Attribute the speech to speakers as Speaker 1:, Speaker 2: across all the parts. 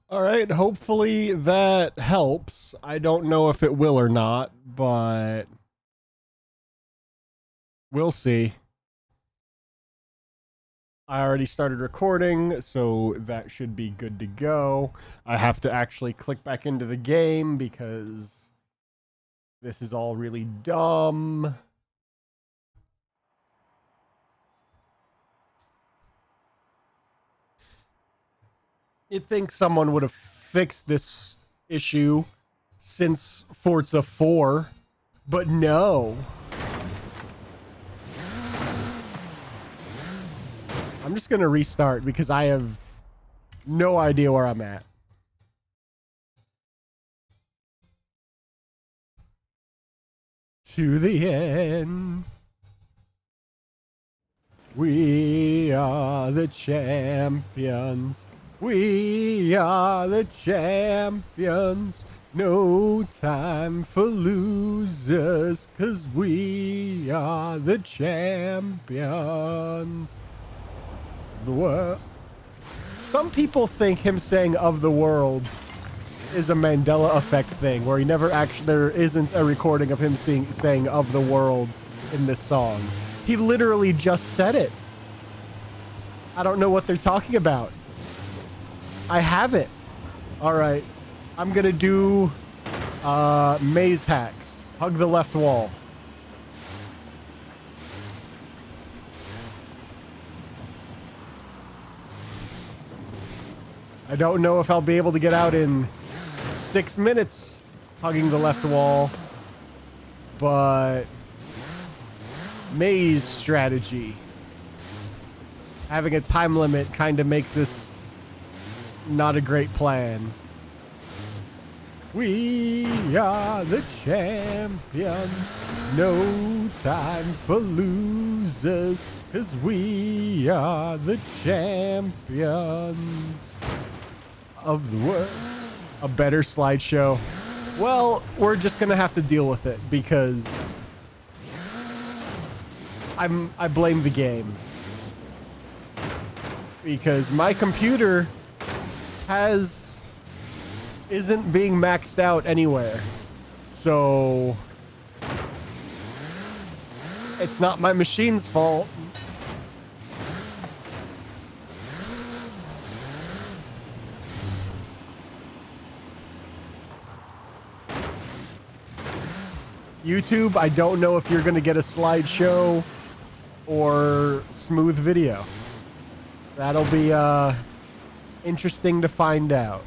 Speaker 1: All right, hopefully that helps. I don't know if it will or not, but we'll see. I already started recording, so that should be good to go. I have to actually click back into the game because this is all really dumb. You'd think someone would have fixed this issue since Forza 4, but no. I'm just going to restart because I have no idea where I'm at. To the end. We are the champions. We are the champions. No time for losers, 'cause we are the champions. The world. Some people think him saying "of the world" is a Mandela effect thing, where he never actually, there isn't a recording of him saying "of the world" in this song. He literally just said it. I don't know what they're talking about. I have it. All right. I'm going to do maze hacks. Hug the left wall. I don't know if I'll be able to get out in 6 minutes hugging the left wall, but maze strategy. Having a time limit kind of makes this not a great plan. We are the champions. No time for losers, 'cause we are the champions of the world. A better slideshow. Well, we're just gonna have to deal with it because I blame the game. Because my computer isn't being maxed out anywhere. So it's not my machine's fault. YouTube, I don't know if you're going to get a slideshow or smooth video. That'll be interesting to find out.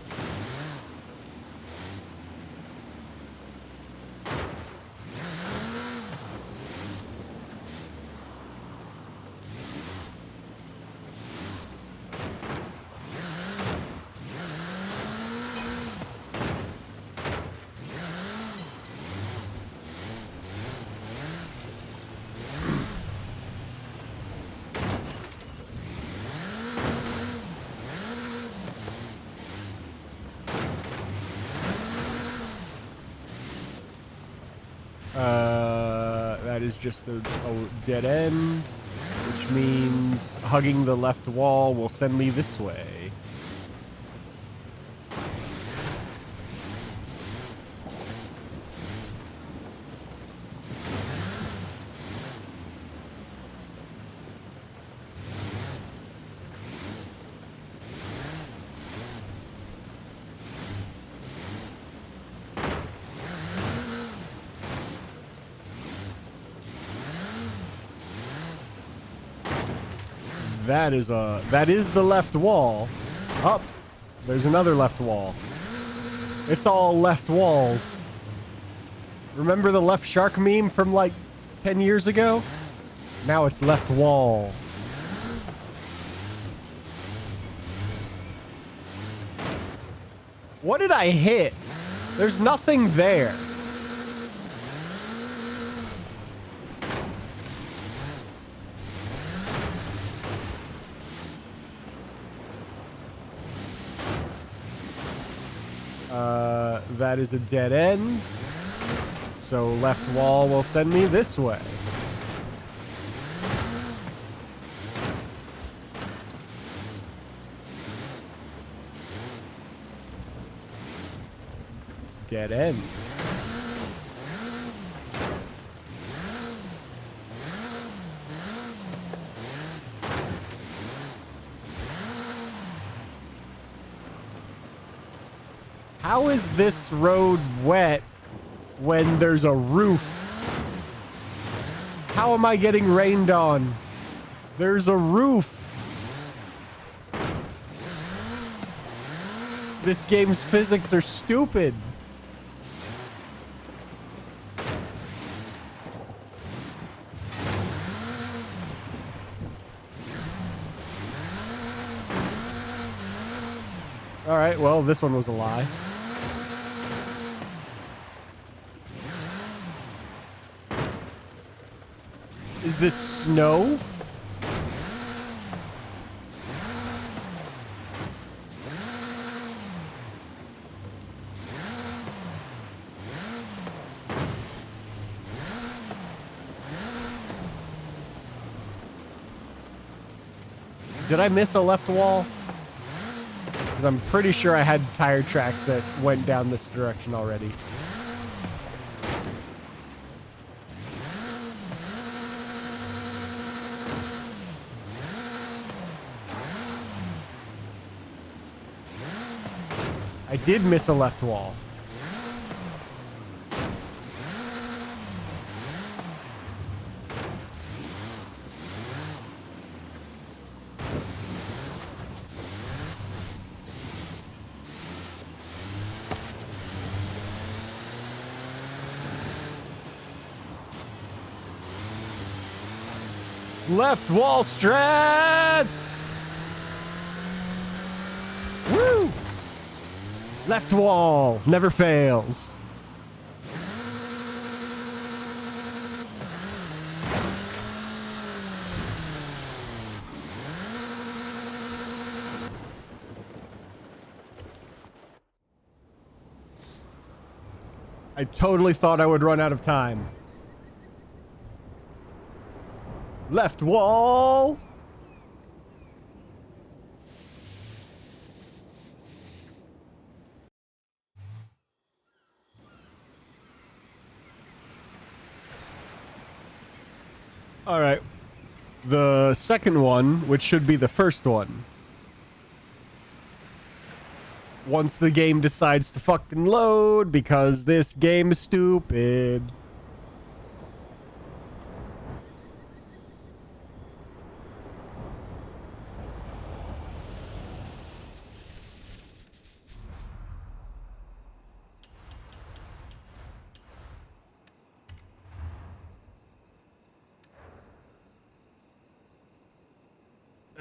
Speaker 1: That is just a dead end, which means hugging the left wall will send me this way. That is the left wall. Up. There's another left wall. It's all left walls. Remember the left shark meme from like 10 years ago? Now it's left wall. What did I hit? There's nothing there. That is a dead end. So left wall will send me this way. Dead end. How is this road wet when there's a roof? How am I getting rained on? There's a roof. This game's physics are stupid. All right, well, this one was a lie. Is this snow? Did I miss a left wall? Because I'm pretty sure I had tire tracks that went down this direction already. I did miss a left wall. Left wall strats! Woo! Left wall never fails. I totally thought I would run out of time. Left wall. All right. The second one, which should be the first one. Once the game decides to fucking load because this game is stupid.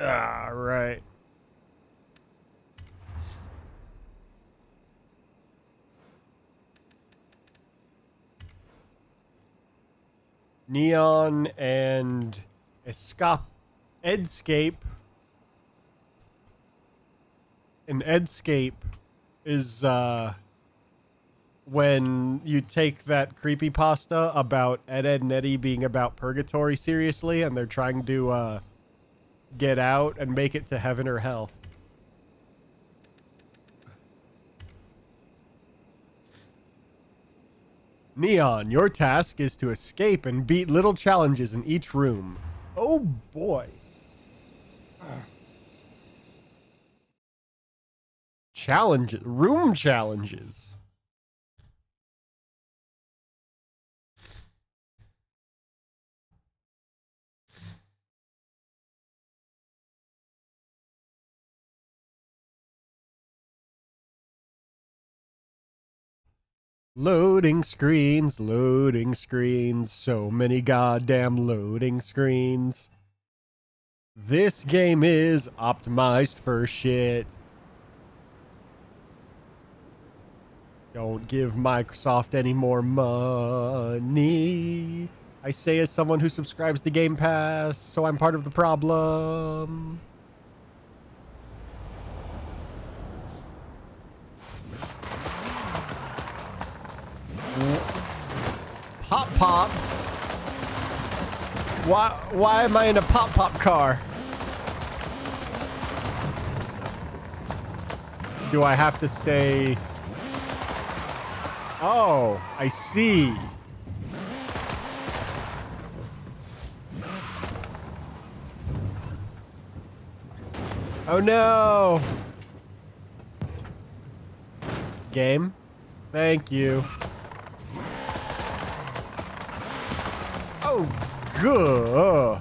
Speaker 1: Ah, right. Neon and Edscape. An Edscape is when you take that creepypasta about Ed, Ed and Eddie being about purgatory seriously and they're trying to get out and make it to heaven or hell. Neon, your task is to escape and beat little challenges in each room. Oh boy. Challenges, room challenges. Loading screens, so many goddamn loading screens. This game is optimized for shit. Don't give Microsoft any more money. I say as someone who subscribes to Game Pass, so I'm part of the problem. Pop pop. Why am I in a pop pop car? Do I have to stay? Oh, I see. Oh no. Game. Thank you. Oh, good.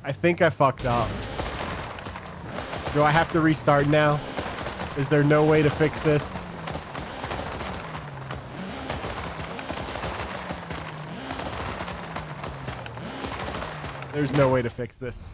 Speaker 1: I think I fucked up. Do I have to restart now? Is there no way to fix this? There's no way to fix this.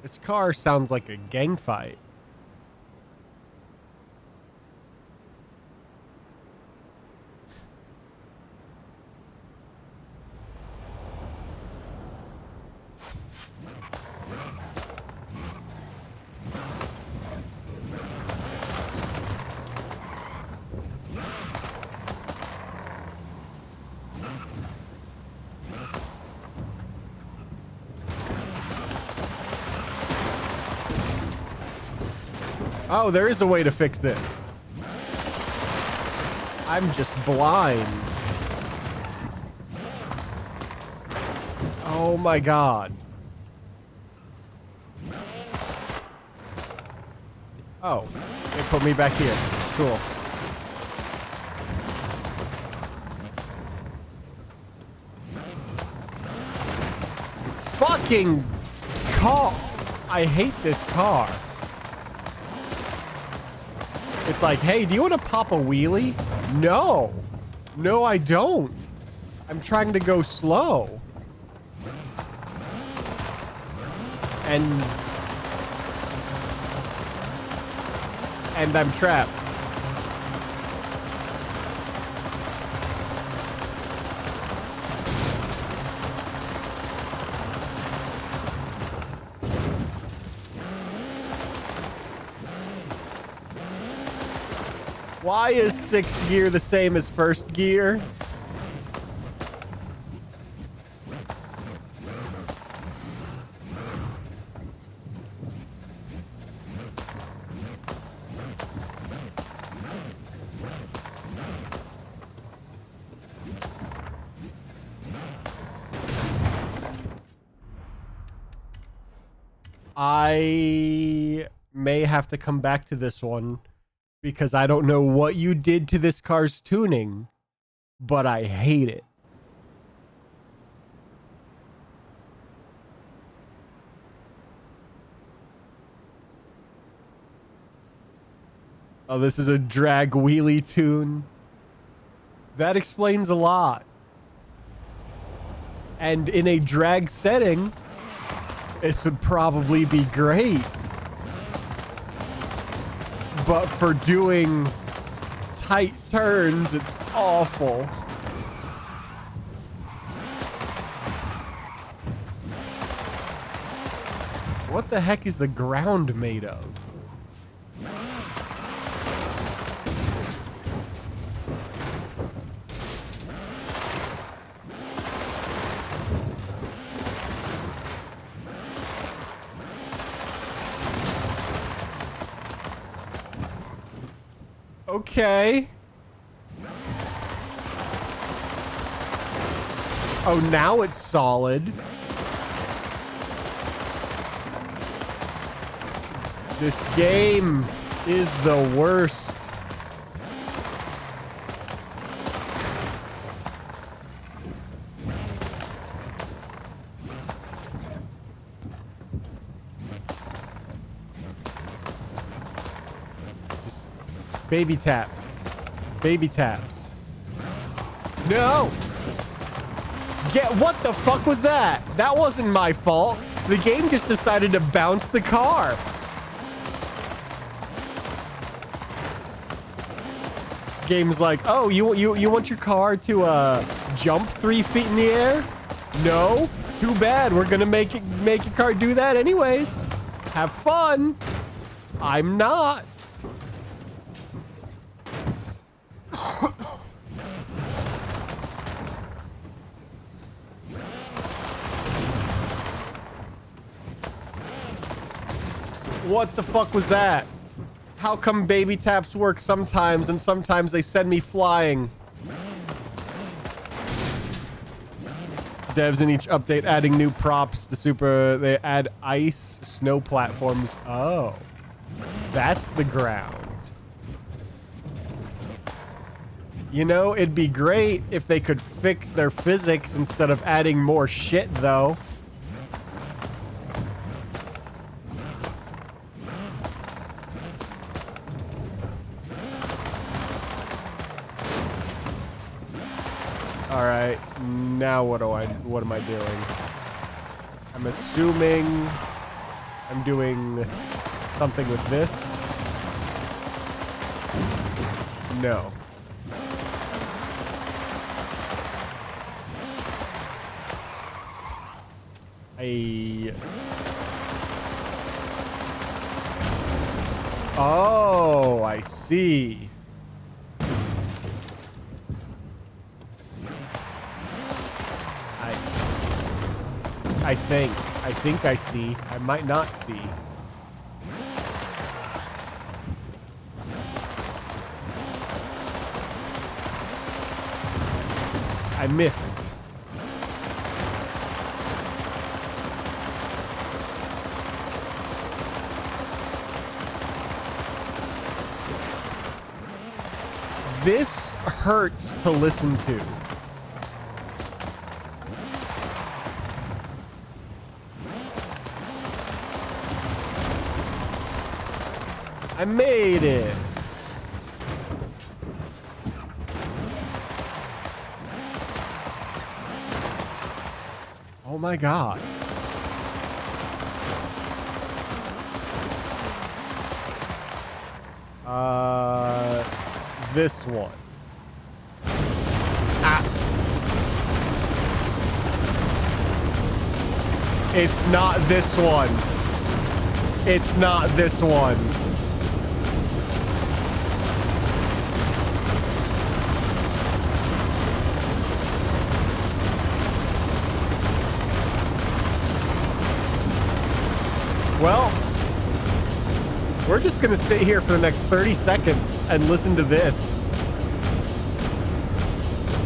Speaker 1: This car sounds like a gang fight. Oh, there is a way to fix this. I'm just blind. Oh my god. Oh, they put me back here. Cool. Fucking car. I hate this car. It's like, hey, do you want to pop a wheelie? No. No, I don't. I'm trying to go slow. And I'm trapped. Why is sixth gear the same as first gear? I may have to come back to this one because I don't know what you did to this car's tuning, but I hate it. Oh, this is a drag wheelie tune. That explains a lot. And in a drag setting, this would probably be great. But for doing tight turns, it's awful. What the heck is the ground made of? Okay. Oh, now it's solid. This game is the worst. Just baby taps. Baby taps. No! What the fuck was that? That wasn't my fault. The game just decided to bounce the car. Game's like, oh, you want your car to jump 3 feet in the air? No, too bad. We're gonna make your car do that anyways. Have fun. I'm not. What the fuck was that? How come baby taps work sometimes and sometimes they send me flying? Devs in each update adding new props to super. They add ice, snow platforms. Oh, that's the ground. You know, it'd be great if they could fix their physics instead of adding more shit, though. All right, now what am I doing? I'm assuming I'm doing something with this. No. Oh, I see. I think I see. I might not see. I missed. This hurts to listen to. I made it. Oh my God. This one. Ah. It's not this one. It's not this one. Well, we're just going to sit here for the next 30 seconds and listen to this.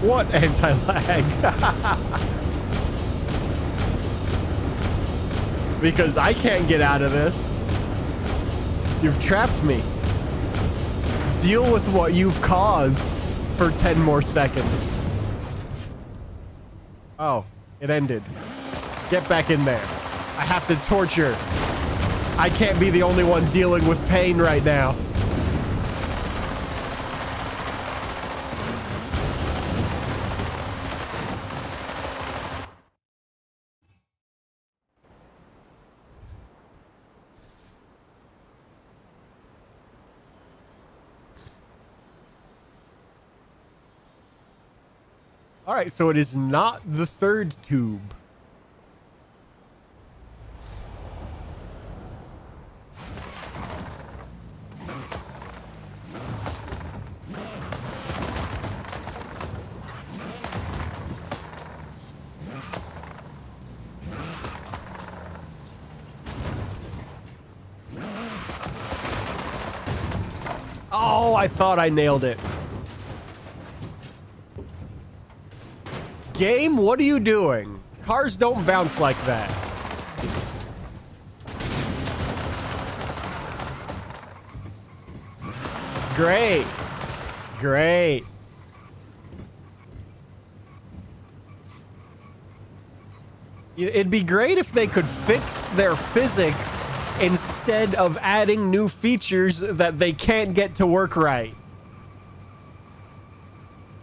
Speaker 1: What anti-lag? Because I can't get out of this. You've trapped me. Deal with what you've caused for 10 more seconds. Oh, it ended. Get back in there. I have to torture. I can't be the only one dealing with pain right now. All right, so it is not the third tube. Oh, I thought I nailed it. Game, what are you doing? Cars don't bounce like that. Great. Great. It'd be great if they could fix their physics instead of adding new features that they can't get to work right.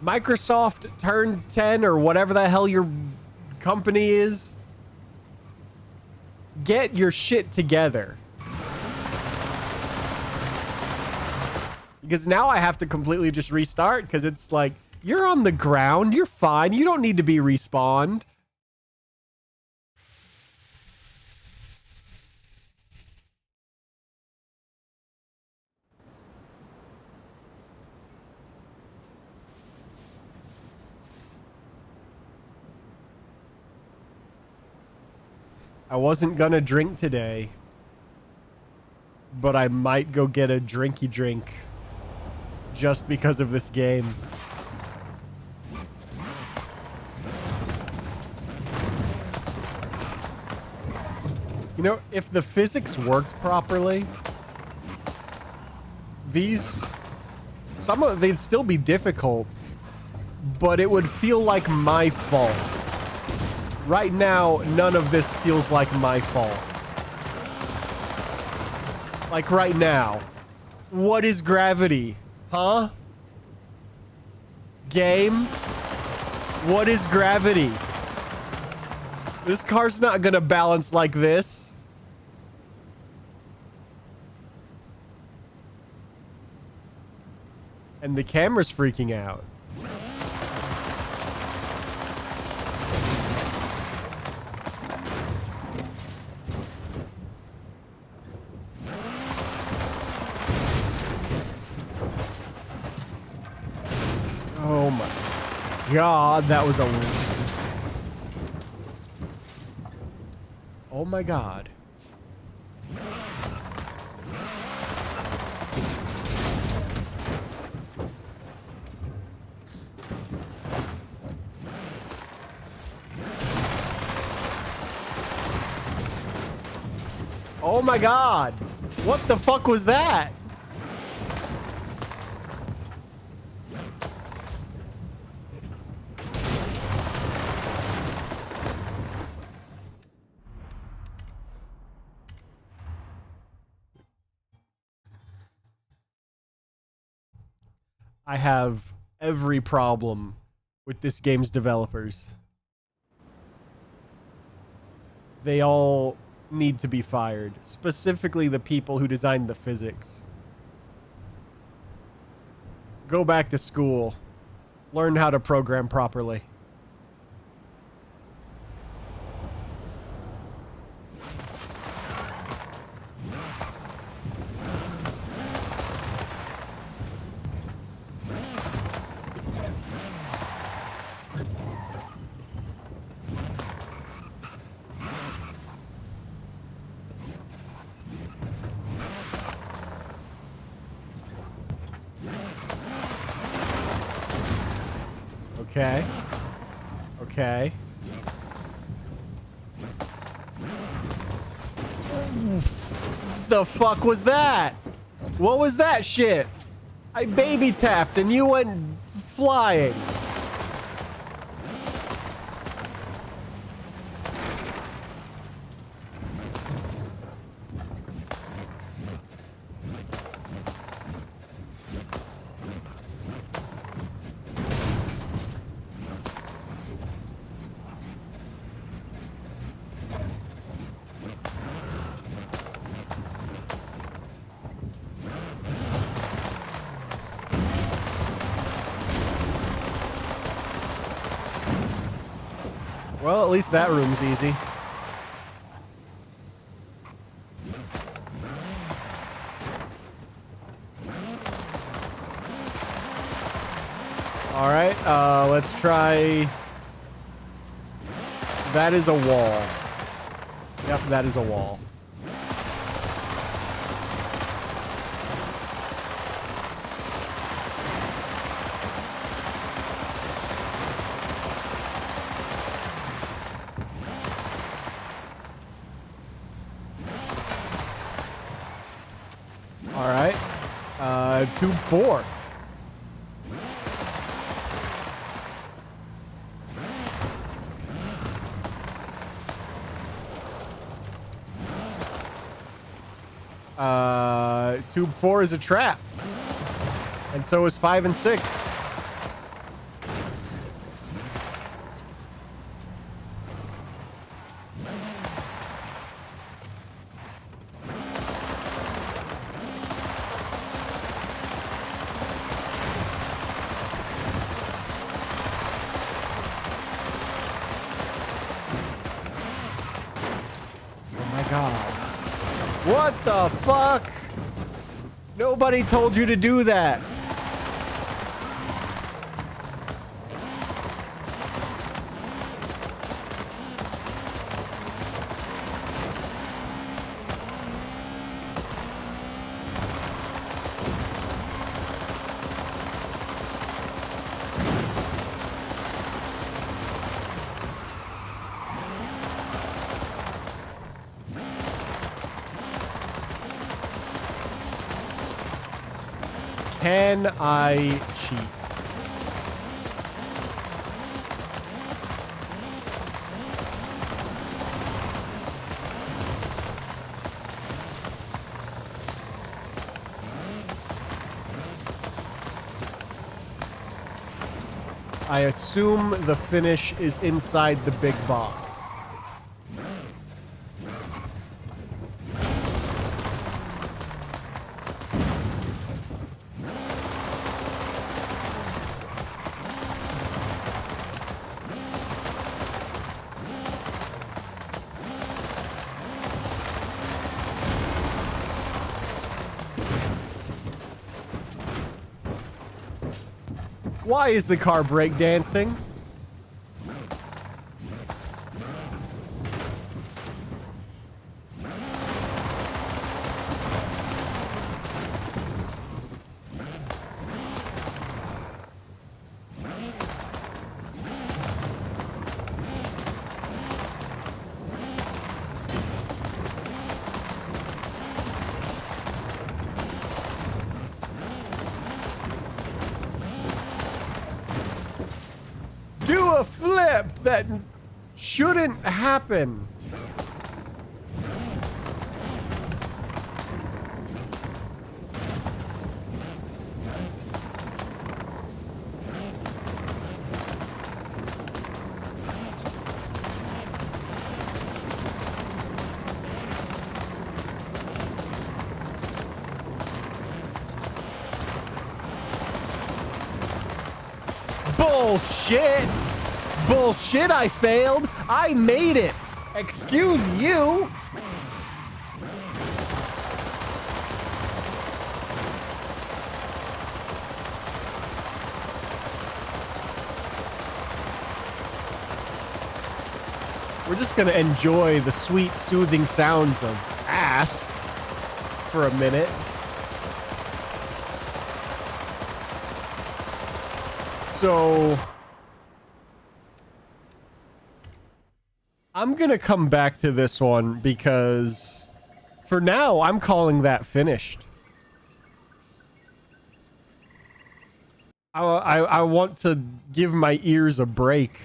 Speaker 1: Microsoft Turn 10 or whatever the hell your company is. Get your shit together. Because now I have to completely just restart because it's like, you're on the ground. You're fine. You don't need to be respawned. I wasn't gonna drink today, but I might go get a drinky drink just because of this game. You know, if the physics worked properly, they'd still be difficult, but it would feel like my fault. Right now, none of this feels like my fault. Like right now. What is gravity? Huh? Game? What is gravity? This car's not gonna balance like this. And the camera's freaking out. Oh my God, that was a... Oh my God. Oh my God. What the fuck was that? I have every problem with this game's developers. They all need to be fired. Specifically the people who designed the physics. Go back to school. Learn how to program properly. Okay. Okay. The fuck was that? What was that shit? I baby tapped and you went flying. Well, at least that room's easy. All right, let's try... That is a wall. Yep, that is a wall. All right, tube 4. Tube 4 is a trap. And so is 5 and 6. Oh my God. What the fuck? Nobody told you to do that. Can I cheat? I assume the finish is inside the big box. Why is the car breakdancing? Do a flip that shouldn't happen. Bullshit! Bullshit, I failed! I made it! Excuse you! We're just gonna enjoy the sweet, soothing sounds of ass for a minute. So I'm going to come back to this one because for now, I'm calling that finished. I want to give my ears a break.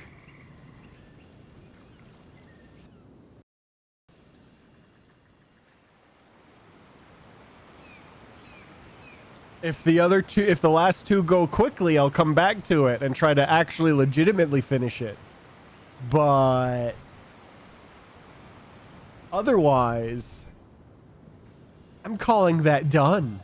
Speaker 1: If the last two go quickly, I'll come back to it and try to actually legitimately finish it. But otherwise, I'm calling that done.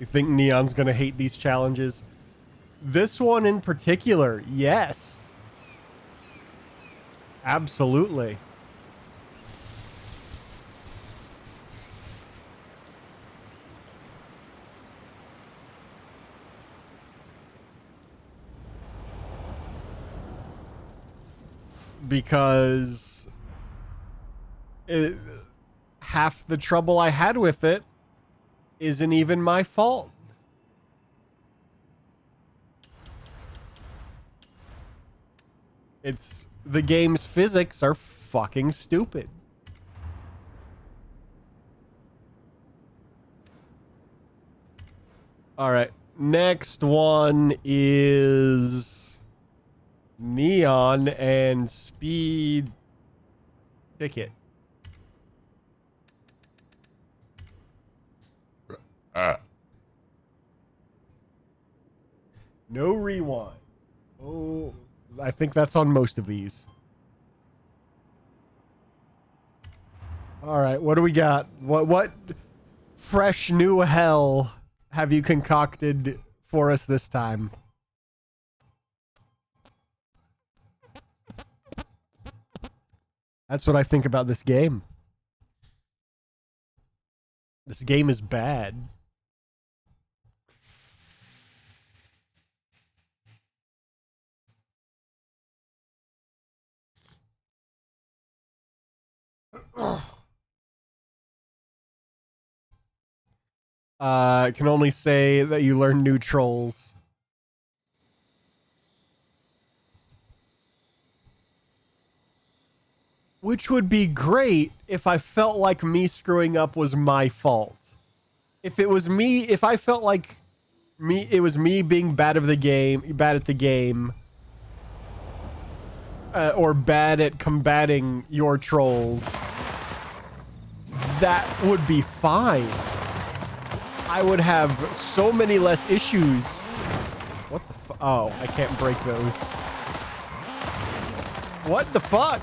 Speaker 1: You think Neon's gonna hate these challenges? This one in particular, yes. Absolutely. Because half the trouble I had with it isn't even my fault. It's the game's physics are fucking stupid. All right. Next one is Neon and Speed Ticket. No rewind. Oh, I think that's on most of these. All right, what do we got? What fresh new hell have you concocted for us this time? That's what I think about this game. This game is bad. I can only say that you learn new trolls. Which would be great if I felt like me screwing up was my fault. If it was me, if I felt like it was me being bad at the game, or bad at combating your trolls, that would be fine. I would have so many less issues. What the fuck? Oh, I can't break those. What the fuck?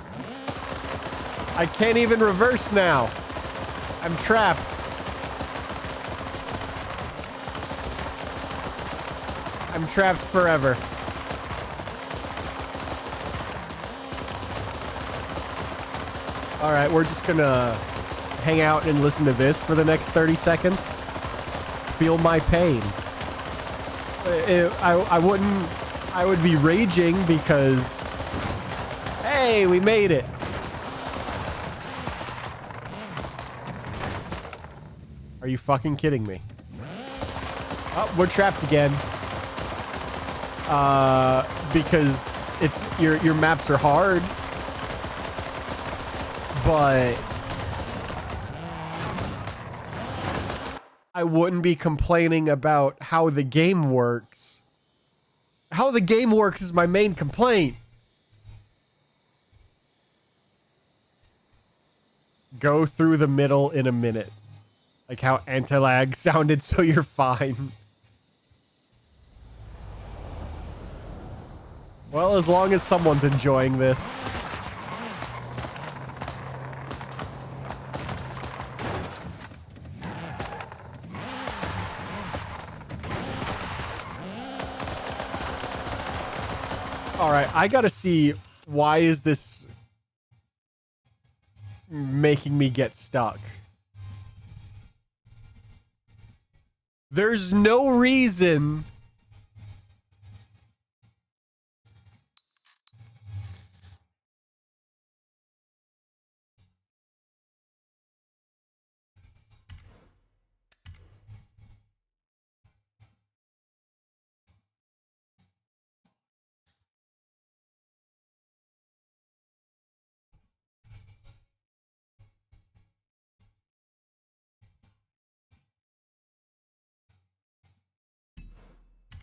Speaker 1: I can't even reverse now. I'm trapped. I'm trapped forever. All right, we're just gonna hang out and listen to this for the next 30 seconds. Feel my pain. I would be raging because, hey, we made it. Are you fucking kidding me? Oh, we're trapped again. Because it's your maps are hard. But I wouldn't be complaining about how the game works. How the game works is my main complaint. Go through the middle in a minute. Like how anti-lag sounded, so you're fine. Well, as long as someone's enjoying this. All right, I gotta see, why is this making me get stuck? There's no reason.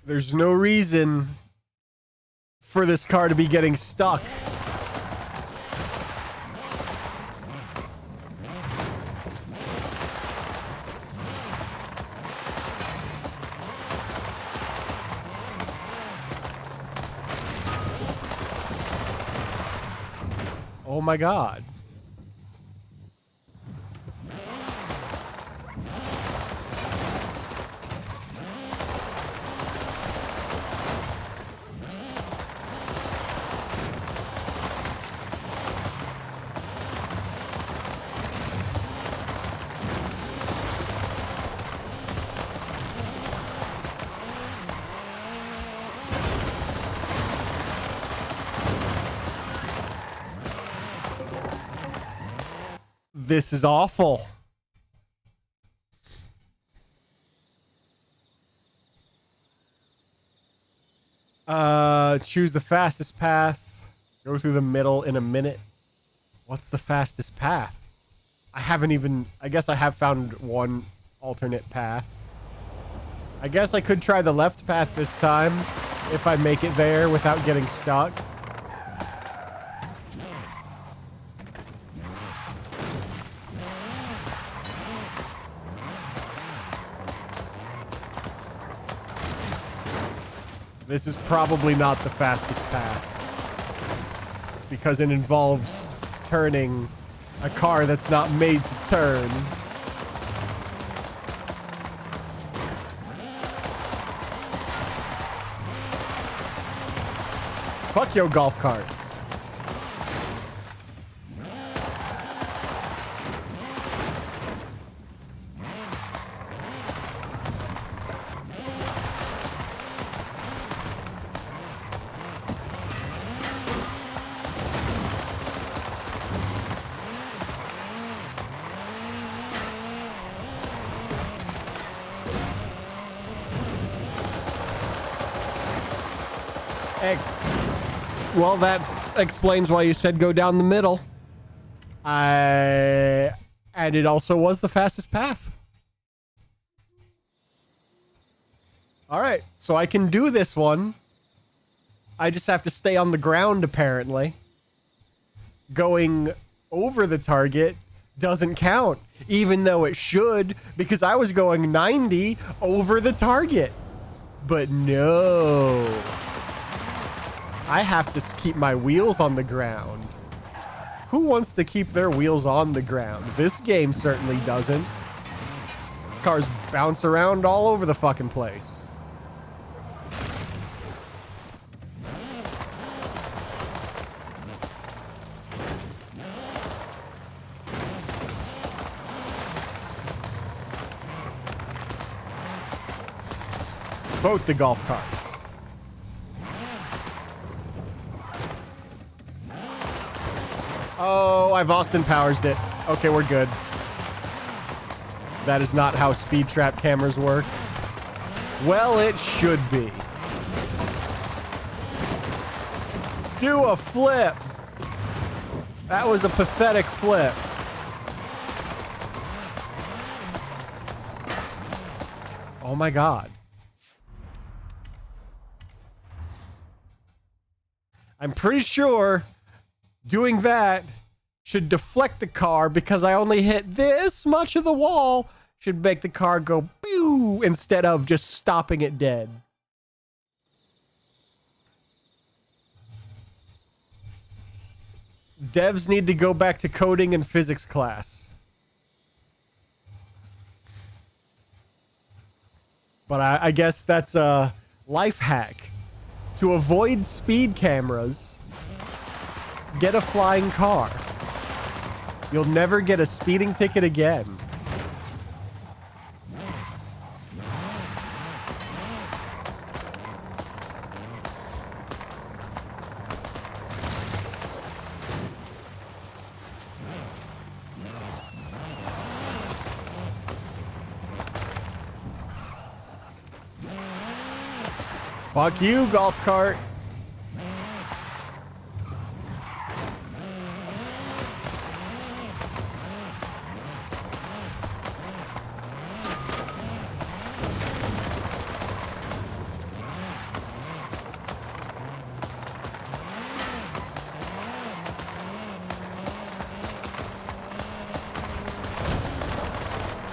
Speaker 1: There's no reason for this car to be getting stuck. Oh my God. This is awful. Choose the fastest path. Go through the middle in a minute. What's the fastest path? I guess I have found one alternate path. I guess I could try the left path this time if I make it there without getting stuck. This is probably not the fastest path because it involves turning a car that's not made to turn. Fuck yo golf carts. Well, that explains why you said go down the middle. And it also was the fastest path. All right, so I can do this one. I just have to stay on the ground, apparently. Going over the target doesn't count, even though it should, because I was going 90 over the target. But no. I have to keep my wheels on the ground. Who wants to keep their wheels on the ground? This game certainly doesn't. These cars bounce around all over the fucking place. Both the golf carts. Oh, I've Austin Powers'd it. Okay, we're good. That is not how speed trap cameras work. Well, it should be. Do a flip. That was a pathetic flip. Oh my God. I'm pretty sure doing that should deflect the car because I only hit this much of the wall. Should make the car go pew instead of just stopping it dead. Devs need to go back to coding and physics class. But I guess that's a life hack. To avoid speed cameras, get a flying car. You'll never get a speeding ticket again. Fuck you, golf cart.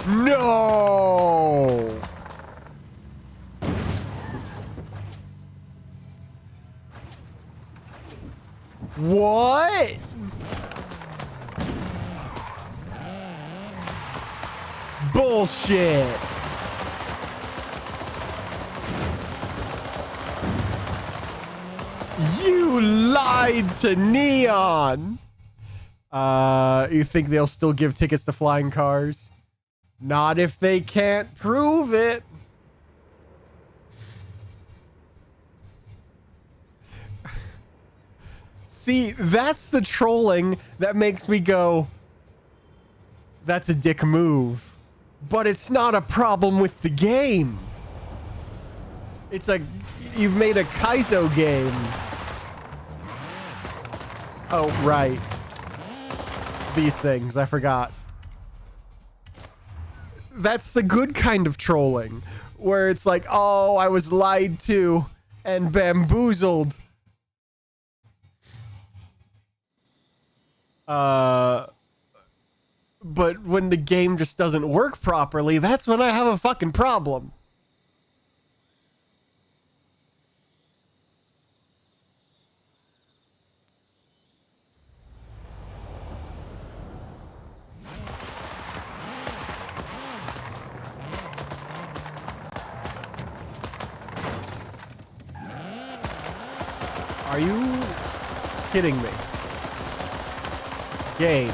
Speaker 1: No! What? Bullshit. You lied to Neon. You think they'll still give tickets to flying cars? Not if they can't prove it. See, that's the trolling that makes me go, that's a dick move. But it's not a problem with the game. It's like, you've made a Kaizo game. Oh, right. These things, I forgot. That's the good kind of trolling. Where it's like, oh, I was lied to and bamboozled. But when the game just doesn't work properly, that's when I have a fucking problem. Are you kidding me? Game.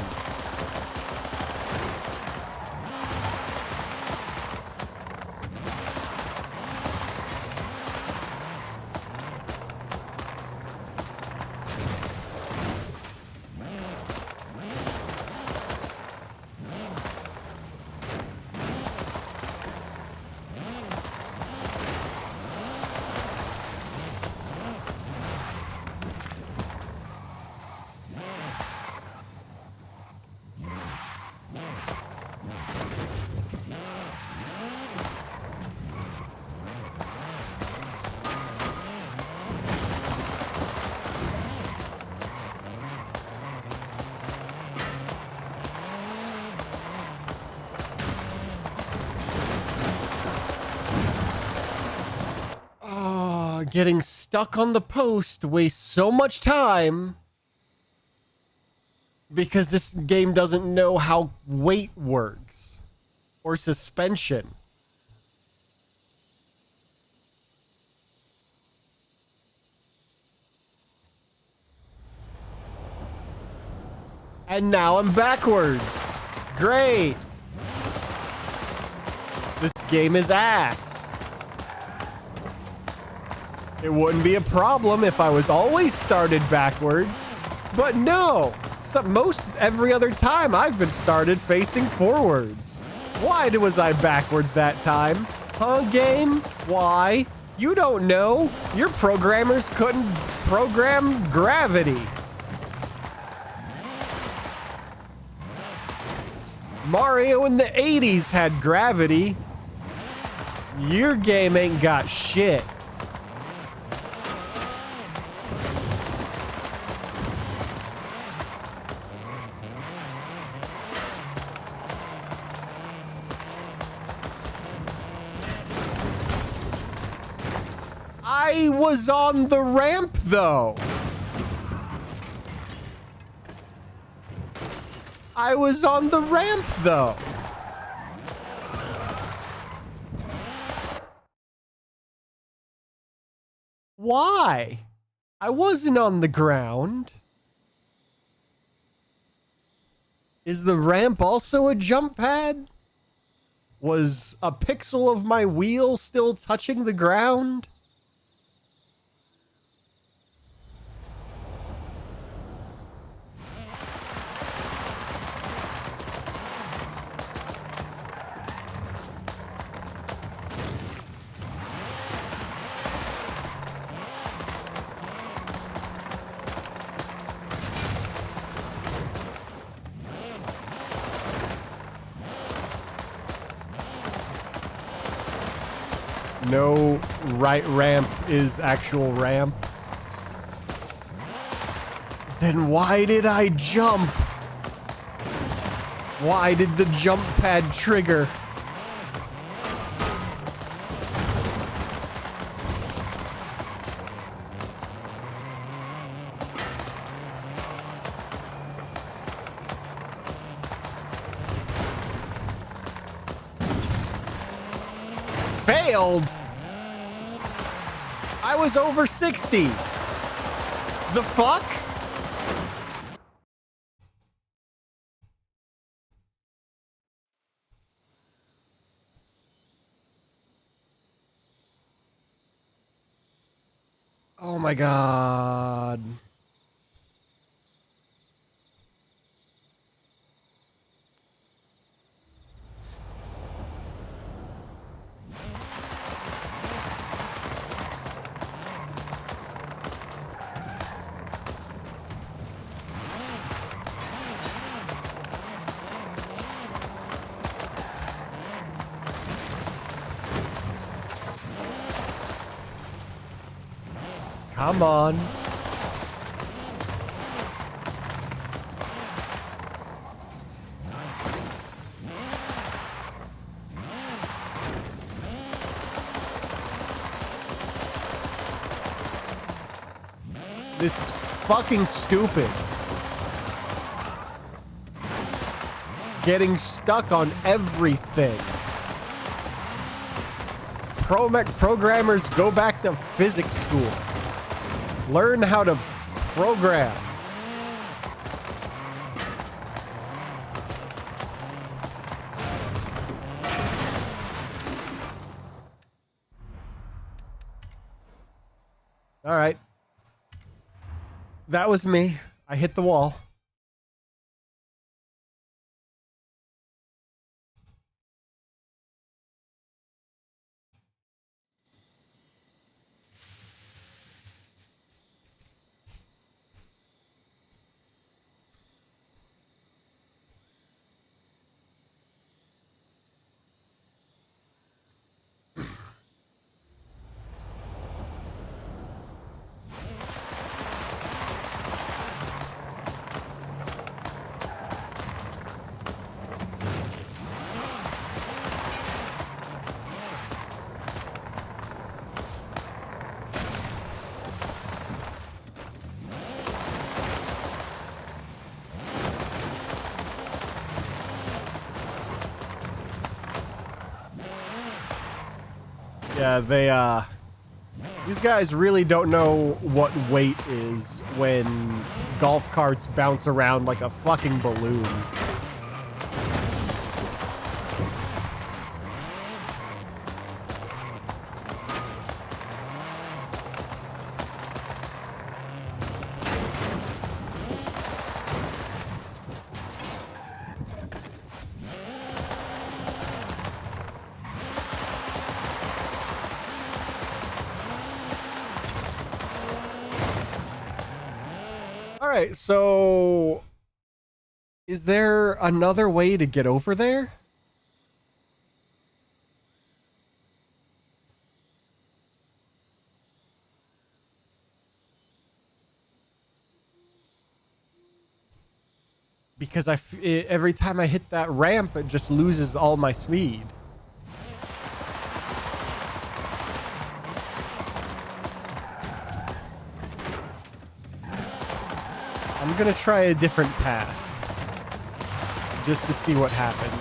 Speaker 1: Getting stuck on the post wastes so much time because this game doesn't know how weight works or suspension. And now I'm backwards. Great. This game is ass. It wouldn't be a problem if I was always started backwards, but no. Most every other time I've been started facing forwards. Why was I backwards that time? Huh, game? Why? You don't know. Your programmers couldn't program gravity. Mario in the 80s had gravity. Your game ain't got shit. I was on the ramp, though. I was on the ramp, though. Why? I wasn't on the ground. Is the ramp also a jump pad? Was a pixel of my wheel still touching the ground? No right ramp is actual ramp. Then why did I jump? Why did the jump pad trigger? Failed? I was over 60. The fuck? Oh my god. Come on. This is fucking stupid. Getting stuck on everything. Programmers, go back to physics school. Learn how to program. All right. That was me. I hit the wall. Yeah, these guys really don't know what weight is when golf carts bounce around like a fucking balloon. All right, so is there another way to get over there? Because every time I hit that ramp, it just loses all my speed. I'm gonna try a different path just to see what happens.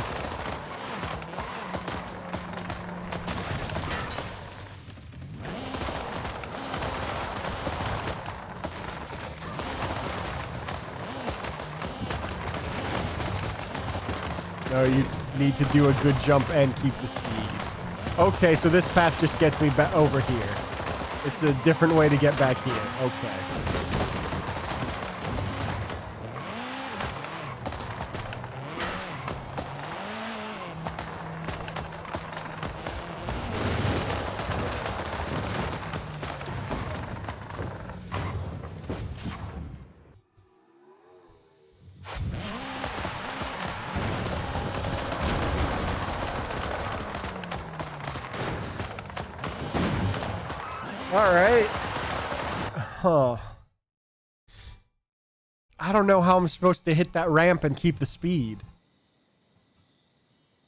Speaker 1: No, you need to do a good jump and keep the speed. Okay, so this path just gets me back over here. It's a different way to get back here. Okay. All right. Huh. I don't know how I'm supposed to hit that ramp and keep the speed.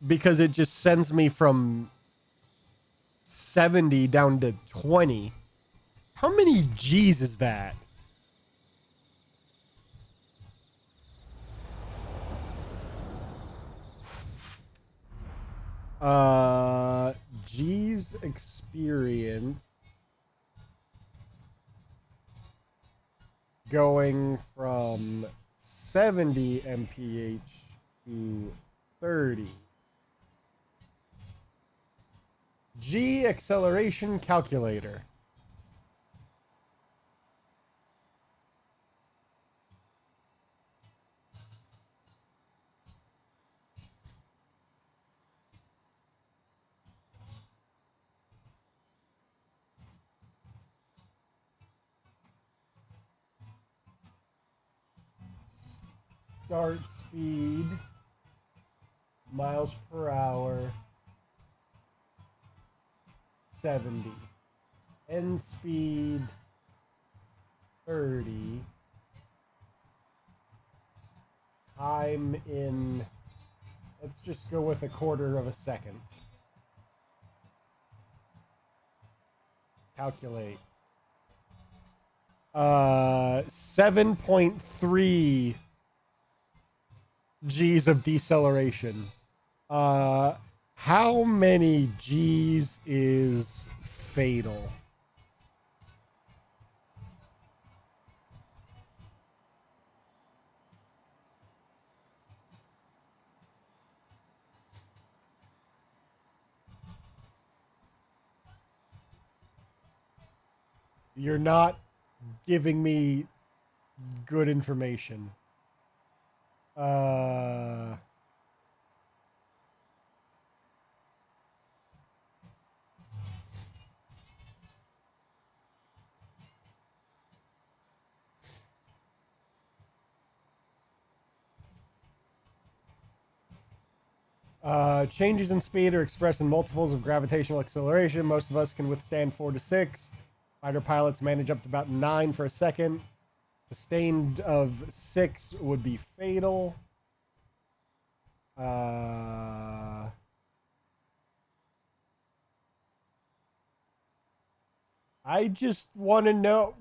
Speaker 1: Because it just sends me from 70 down to 20. How many G's is that? G's experience going from 70 mph to 30. G acceleration calculator. Start speed, miles per hour, 70. End speed, 30. Time in, let's just go with 1/4 of a second. Calculate. 7.3 G's of deceleration. How many G's is fatal? You're not giving me good information. Changes in speed are expressed in multiples of gravitational acceleration. Most of us can withstand 4 to 6. Fighter pilots manage up to about 9 for a second. Sustained of 6 would be fatal. I just want to know.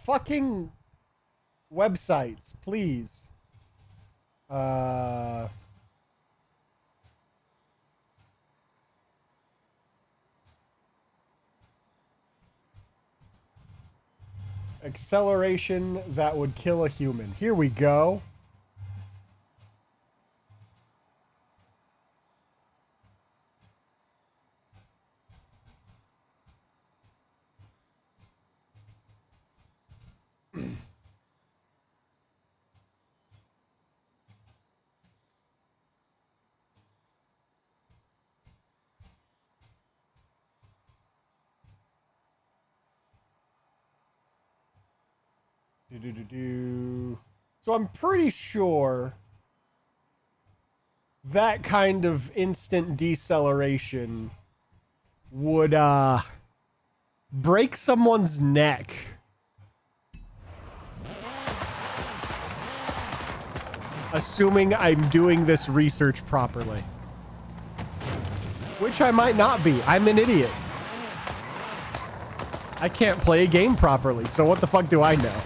Speaker 1: Fucking websites, please. Acceleration that would kill a human. Here we go. So I'm pretty sure that kind of instant deceleration would break someone's neck. Assuming I'm doing this research properly. Which I might not be. I'm an idiot. I can't play a game properly, so what the fuck do I know?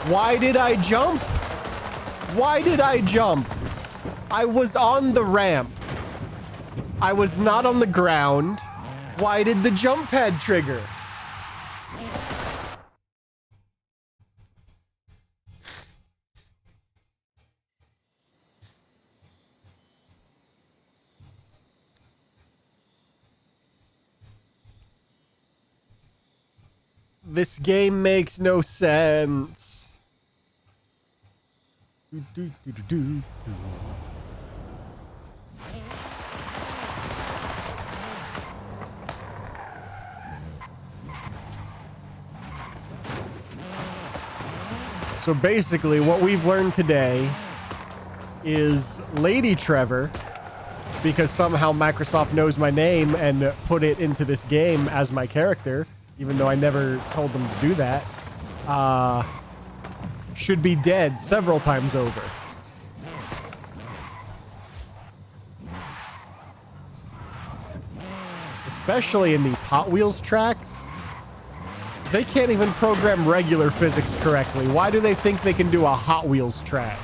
Speaker 1: Why did I jump? Why did I jump? I was on the ramp. I was not on the ground. Why did the jump pad trigger? This game makes no sense. So basically what we've learned today is Lady Trevor, because somehow Microsoft knows my name and put it into this game as my character, even though I never told them to do that, should be dead several times over. Especially in these Hot Wheels tracks. They can't even program regular physics correctly. Why do they think they can do a Hot Wheels track?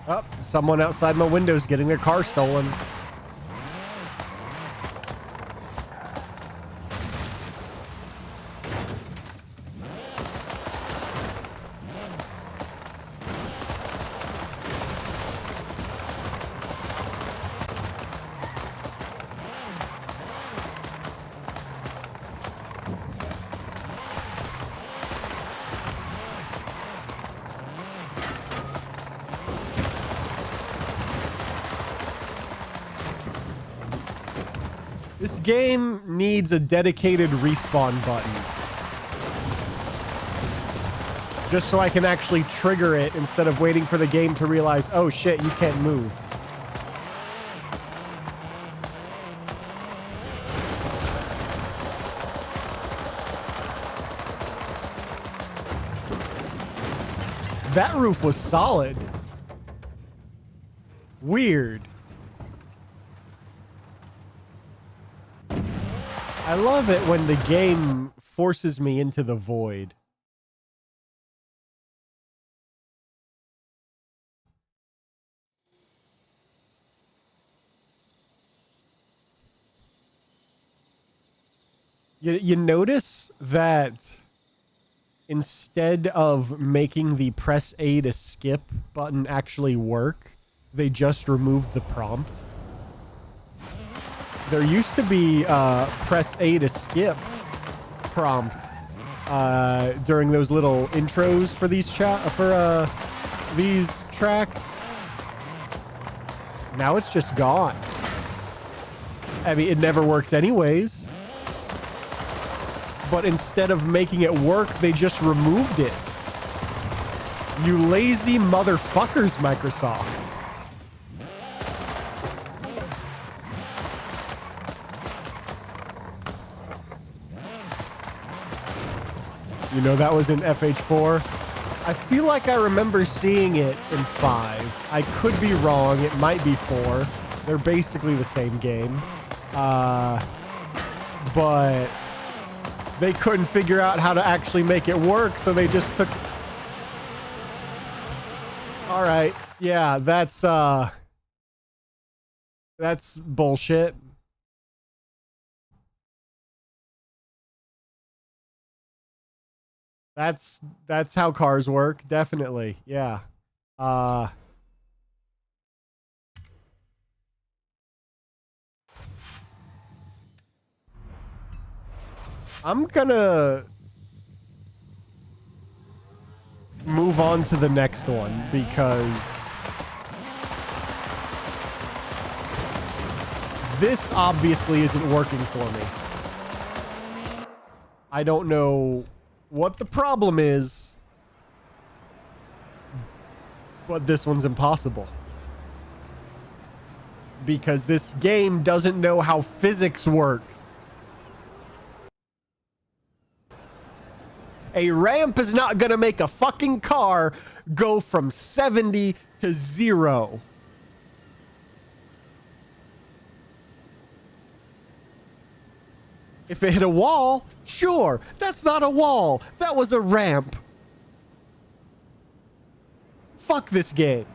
Speaker 1: Oh, someone outside my window is getting their car stolen. This game needs a dedicated respawn button. Just so I can actually trigger it instead of waiting for the game to realize, oh shit, you can't move. That roof was solid. Weird. I love it when the game forces me into the void. You notice that instead of making the press A to skip button actually work, they just removed the prompt. There used to be press A to skip prompt during those little intros for these these tracks. Now it's just gone. I mean, it never worked anyways. But instead of making it work, they just removed it. You lazy motherfuckers, Microsoft. You know, that was in FH4. I feel like I remember seeing it in 5. I could be wrong. It might be 4. They're basically the same game. But they couldn't figure out how to actually make it work, so they just took... All right. Yeah, that's bullshit. That's how cars work, definitely. Yeah. I'm gonna move on to the next one because this obviously isn't working for me. I don't know what the problem is, but this one's impossible. Because this game doesn't know how physics works. A ramp is not gonna make a fucking car go from 70 to 0. If it hit a wall, sure, that's not a wall. That was a ramp. Fuck this game.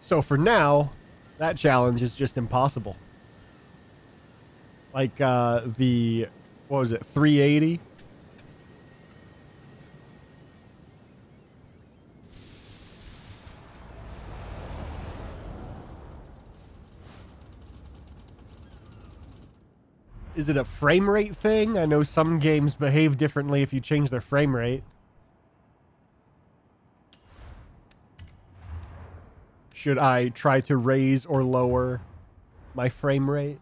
Speaker 1: So for now, that challenge is just impossible. Like the, what was it, 380? Is it a frame rate thing? I know some games behave differently if you change their frame rate. Should I try to raise or lower my frame rate?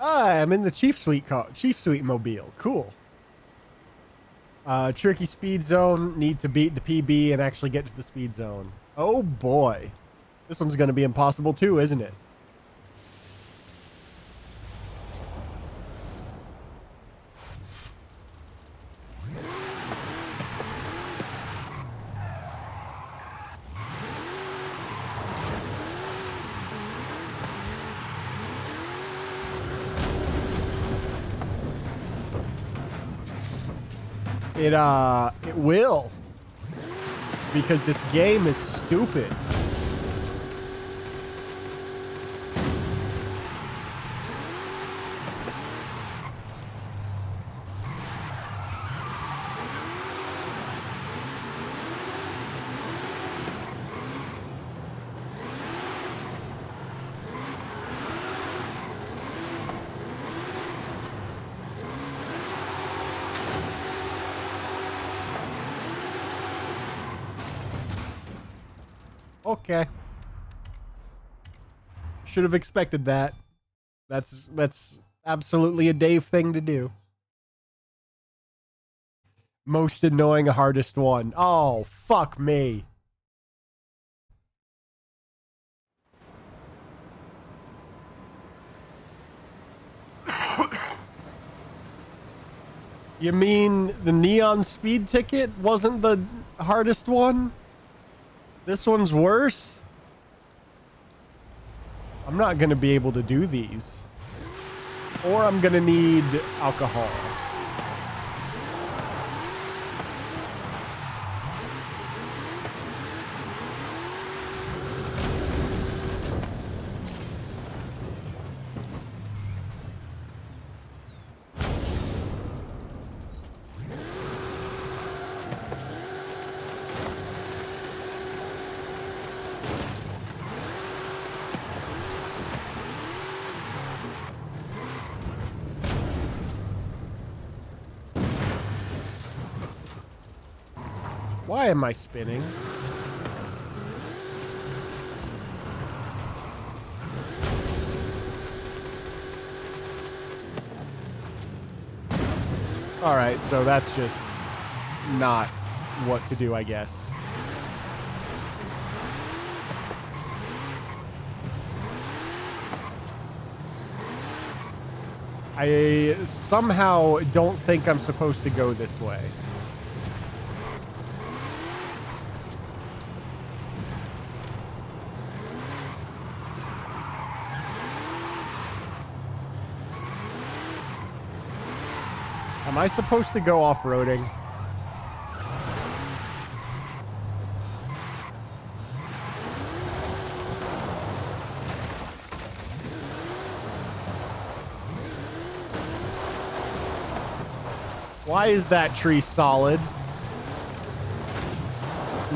Speaker 1: I'm in the Chief Suite mobile. Cool. Tricky speed zone. Need to beat the PB and actually get to the speed zone. Oh boy. This one's going to be impossible too, isn't it? It will. Because this game is stupid. Okay. Should have expected that. That's absolutely a Dave thing to do. Most annoying, hardest one. Oh, fuck me. You mean the neon speed ticket wasn't the hardest one? This one's worse? I'm not going to be able to do these. Or I'm going to need alcohol. Why am I spinning? All right, so that's just not what to do, I guess. I somehow don't think I'm supposed to go this way. Am I supposed to go off-roading? Why is that tree solid?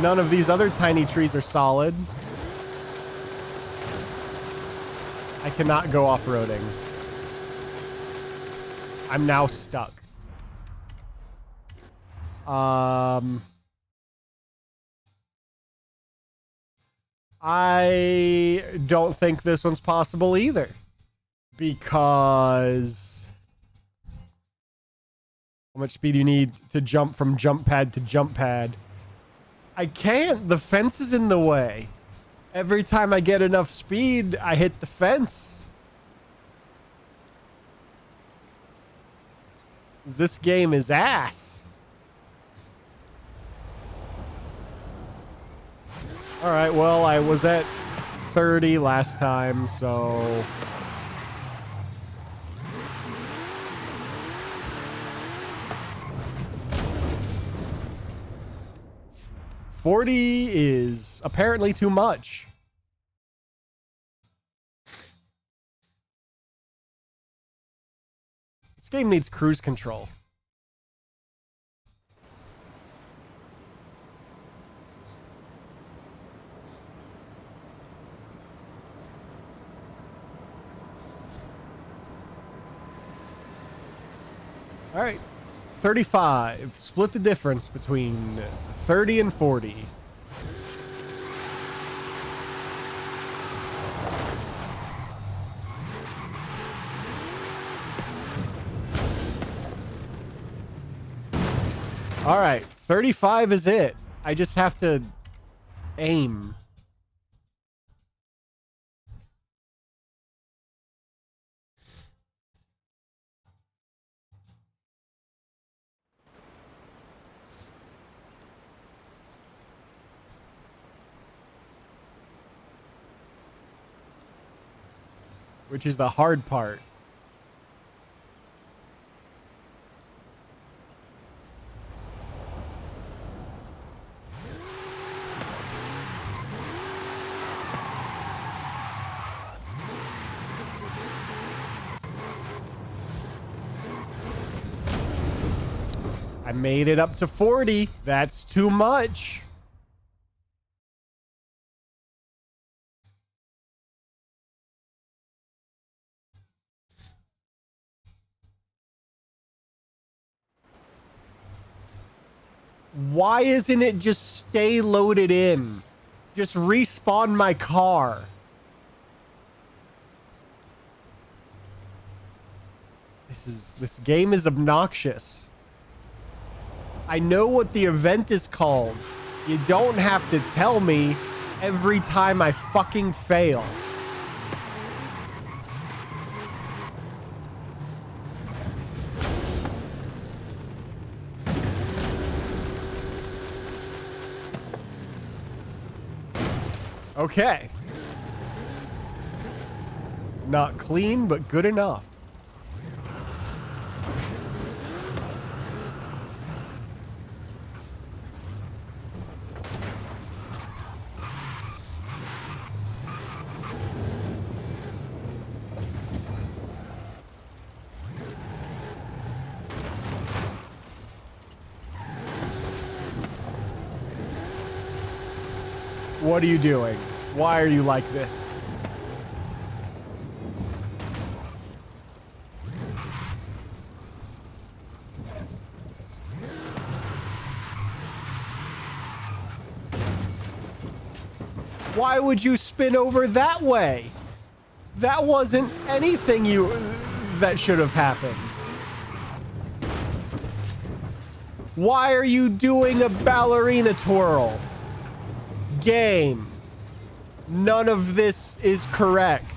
Speaker 1: None of these other tiny trees are solid. I cannot go off-roading. I'm now stuck. I don't think this one's possible either. Because how much speed do you need to jump from jump pad to jump pad? I can't. The fence is in the way. Every time I get enough speed, I hit the fence. This game is ass. All right, well, I was at 30 last time, so... $40 is apparently too much. This game needs cruise control. All right, 35. Split the difference between 30 and 40. All right, 35 is it. I just have to aim. Which is the hard part. I made it up to 40. That's too much. Why isn't it just stay loaded in? Just respawn my car. This game is obnoxious. I know what the event is called. You don't have to tell me every time I fucking fail. Okay. Not clean, but good enough. What are you doing? Why are you like this? Why would you spin over that way? That wasn't anything that should have happened. Why are you doing a ballerina twirl? Game. None of this is correct.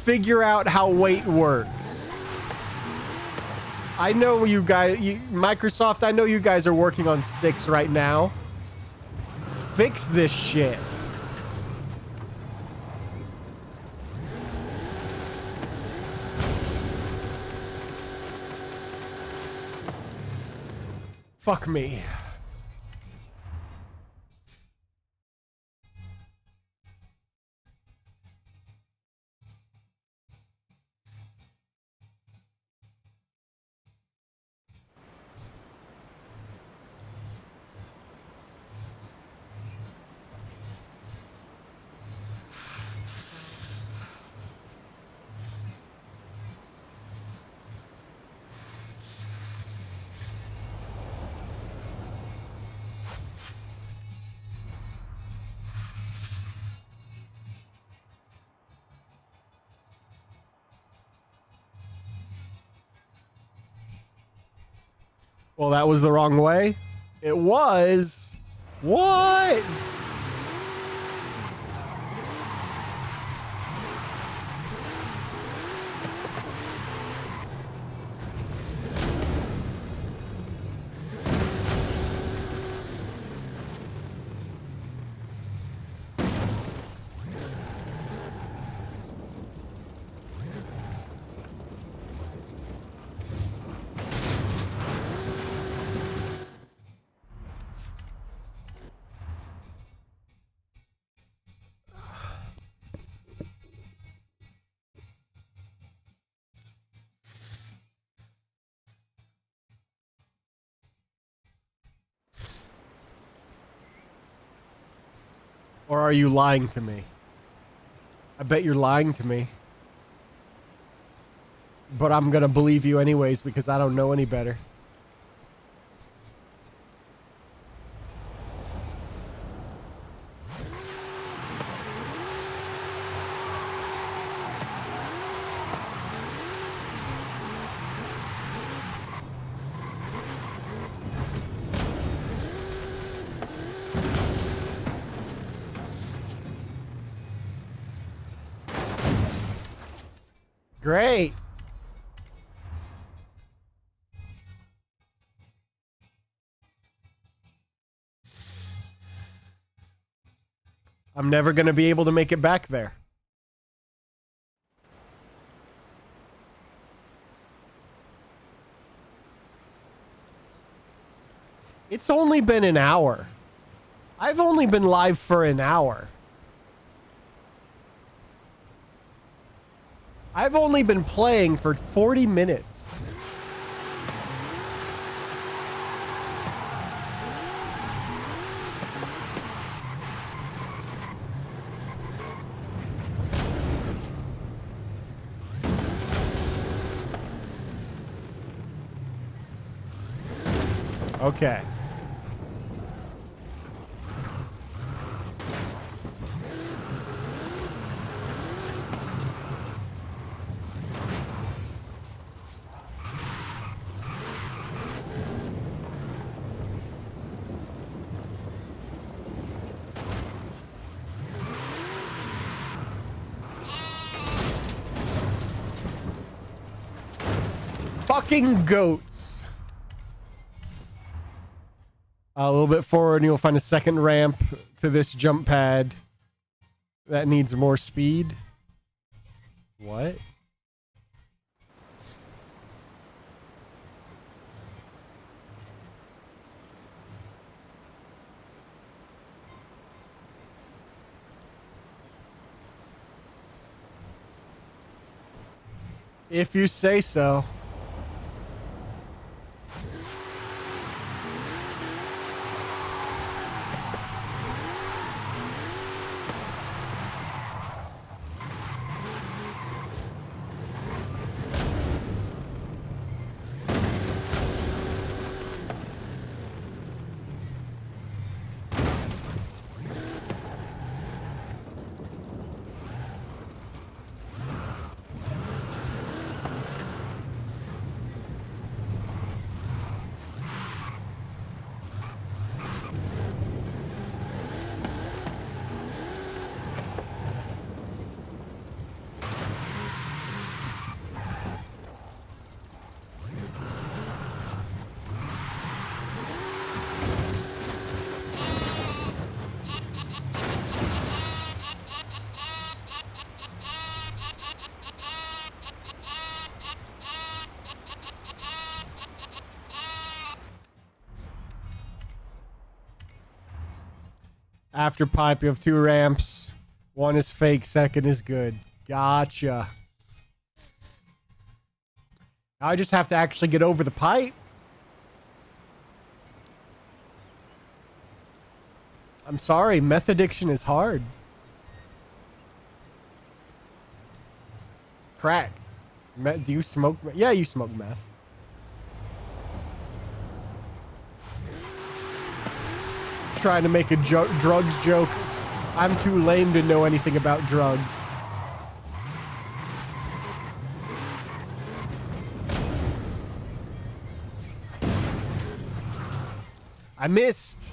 Speaker 1: Figure out how weight works. I know you guys, Microsoft, I know you guys are working on 6 right now. Fix this shit. Fuck me. Well, that was the wrong way. It was. What? Or are you lying to me? I bet you're lying to me. But I'm gonna believe you anyways because I don't know any better. Great. I'm never going to be able to make it back there. It's only been an hour. I've only been live for an hour. I've only been playing for 40 minutes. Okay. fucking goats. A little bit forward and you'll find a second ramp to this jump pad that needs more speed. What? If you say so. After pipe, you have 2 ramps. 1 is fake, 2nd is good. Gotcha. Now I just have to actually get over the pipe. I'm sorry, meth addiction is hard. Crack. Do you smoke? Yeah, you smoke meth. Trying to make a drugs joke. I'm too lame to know anything about drugs. I missed.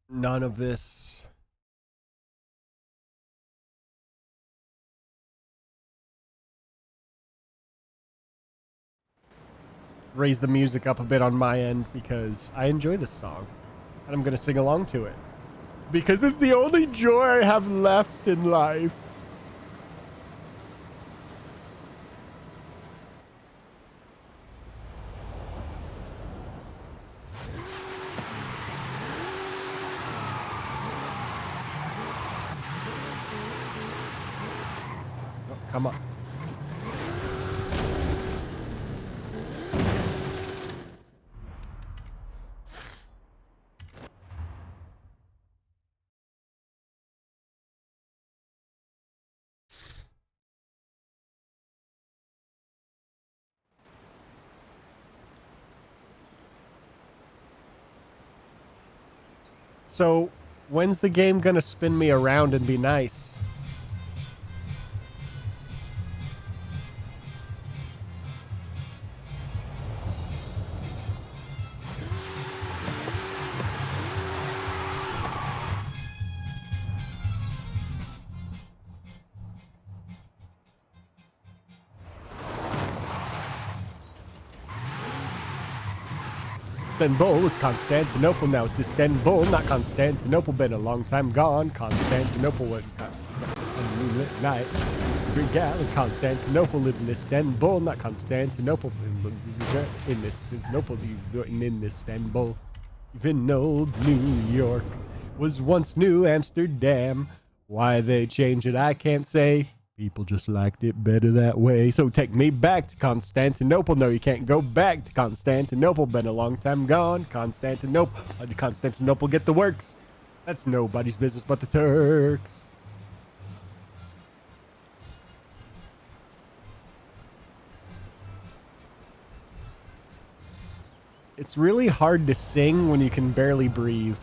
Speaker 1: None of this. Raise the music up a bit on my end because I enjoy this song and I'm gonna sing along to it because it's the only joy I have left in life. Oh, come on. So, when's the game gonna spin me around and be nice? Istanbul was Constantinople, now it's Istanbul, not Constantinople, been a long time gone. Constantinople went on moonlit night. Every gal in Constantinople lives in Istanbul, not Constantinople. In Istanbul, in Istanbul. Even old New York was once New Amsterdam. Why they changed it, I can't say. People just liked it better that way. So take me back to Constantinople. No, you can't go back to Constantinople. Been a long time gone. Constantinople. How did Constantinople get the works? That's nobody's business but the Turks. It's really hard to sing when you can barely breathe.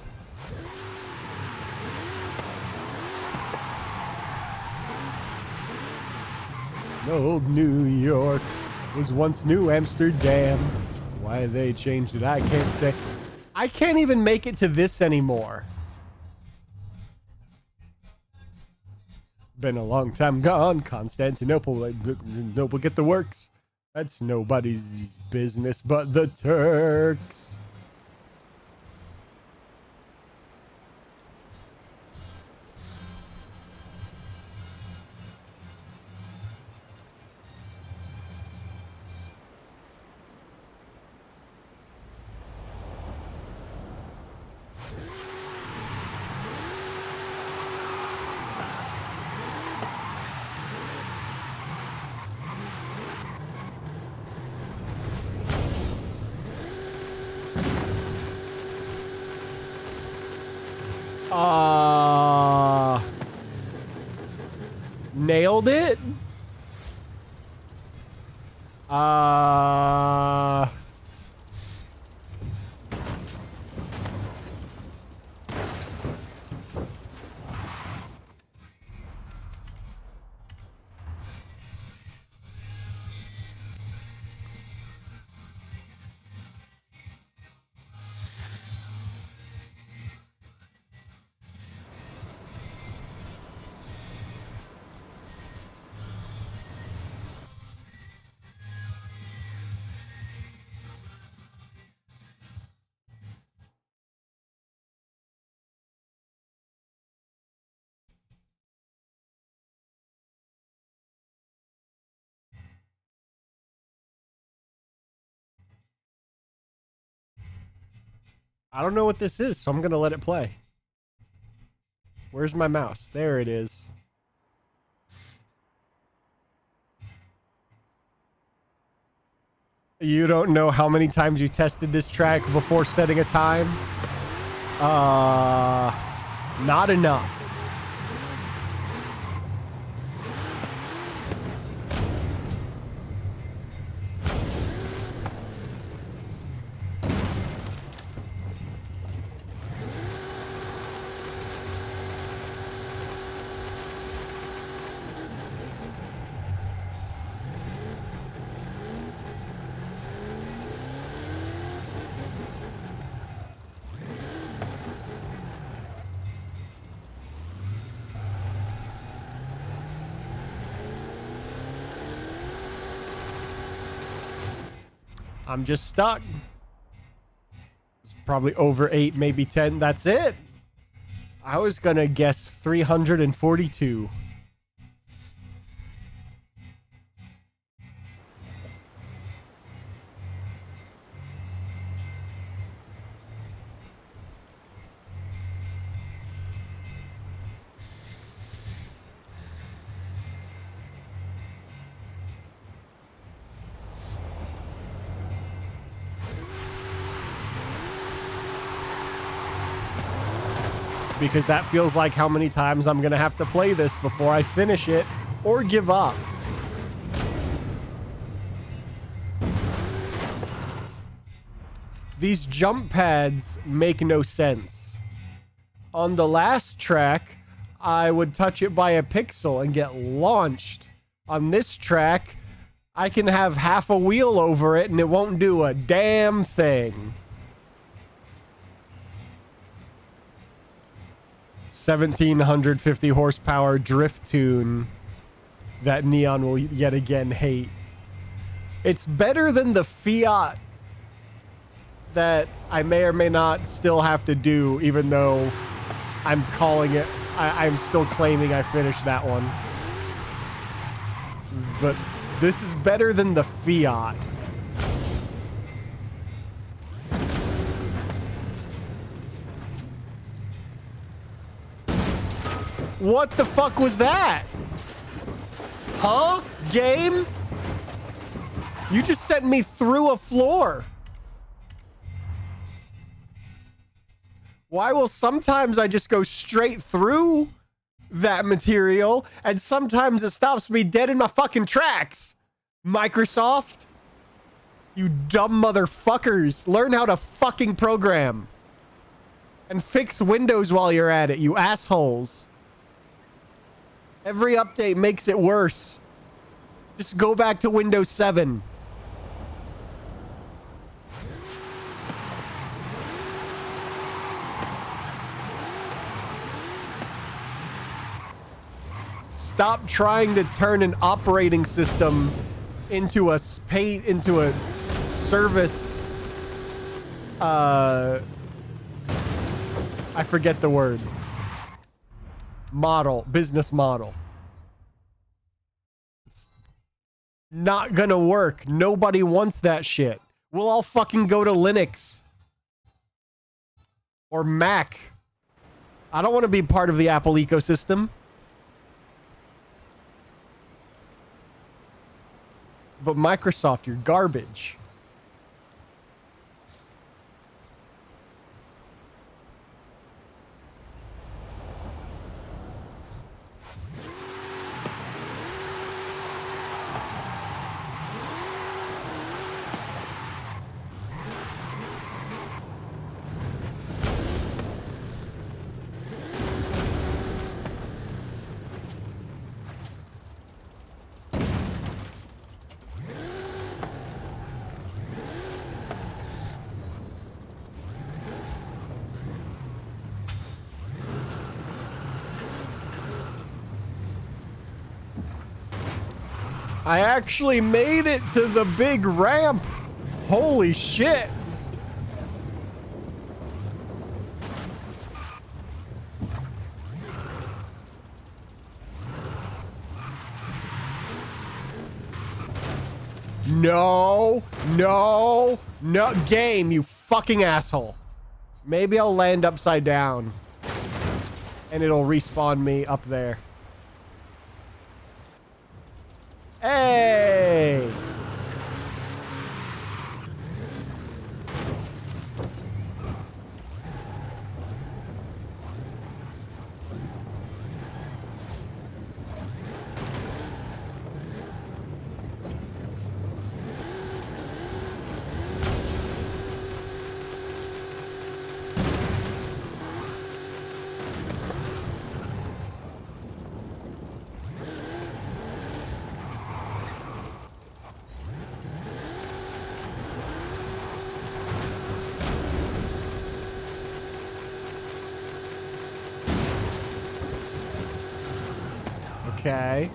Speaker 1: Old New York was once New Amsterdam. Why they changed it, I can't say. I can't even make it to this anymore. Been a long time gone. Constantinople, Noble get the works. That's nobody's business but the Turks. Nailed it. I don't know what this is, so I'm going to let it play. Where's my mouse? There it is. You don't know how many times you tested this track before setting a time? Not enough. I'm just stuck. It's probably over 8, maybe 10. That's it. I was going to guess 342. Because that feels like how many times I'm going to have to play this before I finish it or give up. These jump pads make no sense. On the last track, I would touch it by a pixel and get launched. On this track, I can have half a wheel over it and it won't do a damn thing. 1750 horsepower drift tune that Neon will yet again hate. It's better than the Fiat that I may or may not still have to do, even though I'm calling it, I'm still claiming I finished that one. But this is better than the Fiat. What the fuck was that? Huh? Game? You just sent me through a floor. Why will sometimes I just go straight through that material and sometimes it stops me dead in my fucking tracks? Microsoft, you dumb motherfuckers. Learn how to fucking program. And fix Windows while you're at it, you assholes. Every update makes it worse. Just go back to Windows 7. Stop trying to turn an operating system into a service. I forget the word. Business model. It's not gonna work. Nobody wants that shit. We'll all fucking go to Linux or Mac. I don't want to be part of the Apple ecosystem. But Microsoft, you're garbage. I actually made it to the big ramp. Holy shit. No, no, no. Game, you fucking asshole. Maybe I'll land upside down and it'll respawn me up there. Hey! Okay.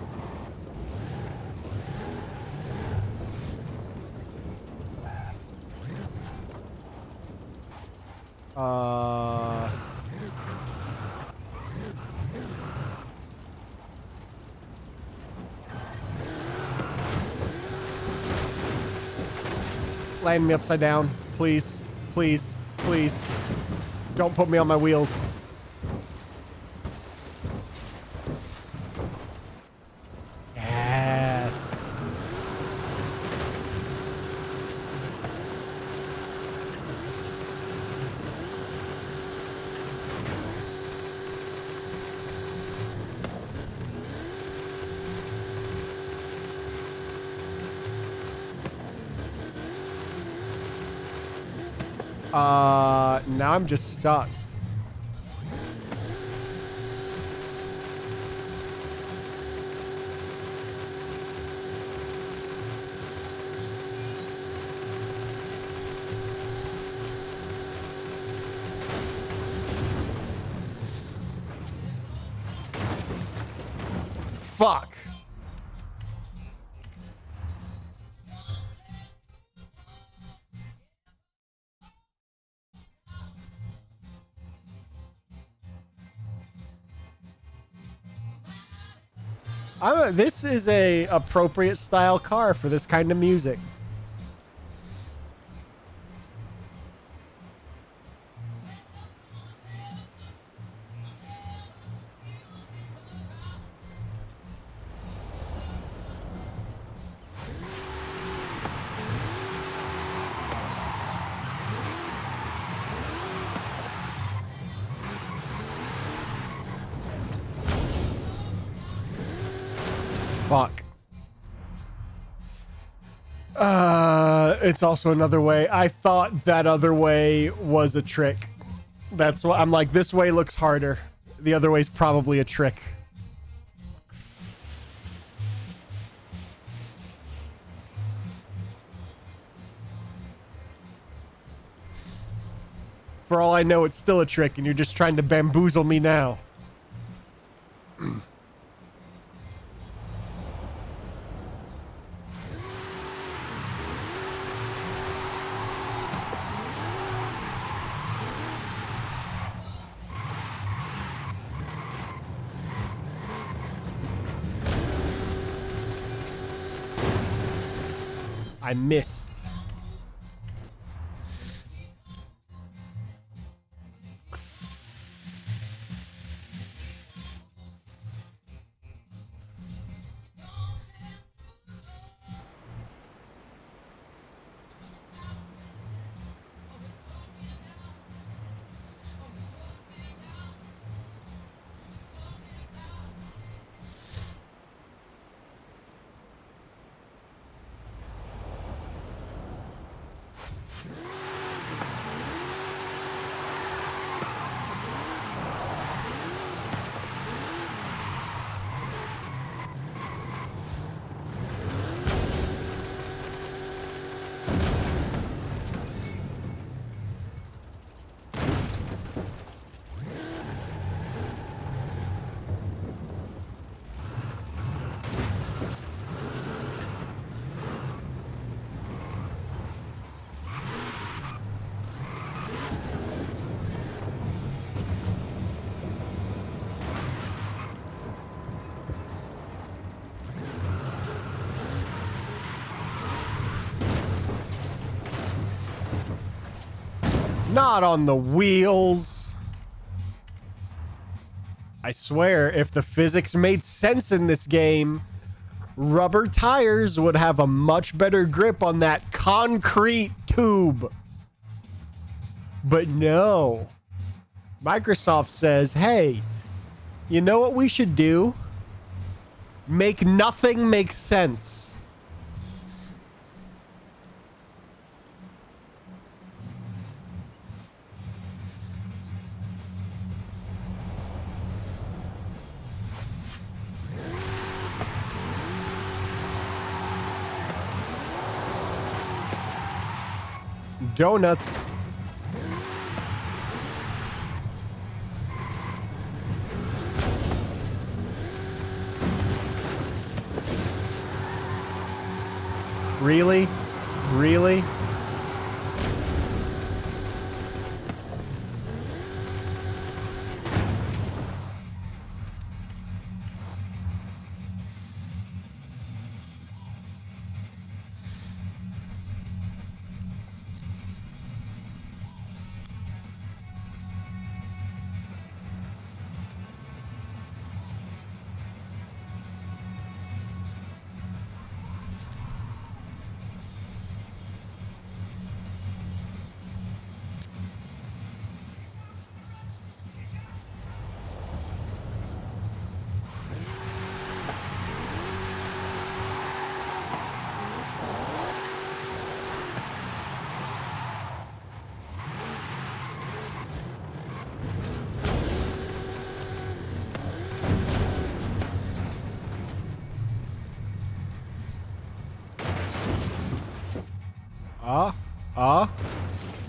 Speaker 1: Land me upside down, please, please, please. Don't put me on my wheels. Now I'm just stuck. Fuck. This is a appropriate style car for this kind of music. Fuck. It's also another way. I thought that other way was a trick. That's why I'm like, this way looks harder. The other way's probably a trick. For all I know, it's still a trick, and you're just trying to bamboozle me now. I missed. Not on the wheels. I swear, if the physics made sense in this game, rubber tires would have a much better grip on that concrete tube. But no. Microsoft says, hey, you know what we should do? Make nothing make sense. Donuts. Really? Really?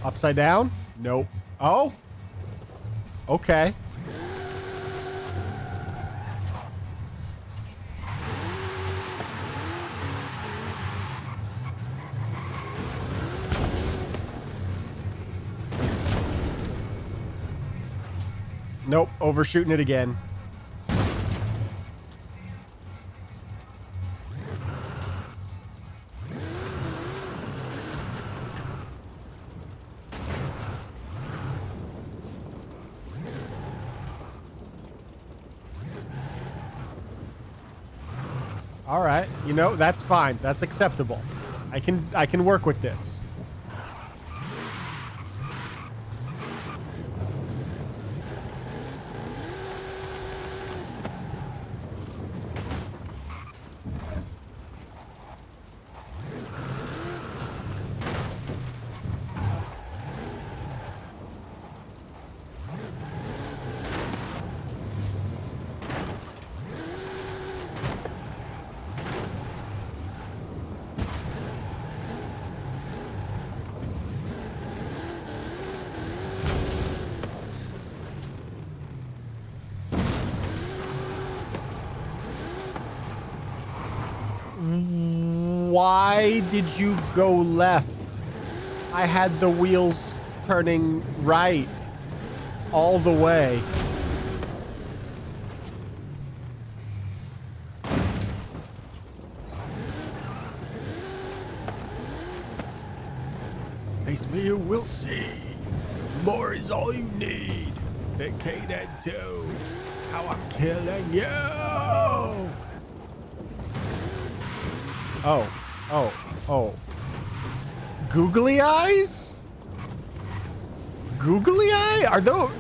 Speaker 1: Upside down? Nope. Oh? Okay. Nope, overshooting it again. All right, you know, that's fine. That's acceptable. I can work with this. Why did you go left? I had the wheels turning right all the way. Face me, you will see. More is all you need. The K-2. How I'm killing you. Oh. Googly eyes? Googly eye? Are those...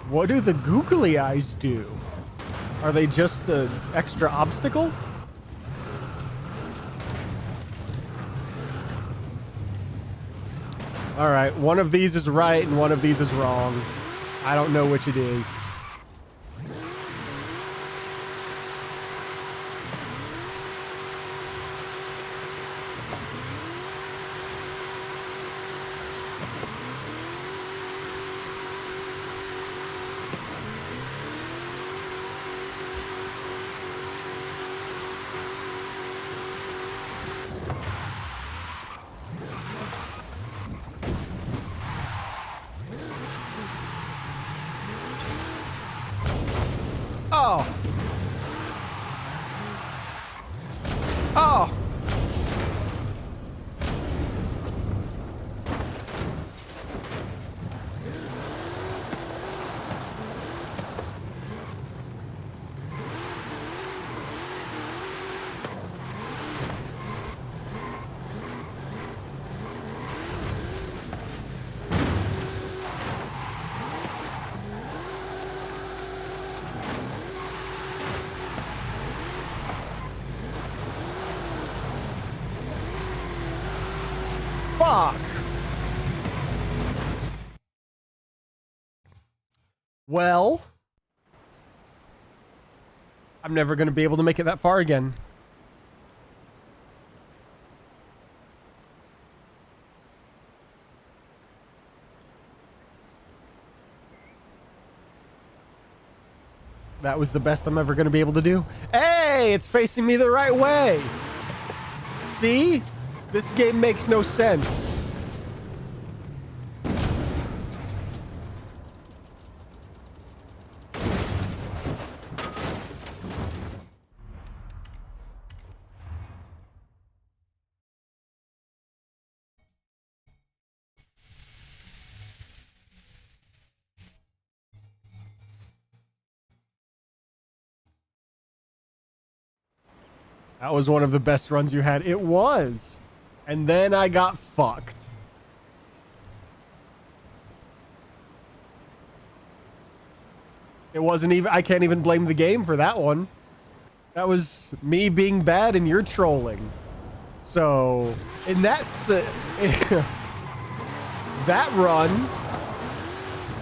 Speaker 1: What do the googly eyes do? Are they just an extra obstacle? All right, one of these is right and one of these is wrong. I don't know which it is. Oh. Oh. Fuck. Well, I'm never going to be able to make it that far again. That was the best I'm ever going to be able to do. Hey, it's facing me the right way. See? This game makes no sense. That was one of the best runs you had. It was. And then I got fucked. It wasn't even... I can't even blame the game for that one. That was me being bad and you're trolling. So, and that's... that run,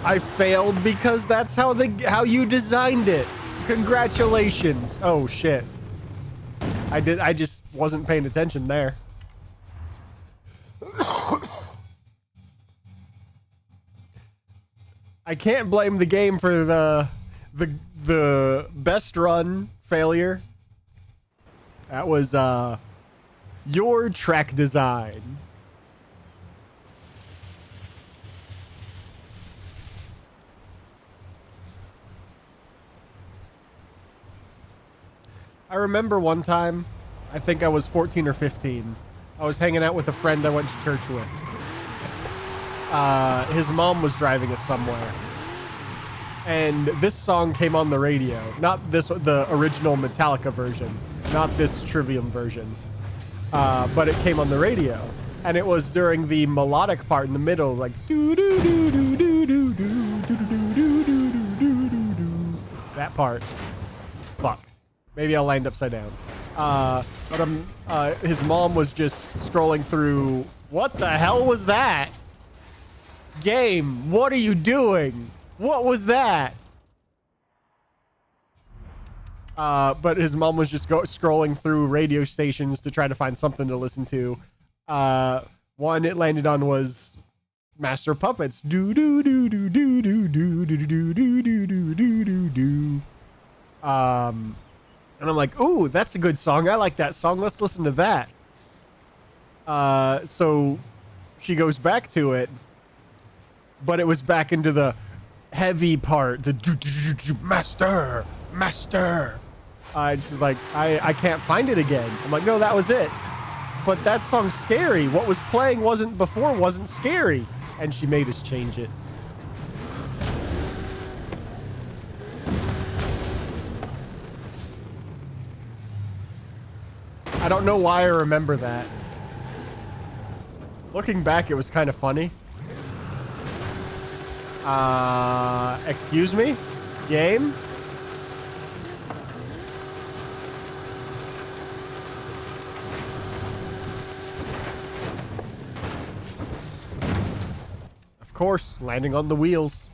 Speaker 1: I failed because that's how you designed it. Congratulations. Oh, shit. I just wasn't paying attention there. I can't blame the game for the best run failure. That was your track design. I remember one time, I think I was 14 or 15. I was hanging out with a friend I went to church with. His mom was driving us somewhere. And this song came on the radio. Not this, the original Metallica version. Not this Trivium version. But it came on the radio. And it was during the melodic part in the middle, like doo doo doo doo doo doo doo doo doo doo doo doo doo. That part. Fuck. Maybe I'll land upside down. But his mom was just scrolling through. What the hell was that? Game, what are you doing? What was that? But his mom was just scrolling through radio stations to try to find something to listen to. One it landed on was Master of Puppets. Do do do do do do do do do do do do do do do. And I'm like, ooh, that's a good song. I like that song. Let's listen to that. So she goes back to it, but it was back into the heavy part, the master. And she's like, I can't find it again. I'm like, no, that was it. But that song's scary. What was playing wasn't scary. And she made us change it. I don't know why I remember that. Looking back, it was kind of funny. Excuse me? Game? Of course, landing on the wheels.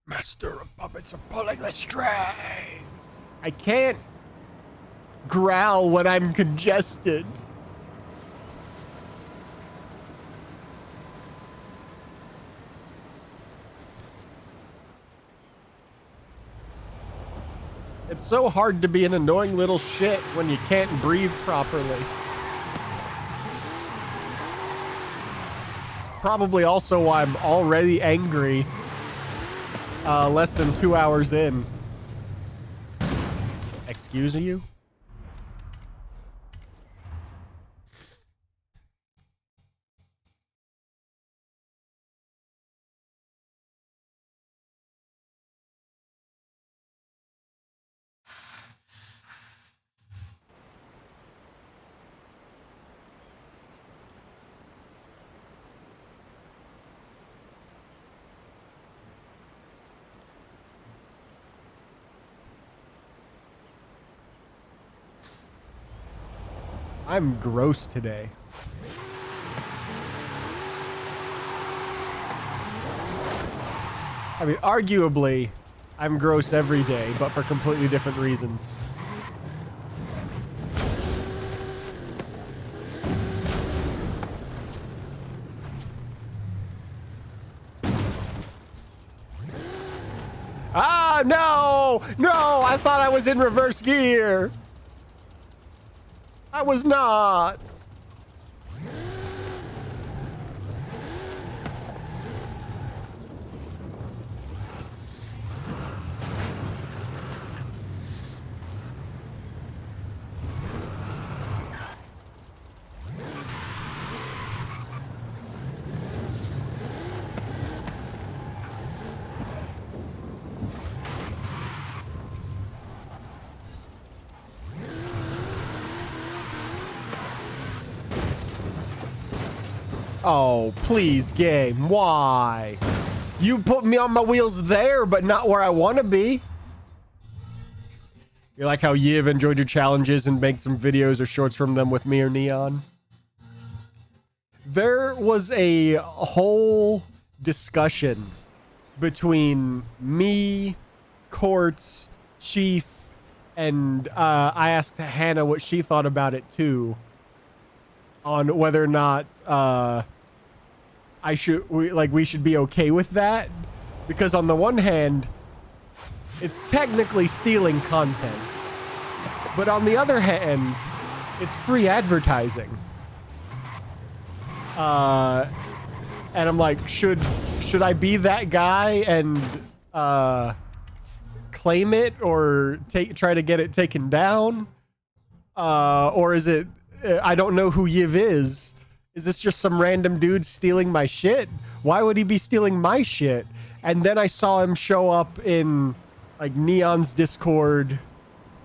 Speaker 1: Master of puppets are pulling the strings. I can't growl when I'm congested. It's so hard to be an annoying little shit when you can't breathe properly. It's probably also why I'm already angry less than 2 hours in. Excuse you? I'm gross today. I mean, arguably, I'm gross every day, but for completely different reasons. Ah, no! No! I thought I was in reverse gear! I was not. Oh, please, game. Why? You put me on my wheels there, but not where I want to be. You like how Yiv enjoyed your challenges and make some videos or shorts from them with me or Neon? There was a whole discussion between me, Quartz, Chief, and I asked Hannah what she thought about it too. On whether or not we should be okay with that, because on the one hand, it's technically stealing content, but on the other hand, it's free advertising. And I'm like, should I be that guy and claim it or try to get it taken down, or is it? I don't know who Yiv is. Is this just some random dude stealing my shit? Why would he be stealing my shit? And then I saw him show up in like Neon's Discord,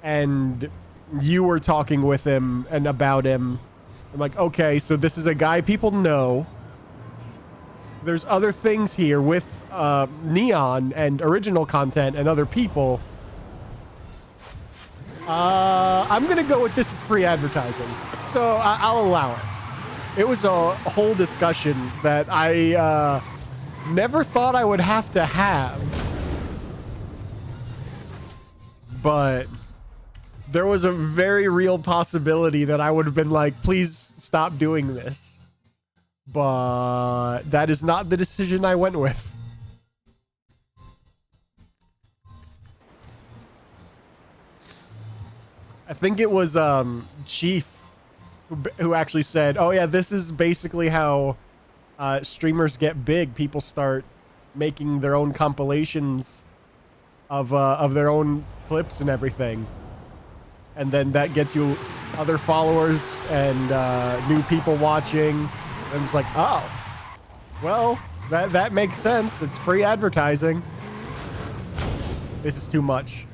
Speaker 1: and you were talking with him and about him. I'm like, okay, so this is a guy people know. There's other things here with Neon and original content and other people. I'm gonna go with this as free advertising, so I'll allow it. It was a whole discussion that I never thought I would have to have. But there was a very real possibility that I would have been like, please stop doing this. But that is not the decision I went with. I think it was Chief who actually said, oh yeah, this is basically how streamers get big. People start making their own compilations of their own clips and everything. And then that gets you other followers and new people watching. And it's like, oh, well, that makes sense. It's free advertising. This is too much.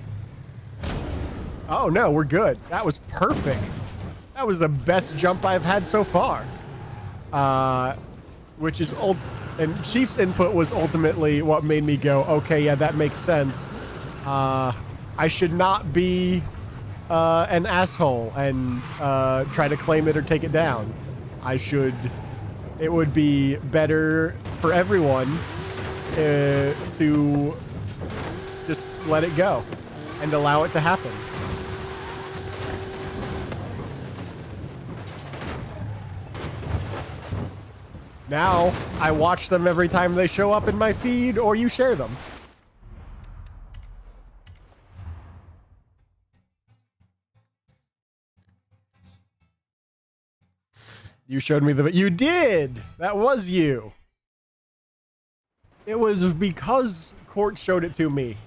Speaker 1: Oh no, we're good. That was perfect. That was the best jump I've had so far. Which is old, and Chief's input was ultimately what made me go, okay, yeah, that makes sense. I should not be an asshole and try to claim it or take it down. It would be better for everyone to just let it go and allow it to happen. Now, I watch them every time they show up in my feed or you share them. You showed me you did! That was you. It was because Court showed it to me.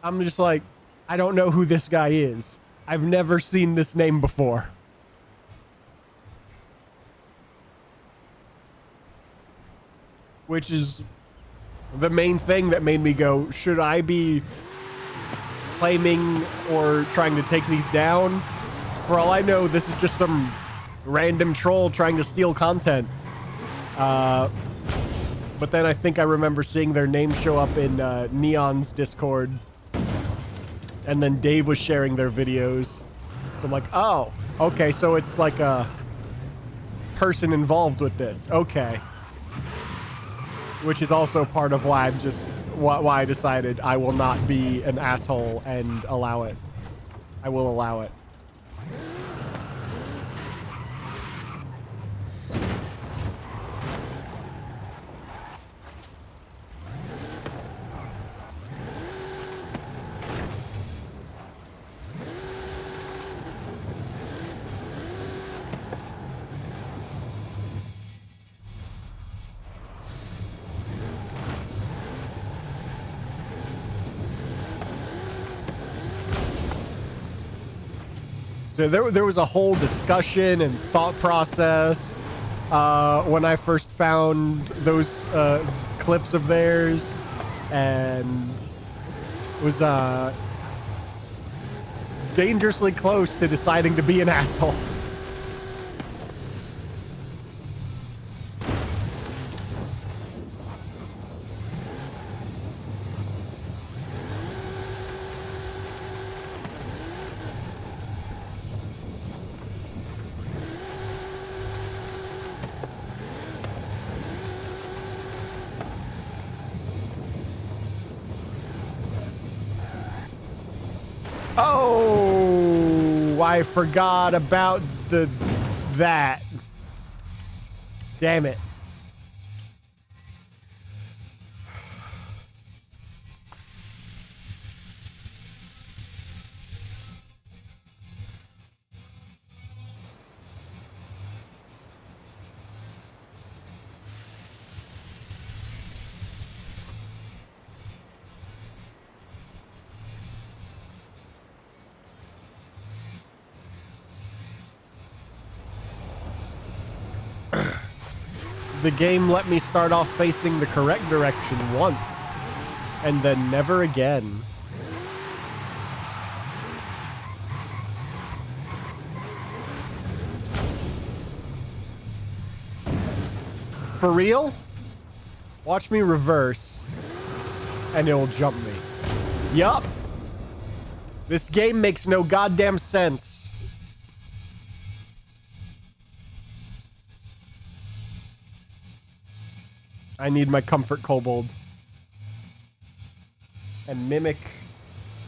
Speaker 1: I'm just like, I don't know who this guy is. I've never seen this name before. Which is the main thing that made me go, should I be claiming or trying to take these down? For all I know, this is just some random troll trying to steal content. But then I think I remember seeing their name show up in Neon's Discord. And then Dave was sharing their videos. So I'm like, oh, okay, so it's like a person involved with this. Okay. Which is also part of why why I decided I will not be an asshole and allow it. I will allow it. So there was a whole discussion and thought process when I first found those clips of theirs, and was dangerously close to deciding to be an asshole. Oh, I forgot about that. Damn it. The game let me start off facing the correct direction once, and then never again. For real? Watch me reverse, and it'll jump me. Yup. This game makes no goddamn sense. I need my comfort kobold. And Mimic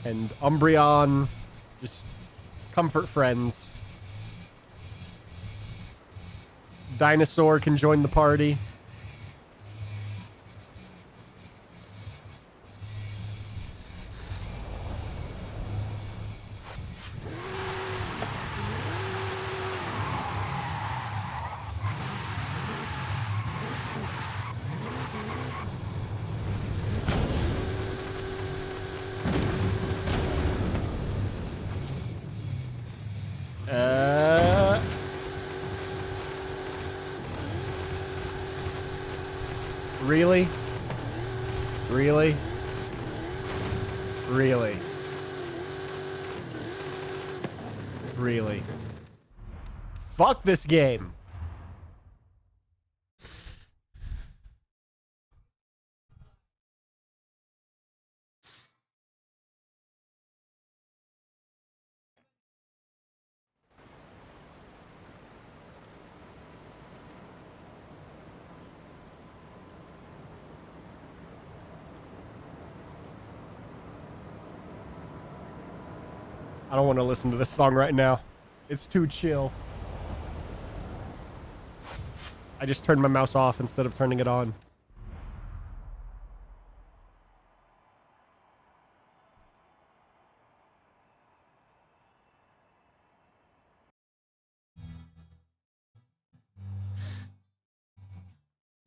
Speaker 1: and Umbreon. Just comfort friends. Dinosaur can join the party. Really? Really? Really? Really? Fuck this game. I don't want to listen to this song right now. It's too chill. I just turned my mouse off instead of turning it on.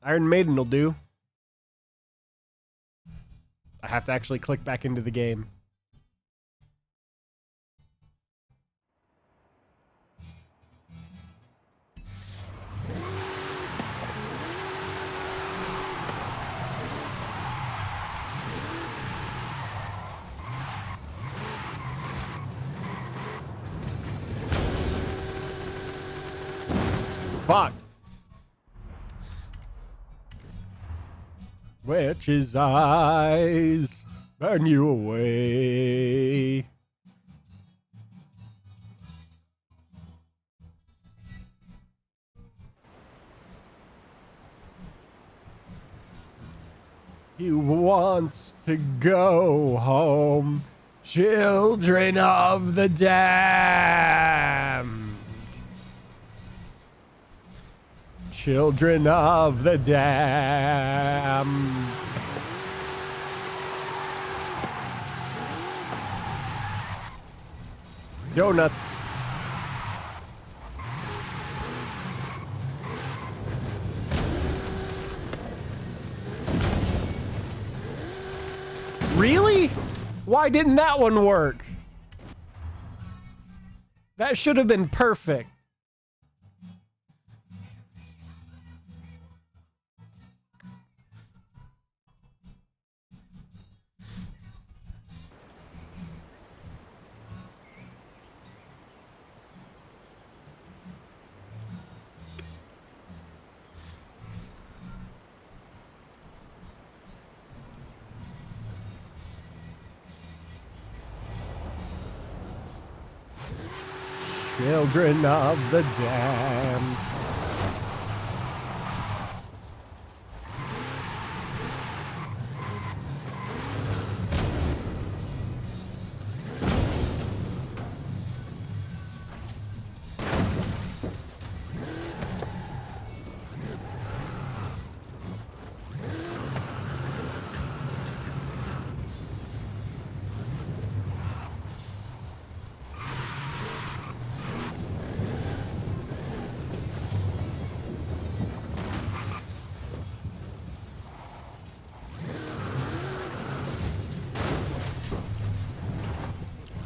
Speaker 1: Iron Maiden will do. I have to actually click back into the game. Fuck. Witch's eyes burn you away. He wants to go home, children of the damned. Children of the damned. Donuts. Really? Why didn't that one work? That should have been perfect. Children of the damned.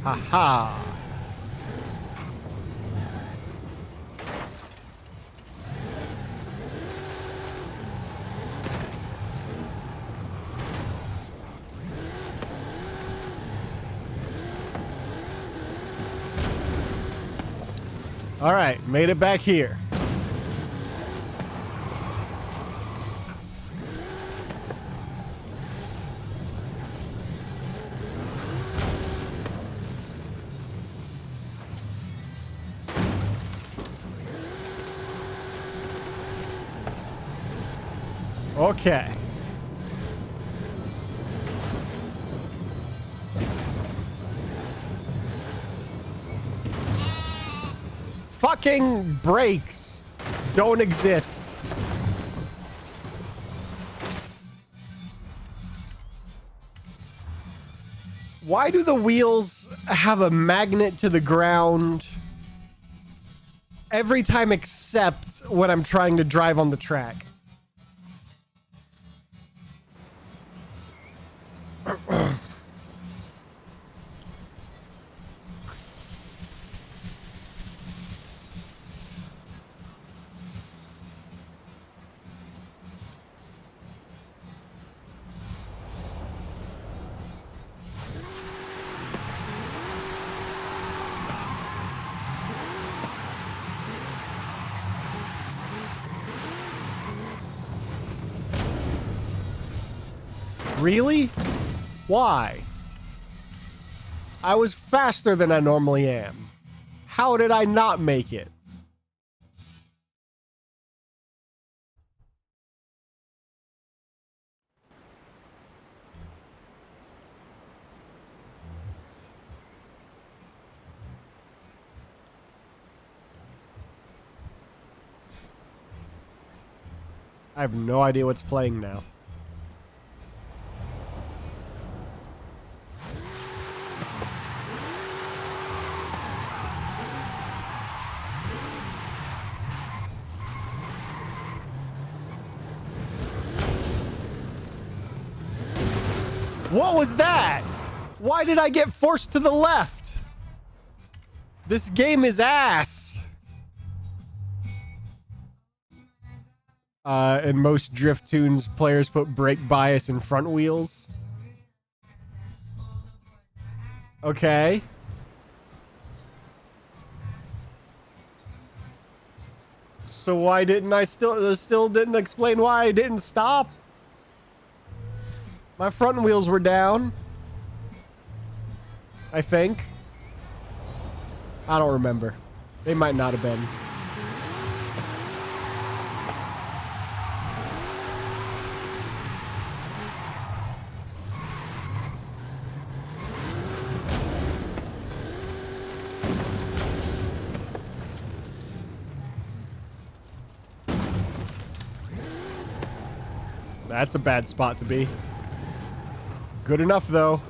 Speaker 1: Haha. All right, made it back here. Okay. Fucking brakes don't exist. Why do the wheels have a magnet to the ground every time except when I'm trying to drive on the track? Really? Why? I was faster than I normally am. How did I not make it? I have no idea what's playing now. What was that? Why did I get forced to the left? This game is ass. In most drift tunes, players put brake bias in front wheels. Okay. So why didn't I still didn't explain why I didn't stop? My front wheels were down. I think. I don't remember. They might not have been. That's a bad spot to be. Good enough, though.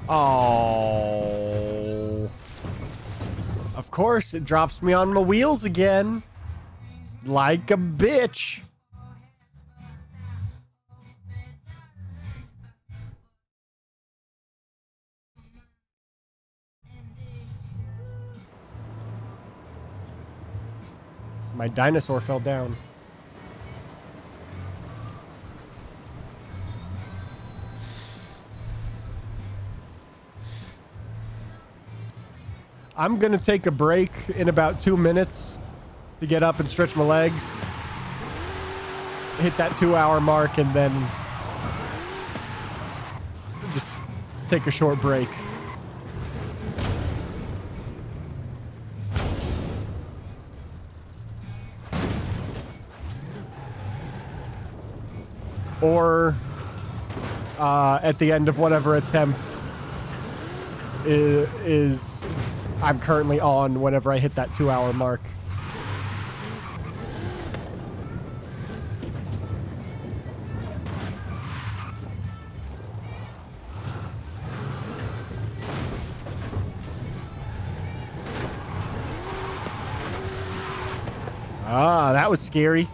Speaker 1: Oh. Of course, it drops me on my wheels again. Like a bitch. My dinosaur fell down. I'm gonna take a break in about 2 minutes to get up and stretch my legs. Hit that 2-hour mark and then just take a short break. Or at the end of whatever attempt is I'm currently on whenever I hit that 2-hour mark. Ah, that was scary.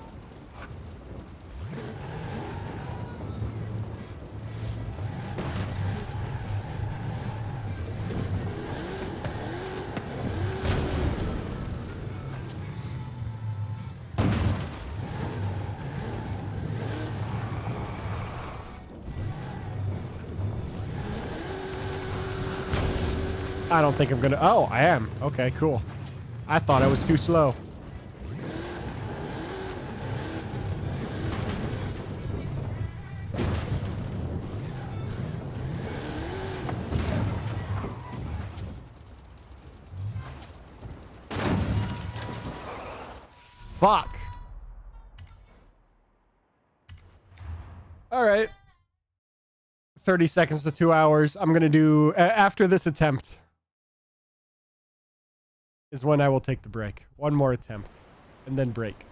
Speaker 1: I don't think I'm gonna... Oh, I am. Okay, cool. I thought I was too slow. Fuck. All right. 30 seconds to 2 hours. I'm going to do, after this attempt is when I will take the break. One more attempt and then break.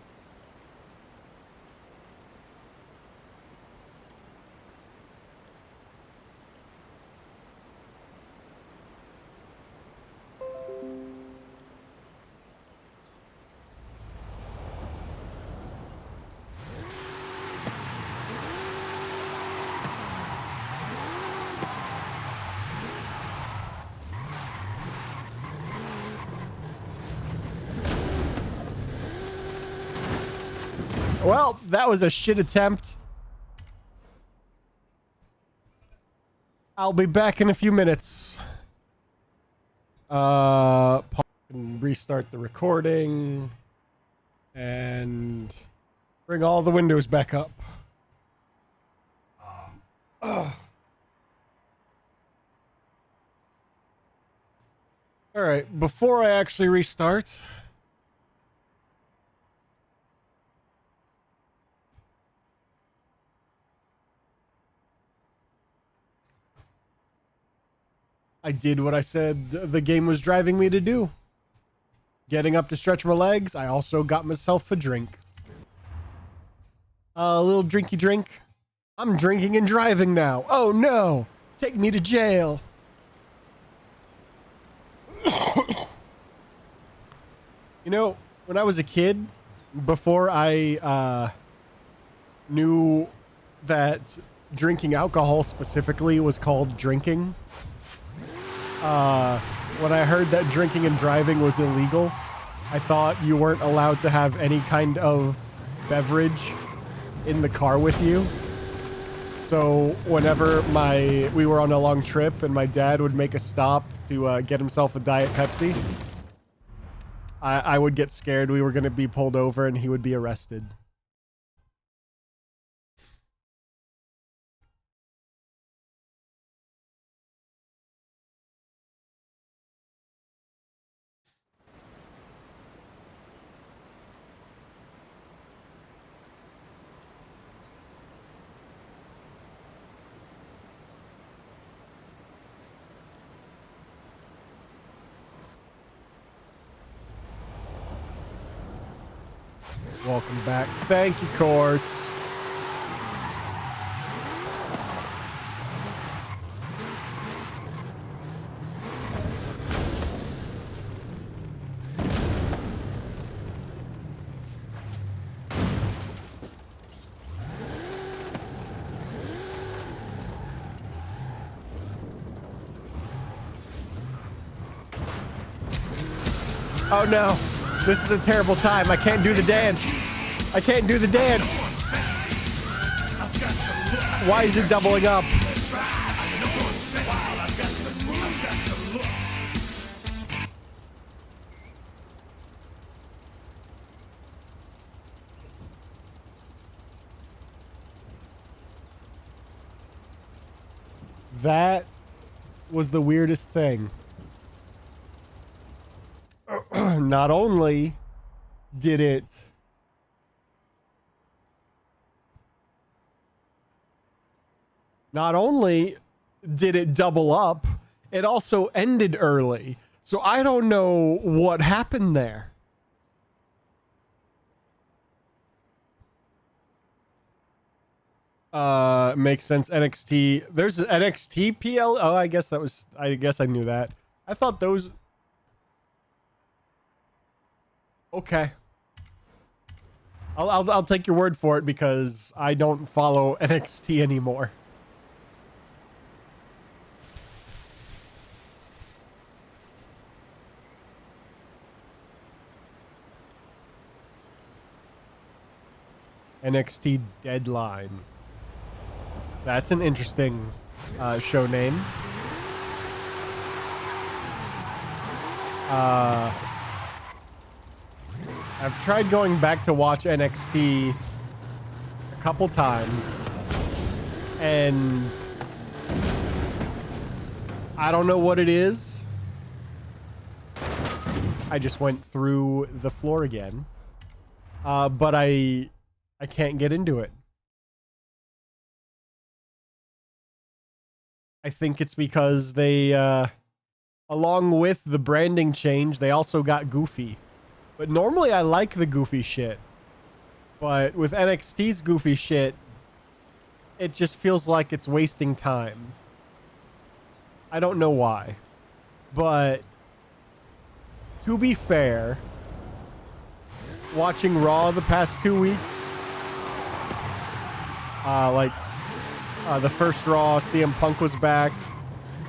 Speaker 1: Well, that was a shit attempt. I'll be back in a few minutes. Restart the recording and bring all the windows back up. All right, before I actually restart, I did what I said the game was driving me to do. Getting up to stretch my legs, I also got myself a drink. A little drinky drink. I'm drinking and driving now. Oh no! Take me to jail. You know, when I was a kid, before I knew that drinking alcohol specifically was called drinking, when I heard that drinking and driving was illegal, I thought you weren't allowed to have any kind of beverage in the car with you. So whenever we were on a long trip and my dad would make a stop to get himself a Diet Pepsi, I would get scared we were going to be pulled over and he would be arrested. Welcome back. Thank you, Courts. Oh no. This is a terrible time. I can't do the dance. I can't do the dance. Why is it doubling up? That was the weirdest thing. Not only did it double up, it also ended early. So I don't know what happened there. Makes sense. NXT. There's an NXT PL. Oh, I guess I knew that. I thought those. Okay. I'll take your word for it because I don't follow NXT anymore. NXT Deadline. That's an interesting show name. I've tried going back to watch NXT a couple times, and I don't know what it is. I just went through the floor again. But I can't get into it. I think it's because they, along with the branding change, they also got goofy. But normally I like the goofy shit. But with NXT's goofy shit, it just feels like it's wasting time. I don't know why. But to be fair, watching Raw the past 2 weeks, the first Raw, CM Punk was back,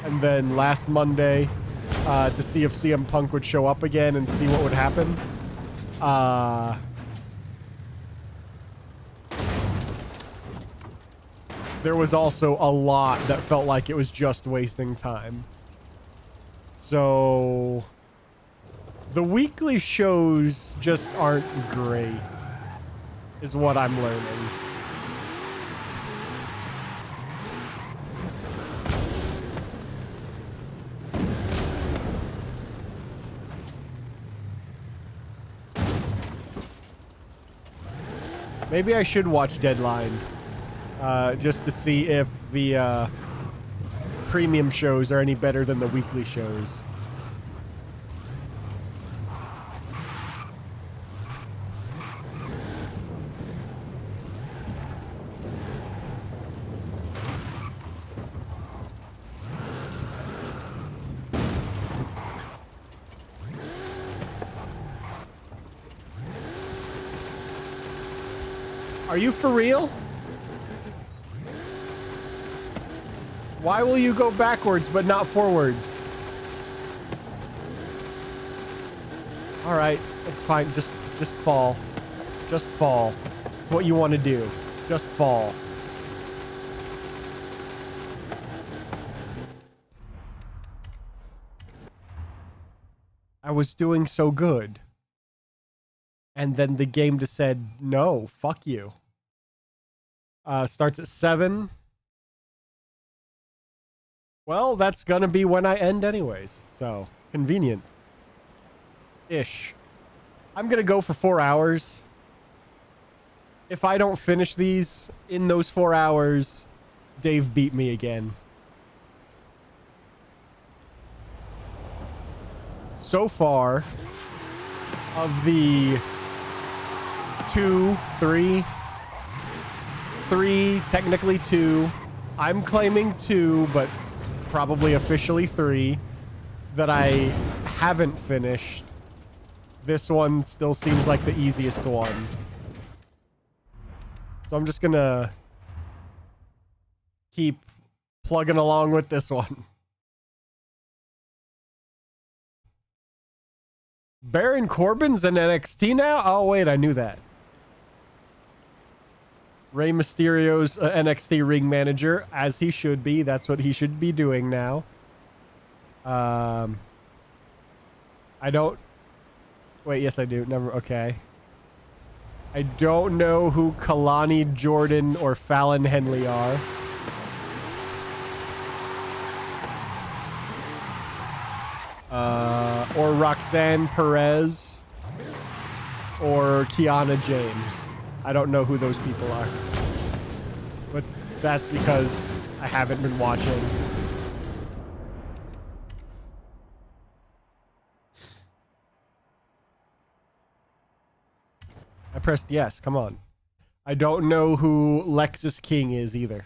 Speaker 1: and then last Monday, to see if CM Punk would show up again and see what would happen. There was also a lot that felt like it was just wasting time. So the weekly shows just aren't great, is what I'm learning. Maybe I should watch Deadline, just to see if the premium shows are any better than the weekly shows. Are you for real? Why will you go backwards but not forwards? All right, it's fine. Just fall. Just fall. It's what you want to do. Just fall. I was doing so good. And then the game just said, no, fuck you. Starts at 7. Well, that's gonna be when I end anyways. So, convenient. Ish. I'm gonna go for 4 hours. If I don't finish these in those 4 hours, Dave beat me again. So far, of the 2, 3, technically 2. I'm claiming 2, but probably officially 3 that I haven't finished. This one still seems like the easiest one. So I'm just gonna keep plugging along with this one. Baron Corbin's in NXT now? Oh, wait, I knew that. Rey Mysterio's NXT ring manager, as he should be. That's what he should be doing now. I don't... Wait, yes, I do. Never... Okay. I don't know who Kalani Jordan or Fallon Henley are. Or Roxanne Perez. Or Kiana James. I don't know who those people are. But that's because I haven't been watching. I pressed yes. Come on. I don't know who Lexus King is either.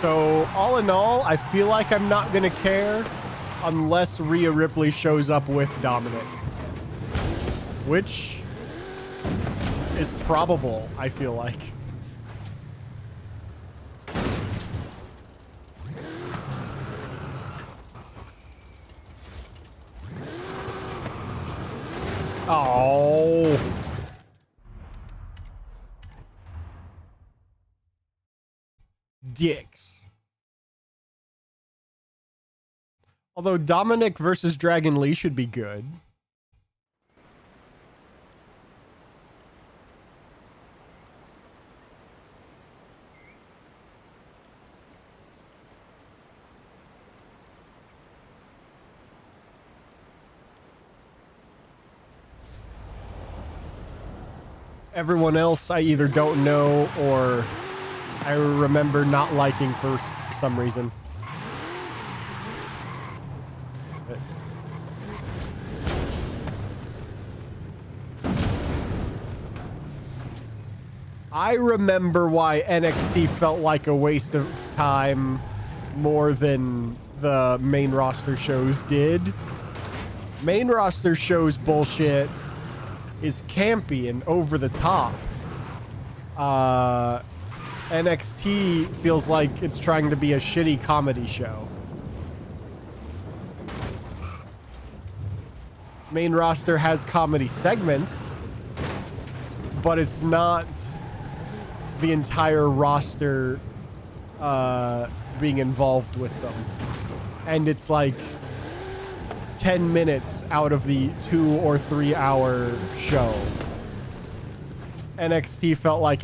Speaker 1: So, all in all, I feel like I'm not going to care unless Rhea Ripley shows up with Dominic. Which is probable, I feel like. Oh. Dicks. Although Dominic versus Dragon Lee should be good. Everyone else I either don't know or I remember not liking for some reason. I remember why NXT felt like a waste of time more than the main roster shows did. Main roster shows bullshit is campy and over the top. NXT feels like it's trying to be a shitty comedy show. Main roster has comedy segments, but it's not the entire roster being involved with them. And it's like 10 minutes out of the 2 or 3 hour show. NXT felt like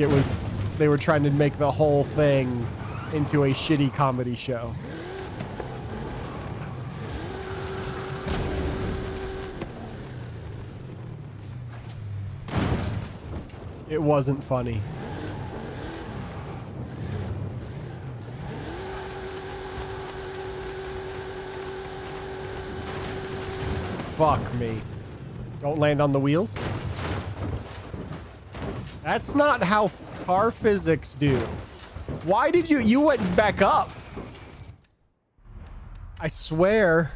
Speaker 1: they were trying to make the whole thing into a shitty comedy show. It wasn't funny. Fuck me. Don't land on the wheels. That's not how car physics do. Why did you went back up? I swear.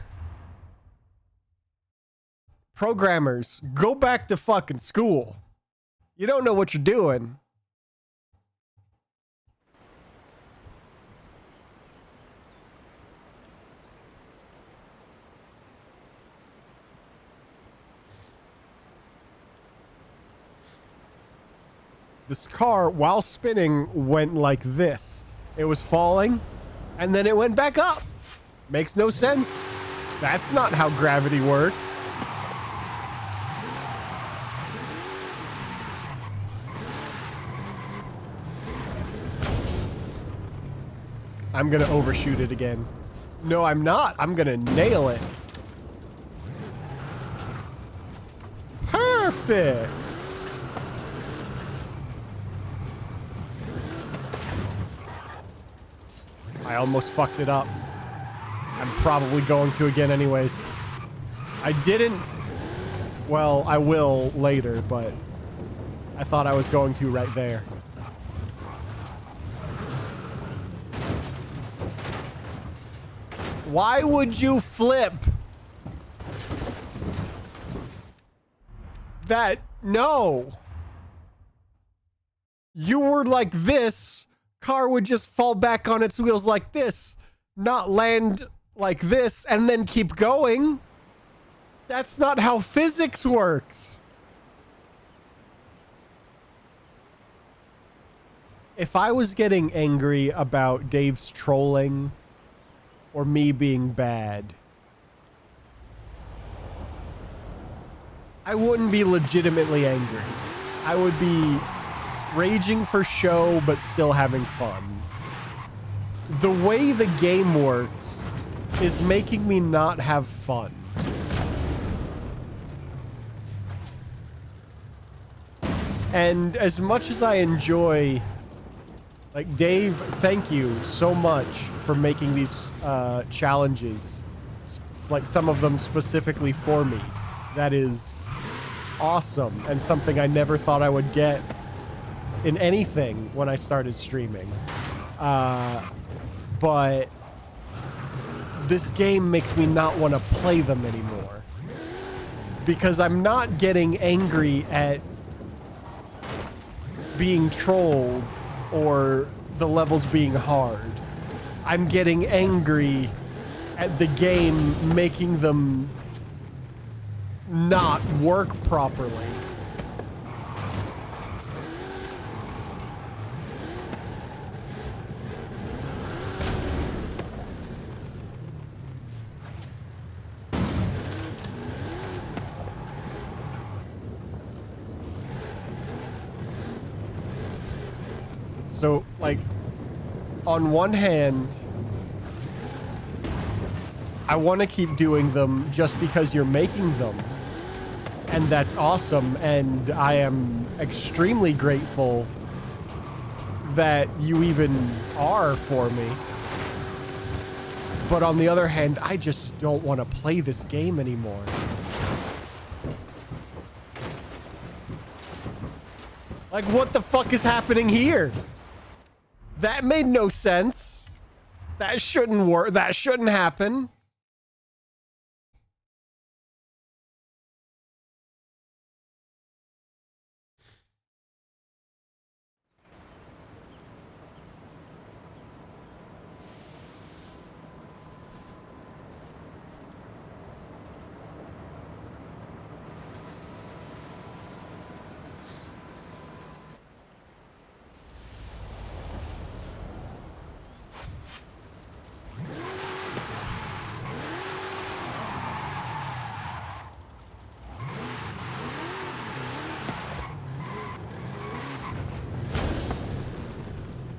Speaker 1: Programmers, go back to fucking school. You don't know what you're doing. This car, while spinning, went like this. It was falling, and then it went back up. Makes no sense. That's not how gravity works. I'm gonna overshoot it again. No, I'm not. I'm gonna nail it. Perfect. I almost fucked it up. I'm probably going to again anyways. I didn't. Well, I will later, but I thought I was going to right there. Why would you flip? That, no. You were like this. Car would just fall back on its wheels like this, not land like this and then keep going. That's not how physics works. If I was getting angry about Dave's trolling or me being bad, I wouldn't be legitimately angry. I would be raging for show, but still having fun. The way the game works is making me not have fun. And as much as I enjoy, like, Dave, thank you so much for making these challenges, like some of them specifically for me. That is awesome and something I never thought I would get in anything when I started streaming. But this game makes me not want to play them anymore. Because I'm not getting angry at being trolled or the levels being hard. I'm getting angry at the game making them not work properly. So, like, on one hand, I want to keep doing them just because you're making them. And that's awesome. And I am extremely grateful that you even are for me. But on the other hand, I just don't want to play this game anymore. Like, what the fuck is happening here? That made no sense. That shouldn't work. That shouldn't happen.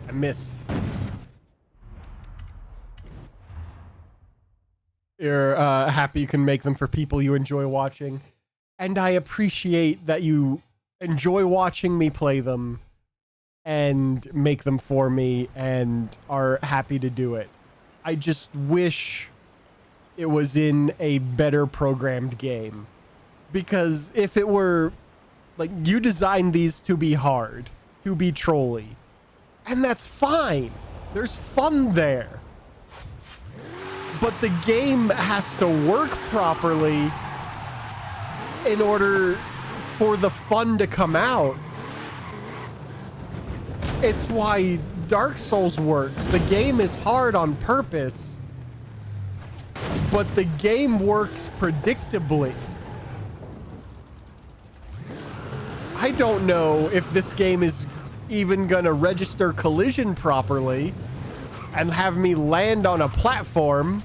Speaker 1: I missed. You're happy you can make them for people you enjoy watching. And I appreciate that you enjoy watching me play them and make them for me and are happy to do it. I just wish it was in a better programmed game. Because if it were, like, you designed these to be hard, to be trolly. And that's fine. There's fun there. But the game has to work properly in order for the fun to come out. It's why Dark Souls works. The game is hard on purpose, but the game works predictably. I don't know if this game is even gonna register collision properly and have me land on a platform,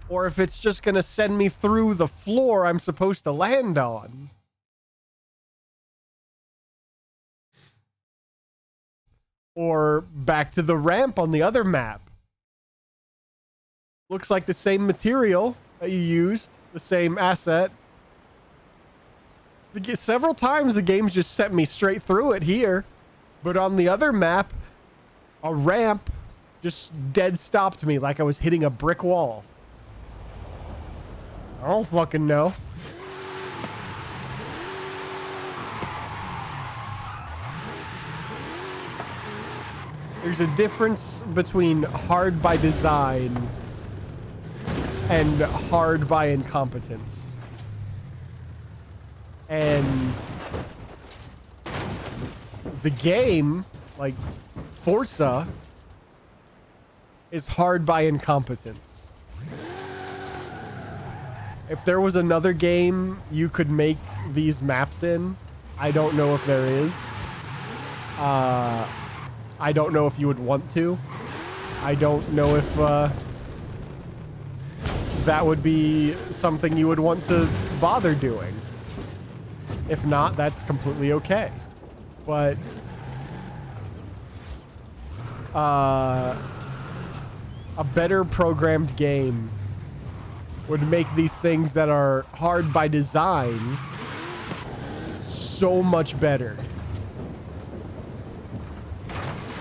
Speaker 1: or if it's just gonna send me through the floor I'm supposed to land on. Or back to the ramp on the other map. Looks like the same material that you used, the same asset. Several times the game's just sent me straight through it here. But on the other map, a ramp just dead stopped me like I was hitting a brick wall. I don't fucking know. There's a difference between hard by design and hard by incompetence. And the game, like Forza, is hard by incompetence. If there was another game you could make these maps in, I don't know if there is. I don't know if you would want to. I don't know if that would be something you would want to bother doing. If not, that's completely okay. But a better programmed game would make these things that are hard by design so much better.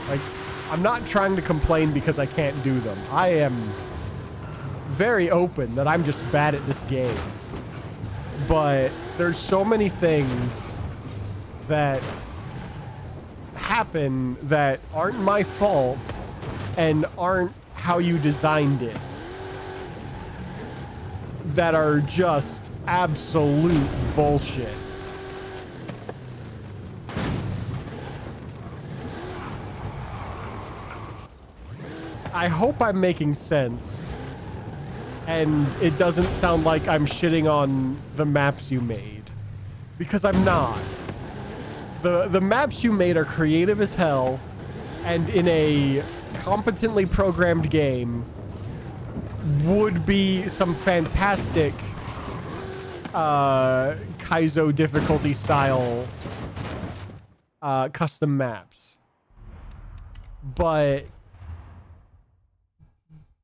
Speaker 1: Like, I'm not trying to complain because I can't do them. I am very open that I'm just bad at this game. But there's so many things that happen that aren't my fault and aren't how you designed it, that are just absolute bullshit. I hope I'm making sense. And it doesn't sound like I'm shitting on the maps you made. Because I'm not. The maps you made are creative as hell. And in a competently programmed game would be some fantastic Kaizo difficulty style custom maps. But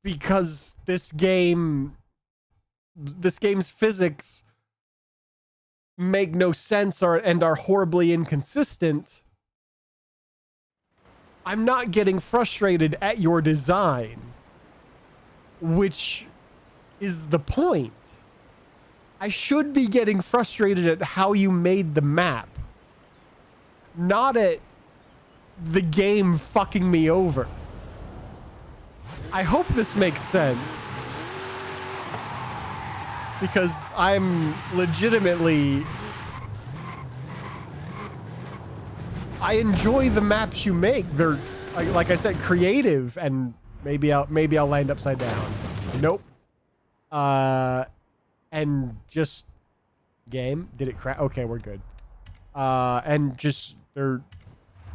Speaker 1: because this game's physics make no sense and are horribly inconsistent, I'm not getting frustrated at your design, which is the point. I should be getting frustrated at how you made the map, not at the game fucking me over. I hope this makes sense, because I'm legitimately... I enjoy the maps you make. They're, like I said, creative, and maybe I'll land upside down. Nope. And just game. Did it crash? Okay, we're good. And just they're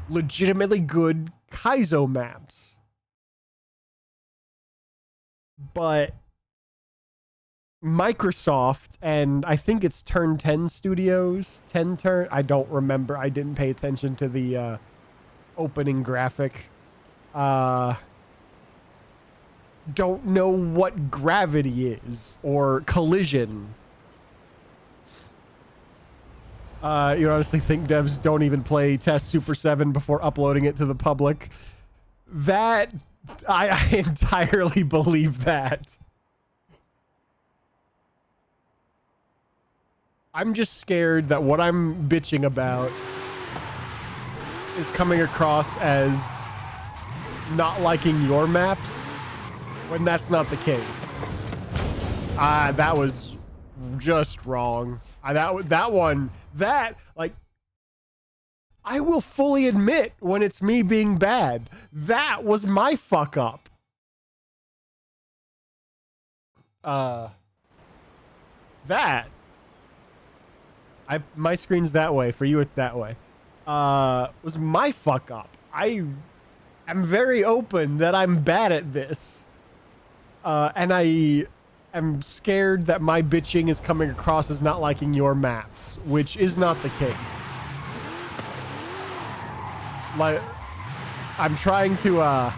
Speaker 1: legitimately good Kaizo maps. But Microsoft, and I think it's Turn 10 Studios, I don't remember. I didn't pay attention to the opening graphic. Don't know what gravity is or collision. You honestly think devs don't even play Test Super 7 before uploading it to the public? That I entirely believe that. I'm just scared that what I'm bitching about is coming across as not liking your maps, when that's not the case. That was just wrong. I will fully admit when it's me being bad. That was my fuck up. My screen's that way. For you, it's that way. Was my fuck up. I am very open that I'm bad at this. And I am scared that my bitching is coming across as not liking your maps, which is not the case. Like, I'm trying to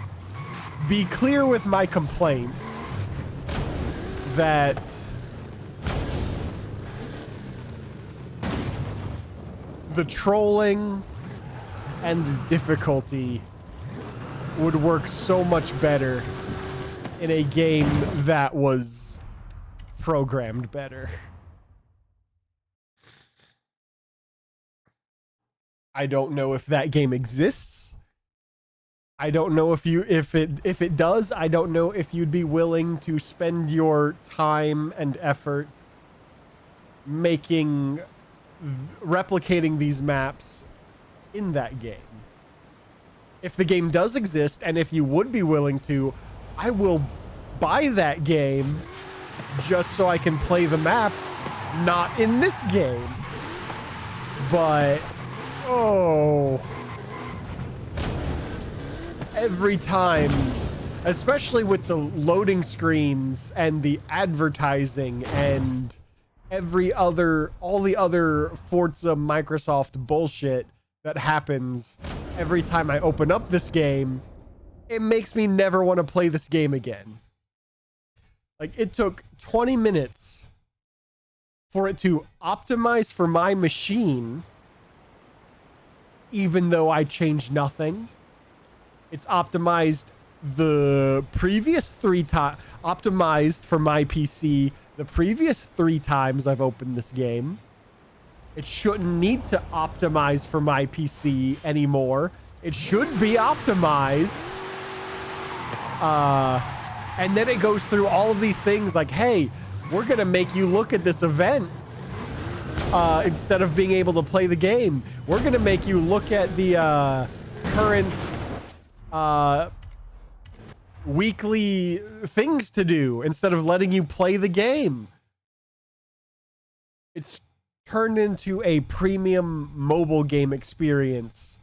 Speaker 1: be clear with my complaints that the trolling and the difficulty would work so much better in a game that was programmed better. I don't know if that game exists. I don't know if it does. I don't know if you'd be willing to spend your time and effort replicating these maps in that game. If the game does exist, and if you would be willing to, I will buy that game just so I can play the maps, not in this game. But, oh, every time, especially with the loading screens and the advertising and all the other Forza Microsoft bullshit that happens every time I open up this game, it makes me never want to play this game again. Like, it took 20 minutes for it to optimize for my machine, even though I changed nothing. It's optimized the previous optimized for my PC the previous 3 times I've opened this game. It shouldn't need to optimize for my PC anymore. It should be optimized. And then it goes through all of these things like, hey, we're going to make you look at this event instead of being able to play the game. We're going to make you look at the current weekly things to do instead of letting you play the game. It's turned into a premium mobile game experience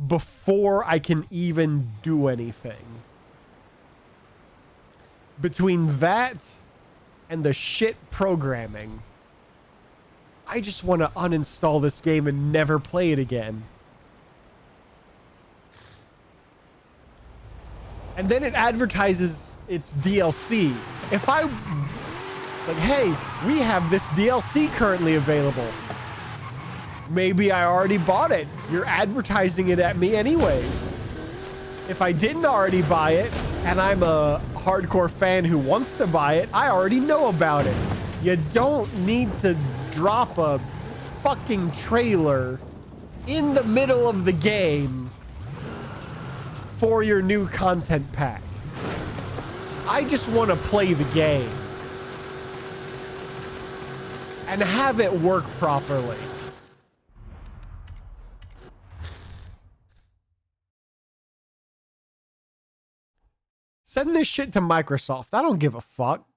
Speaker 1: before I can even do anything. Between that and the shit programming, I just want to uninstall this game and never play it again. and then it advertises its DLC. If I, like, hey, we have this DLC currently available. Maybe I already bought it. You're advertising it at me anyways. If I didn't already buy it, and I'm a hardcore fan who wants to buy it, I already know about it. You don't need to drop a fucking trailer in the middle of the game for your new content pack. I just want to play the game and have it work properly. Send this shit to Microsoft. I don't give a fuck.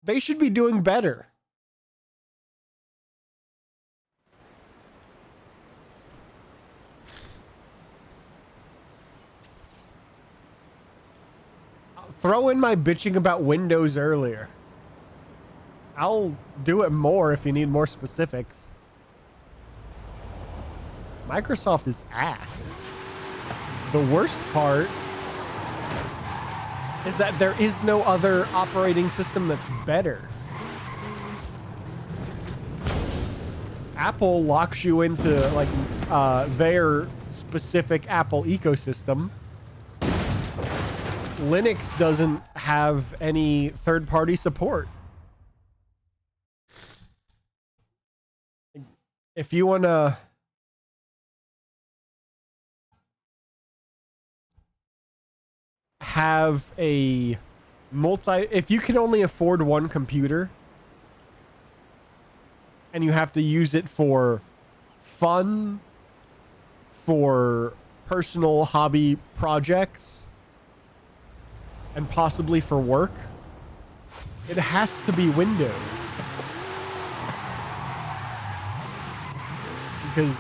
Speaker 1: They should be doing better. Throw in my bitching about Windows earlier. I'll do it more if you need more specifics. Microsoft is ass. The worst part is that there is no other operating system that's better. Apple locks you into like their specific Apple ecosystem. Linux doesn't have any third-party support. If you want to have a if you can only afford one computer and you have to use it for fun, for personal hobby projects, and possibly for work, it has to be Windows. Because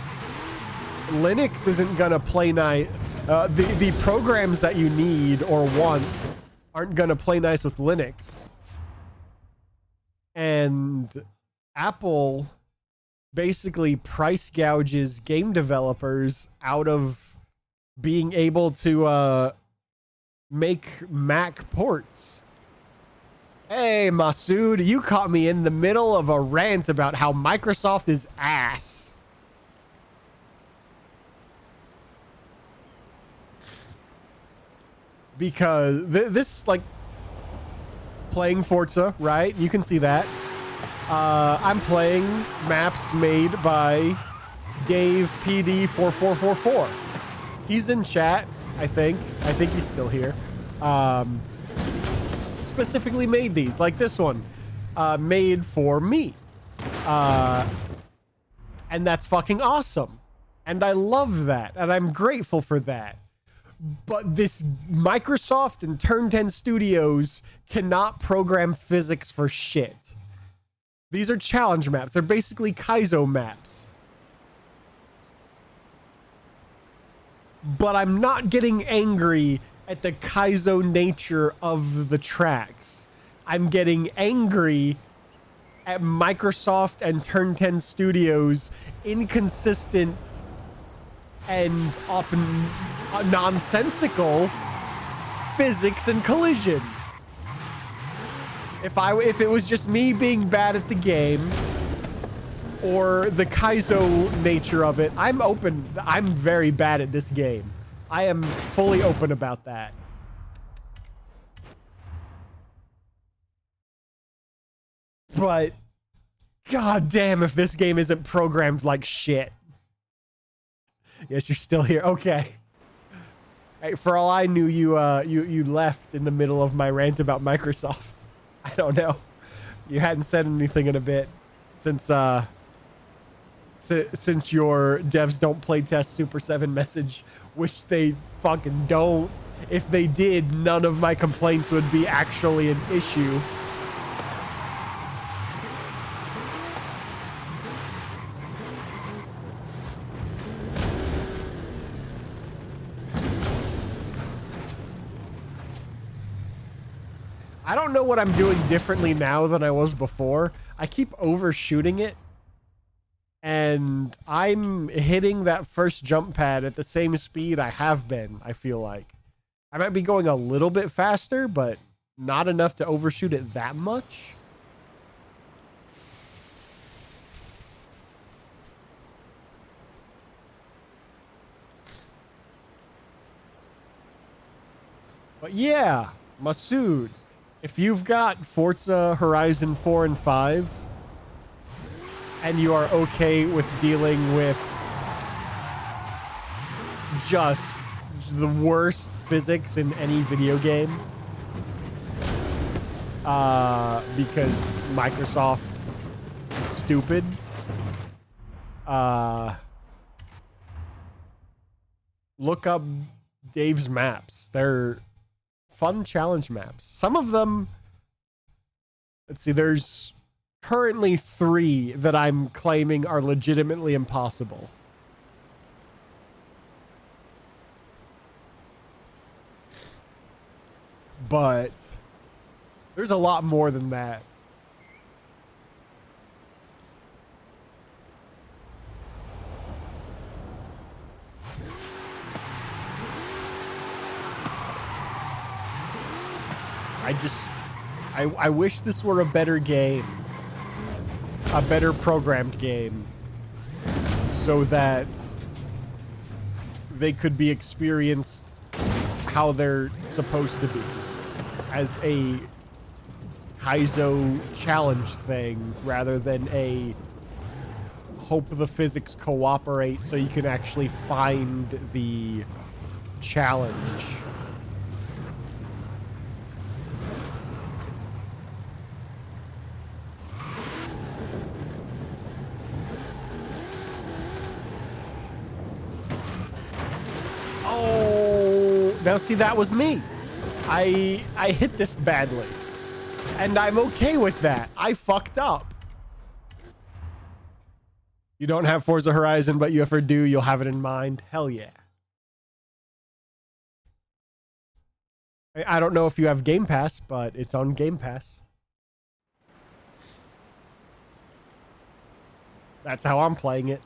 Speaker 1: Linux isn't gonna play nice. The programs that you need or want aren't gonna play nice with Linux. And Apple basically price gouges game developers out of being able to make Mac ports. Hey, Masood, you caught me in the middle of a rant about how Microsoft is ass. Because this, like, playing Forza, right? You can see that. I'm playing maps made by Dave PD4444. He's in chat. I think he's still here. Specifically made these, like this one, made for me. And that's fucking awesome. And I love that. And I'm grateful for that. But this Microsoft and Turn 10 Studios cannot program physics for shit. These are challenge maps. They're basically Kaizo maps. But I'm not getting angry at the Kaizo nature of the tracks. I'm getting angry at Microsoft and Turn 10 Studios' inconsistent and often nonsensical physics and collision. If it was just me being bad at the game or the Kaizo nature of it, I'm open. I'm very bad at this game. I am fully open about that. But god damn if this game isn't programmed like shit. Yes, you're still here. Okay. Hey, for all I knew, you left in the middle of my rant about Microsoft. I don't know. You hadn't said anything in a bit since your devs don't play test Super 7 message, which they fucking don't. If they did, none of my complaints would be actually an issue. I don't know what I'm doing differently now than I was before. I keep overshooting it. And I'm hitting that first jump pad at the same speed I have been, I feel like. I might be going a little bit faster, but not enough to overshoot it that much. But yeah, Masood, if you've got Forza Horizon 4 and 5, and you are okay with dealing with just the worst physics in any video game, because Microsoft is stupid, look up Dave's maps. They're fun challenge maps. Some of them, let's see, there's currently 3 that I'm claiming are legitimately impossible. But there's a lot more than that. I wish this were a better game. A better programmed game. So that they could be experienced how they're supposed to be. As a Kaizo challenge thing, rather than a hope the physics cooperate so you can actually find the challenge. Oh, now see, that was me. I hit this badly. And I'm okay with that. I fucked up. You don't have Forza Horizon, but you ever do, you'll have it in mind. Hell yeah. I don't know if you have Game Pass, but it's on Game Pass. That's how I'm playing it.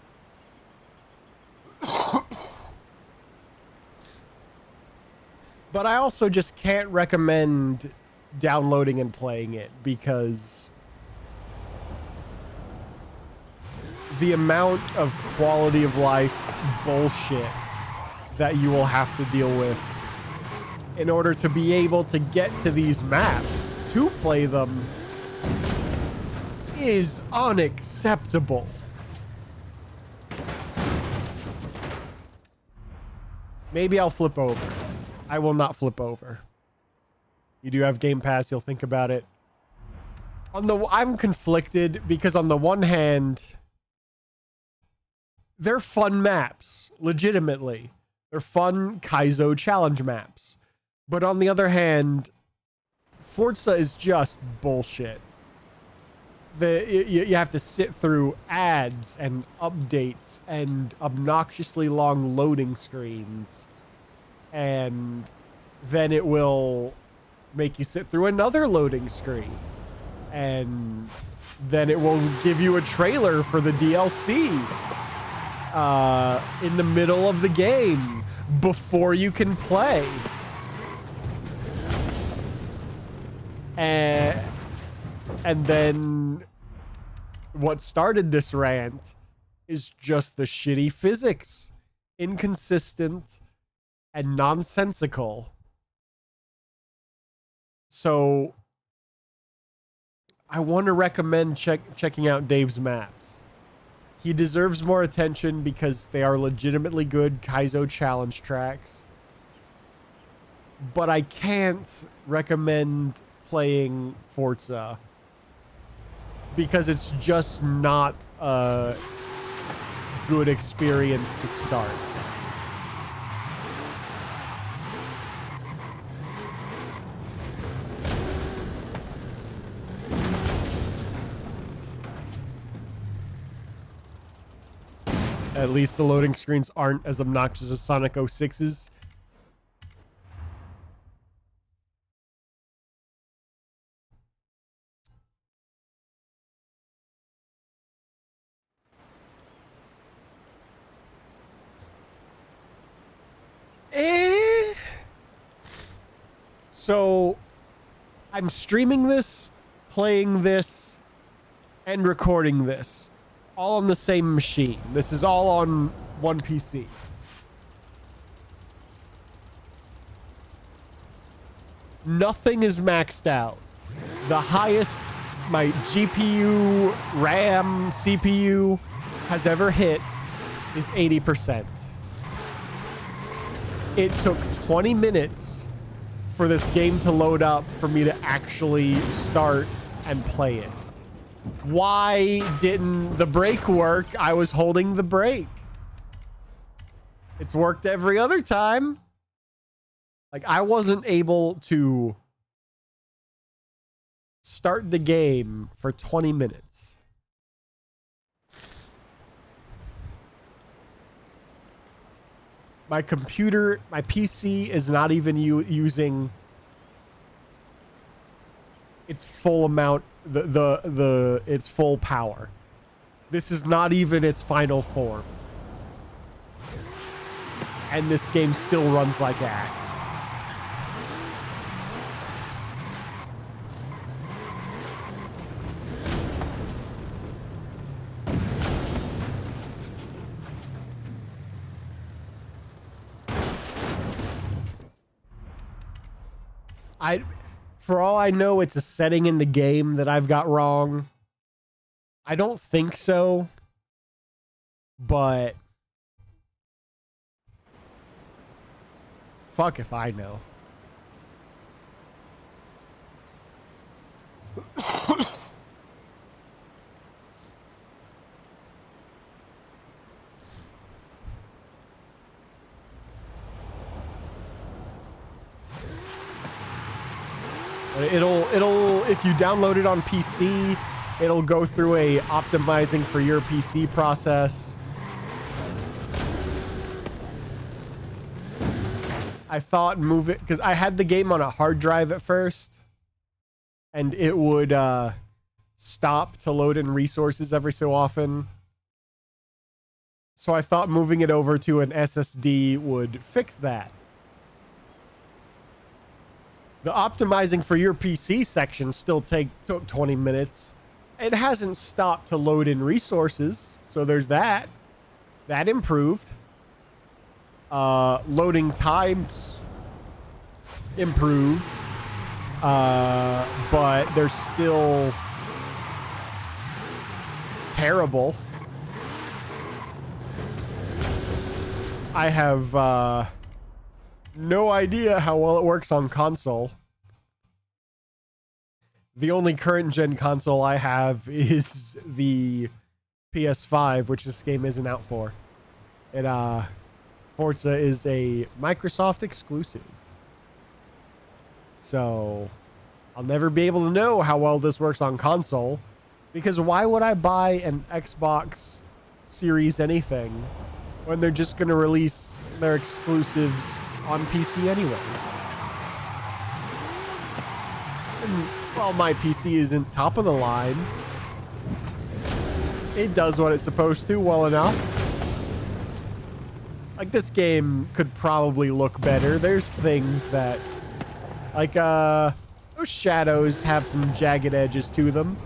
Speaker 1: But I also just can't recommend downloading and playing it because the amount of quality of life bullshit that you will have to deal with in order to be able to get to these maps to play them is unacceptable. Maybe I'll flip over. I will not flip over. You do have Game Pass, you'll think about it. I'm conflicted because on the one hand, they're fun maps, legitimately. They're fun Kaizo challenge maps. But on the other hand, Forza is just bullshit. You have to sit through ads and updates and obnoxiously long loading screens. And then it will make you sit through another loading screen. And then it will give you a trailer for the DLC in the middle of the game before you can play. And then what started this rant is just the shitty physics. Inconsistent and nonsensical. So I want to recommend checking out Dave's maps. He deserves more attention because they are legitimately good Kaizo challenge tracks. But I can't recommend playing Forza because it's just not a good experience to start. At least the loading screens aren't as obnoxious as Sonic 06's. So I'm streaming this, playing this, and recording this all on the same machine. This is all on one PC. Nothing is maxed out. The highest my GPU, RAM, CPU has ever hit is 80%. It took 20 minutes for this game to load up for me to actually start and play it. Why didn't the brake work? I was holding the brake. It's worked every other time. Like, I wasn't able to start the game for 20 minutes. My computer, my PC is not even using its full amount, its full power. This is not even its final form. And this game still runs like ass. For all I know, it's a setting in the game that I've got wrong. I don't think so, but fuck if I know. It'll if you download it on PC, it'll go through a optimizing for your PC process. I thought move it because I had the game on a hard drive at first, and it would stop to load in resources every so often. So I thought moving it over to an SSD would fix that. The optimizing for your PC section still took 20 minutes. It hasn't stopped to load in resources, so there's that. That improved. Loading times improved. But they're still terrible. I have no idea how well it works on console. The only current gen console I have is the PS5, which this game isn't out for. And Forza is a Microsoft exclusive. So I'll never be able to know how well this works on console, because why would I buy an Xbox Series anything when they're just going to release their exclusives on PC anyways? And while my PC isn't top of the line, it does what it's supposed to well enough. Like, this game could probably look better. There's things that, like, those shadows have some jagged edges to them.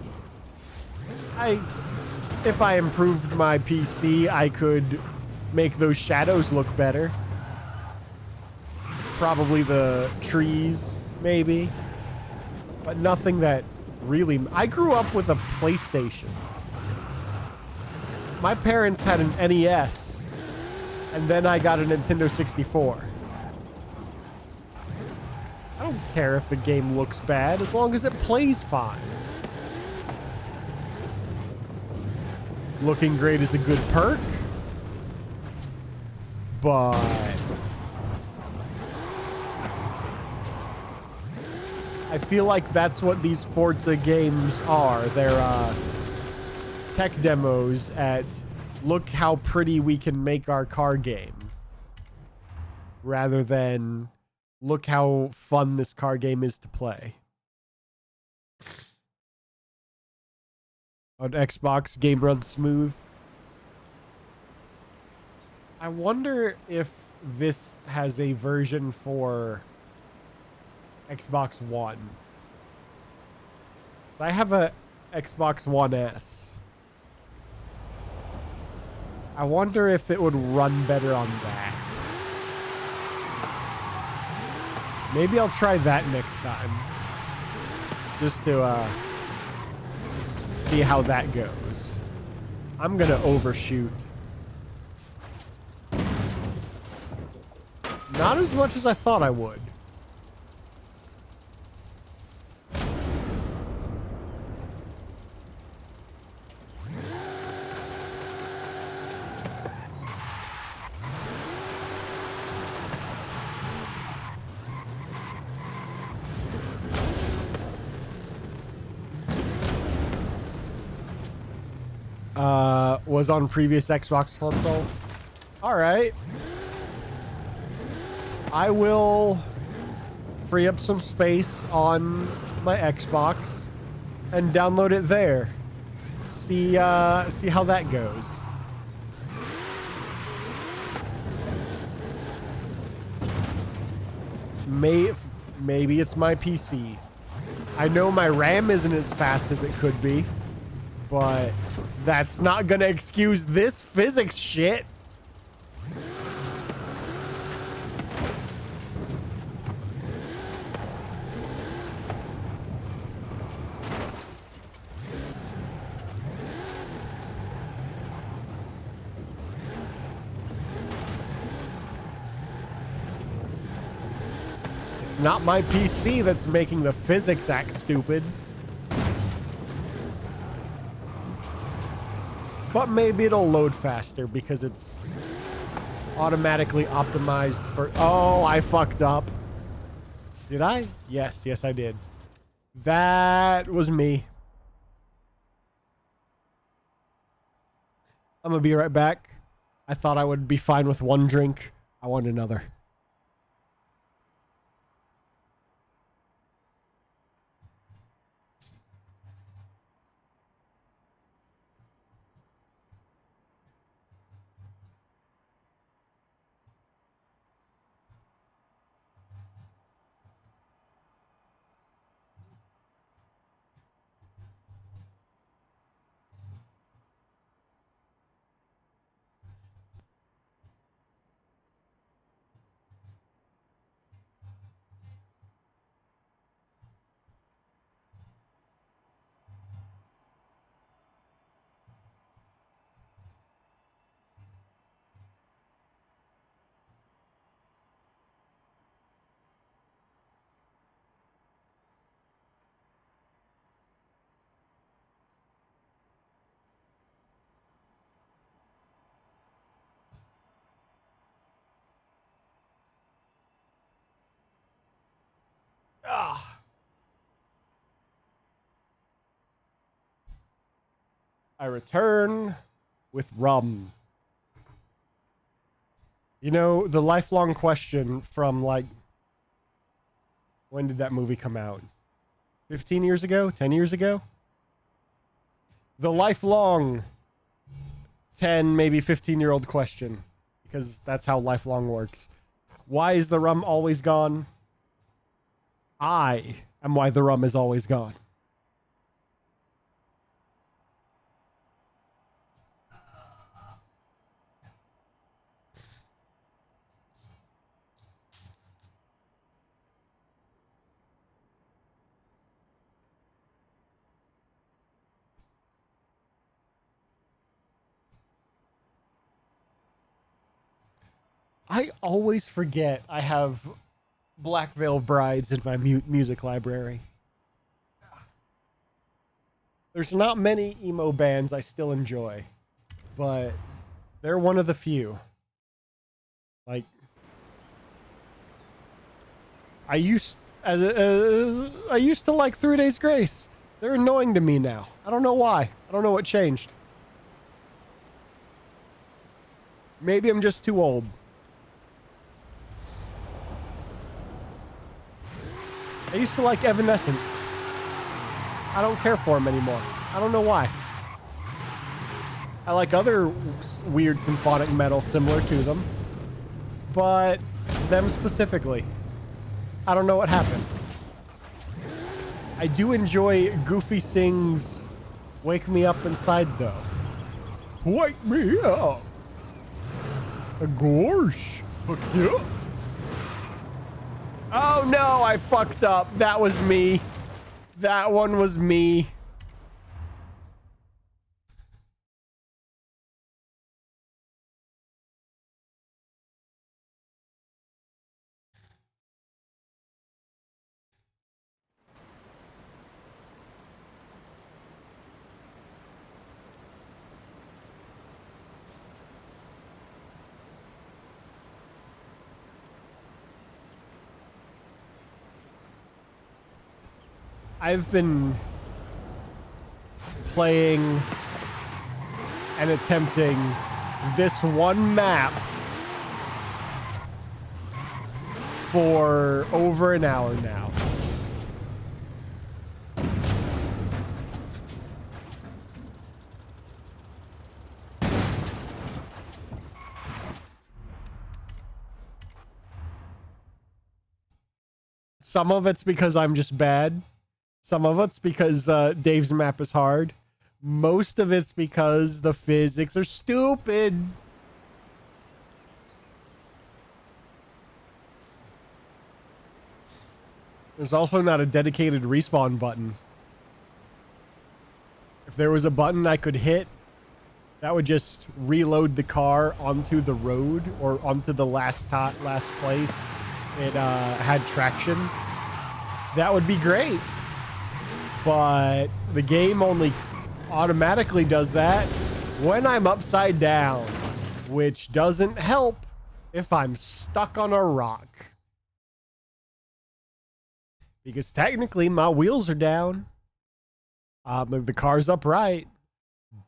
Speaker 1: If I improved my PC, I could make those shadows look better. Probably the trees, maybe. But nothing that really... I grew up with a PlayStation. My parents had an NES. And then I got a Nintendo 64. I don't care if the game looks bad, as long as it plays fine. Looking great is a good perk. But... I feel like that's what these Forza games are. They're tech demos at look how pretty we can make our car game, rather than look how fun this car game is to play. On Xbox, game runs smooth. I wonder if this has a version for Xbox One. I have a Xbox One S. I wonder if it would run better on that. Maybe I'll try that next time. Just to see how that goes. I'm gonna overshoot. Not as much as I thought I would. Was on previous Xbox console. All right. I will free up some space on my Xbox and download it there. See how that goes. Maybe it's my PC. I know my RAM isn't as fast as it could be, but that's not gonna excuse this physics shit. It's not my PC that's making the physics act stupid. But maybe it'll load faster because it's automatically optimized for... Oh, I fucked up. Did I? Yes, I did. That was me. I'm gonna be right back. I thought I would be fine with one drink. I want another. Ah. I return with rum. You know, the lifelong question from, like, when did that movie come out? 15 years ago? 10 years ago? The lifelong 10, maybe 15-year-old question. Because that's how lifelong works. Why is the rum always gone? I am why the rum is always gone. I always forget I have Black Veil Brides in my music library. There's not many emo bands I still enjoy, but they're one of the few. Like, I used to like 3 Days Grace. They're annoying to me now. I don't know why. I don't know what changed. Maybe I'm just too old. I used to like Evanescence. I don't care for them anymore. I don't know why. I like other weird symphonic metal similar to them, but them specifically. I don't know what happened. I do enjoy Goofy Sing's Wake Me Up Inside, though. Wake me up. Gosh. Yeah. Oh, no, I fucked up. That was me. That one was me. I've been playing and attempting this one map for over an hour now. Some of it's because I'm just bad. Some of it's because Dave's map is hard. Most of it's because the physics are stupid. There's also not a dedicated respawn button. If there was a button I could hit, that would just reload the car onto the road or onto the last place it had traction. That would be great. But the game only automatically does that when I'm upside down, which doesn't help if I'm stuck on a rock. Because technically my wheels are down. The car's upright,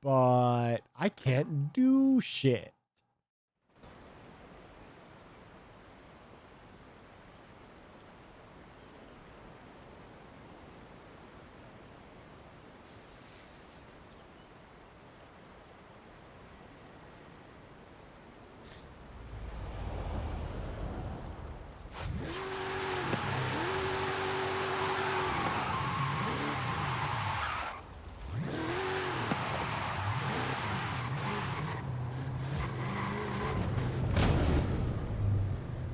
Speaker 1: but I can't do shit.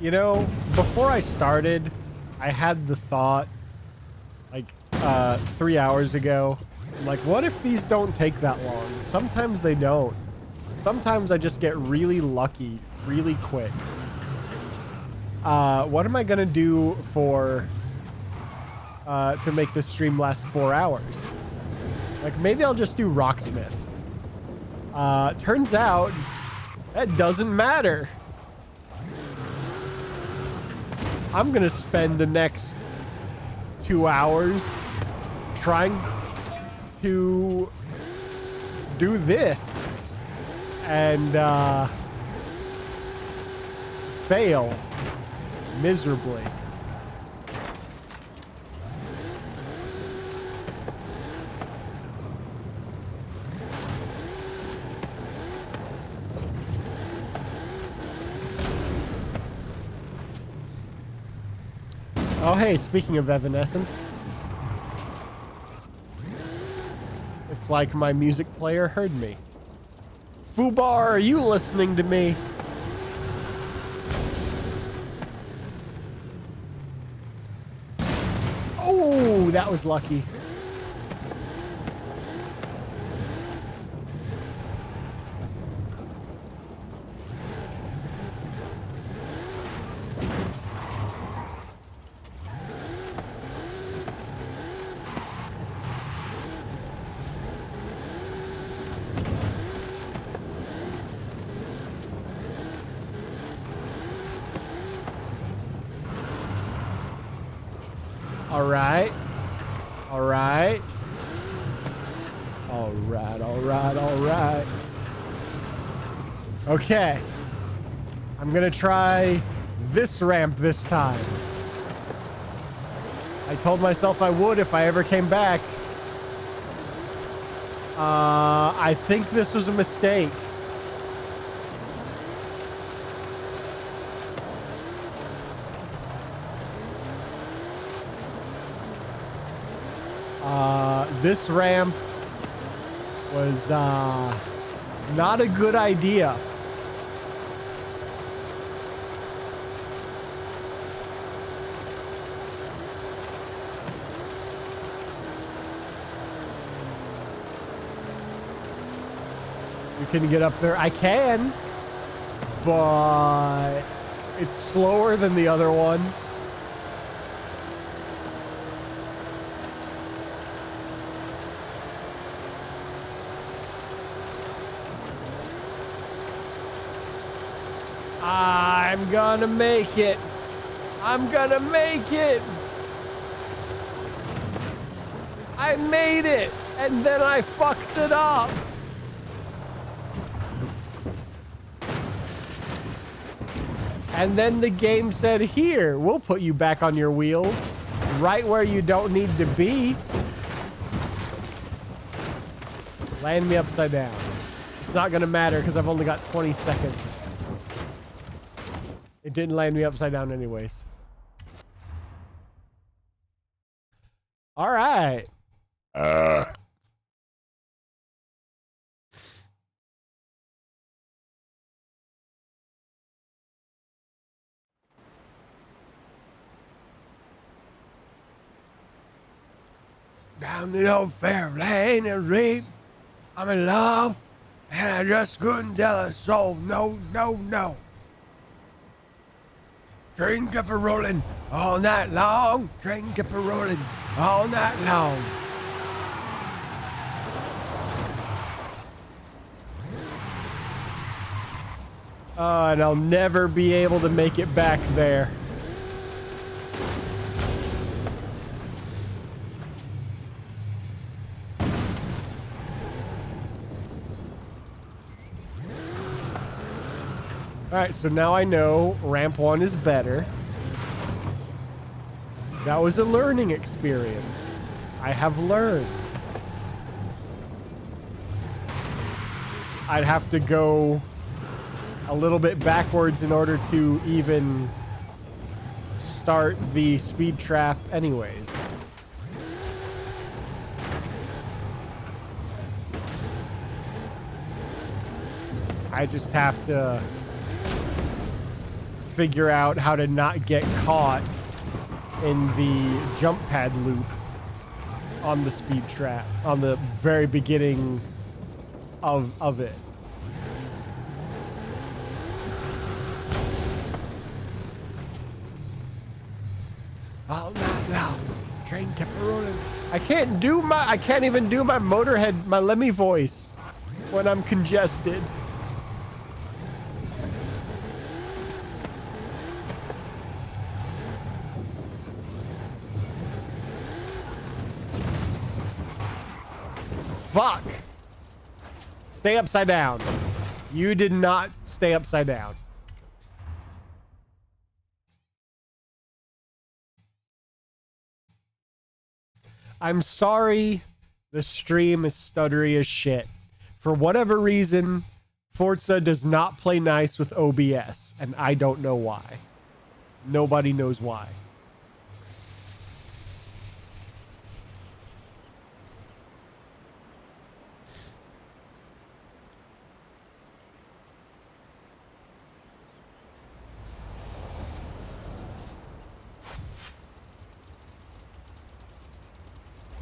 Speaker 1: You know, before I started, I had the thought, like, 3 hours ago, like, what if these don't take that long? Sometimes they don't. Sometimes I just get really lucky, really quick. What am I gonna do for, to make this stream last 4 hours? Like, maybe I'll just do Rocksmith. Turns out, that doesn't matter. I'm gonna spend the next 2 hours trying to do this and fail miserably. Oh, hey, speaking of Evanescence, it's like my music player heard me. Fubar, are you listening to me? Oh, that was lucky. Alright. Alright. Alright, alright, alright. Okay. I'm gonna try this ramp this time. I told myself I would if I ever came back. I think this was a mistake. This ramp was not a good idea. You can get up there. I can, but it's slower than the other one. I'm gonna make it. I'm gonna make it. I made it, and then I fucked it up. And then the game said, here, we'll put you back on your wheels, right where you don't need to be. Land me upside down. It's not gonna matter because I've only got 20 seconds. It didn't land me upside down anyways. All right. Down the old fair lane and read, I'm in love, and I just couldn't tell a soul, no, no, no. Train kept a rolling all night long. Train kept a rolling all night long. And I'll never be able to make it back there. All right, so now I know ramp 1 is better. That was a learning experience. I have learned. I'd have to go a little bit backwards in order to even start the speed trap anyways. I just have to figure out how to not get caught in the jump pad loop on the speed trap on the very beginning of it. All night long, train kept rolling. I can't even do my Motorhead, my Lemmy voice when I'm congested. Fuck. Stay upside down. You did not stay upside down. I'm sorry the stream is stuttery as shit. For whatever reason, Forza does not play nice with OBS, and I don't know why. Nobody knows why.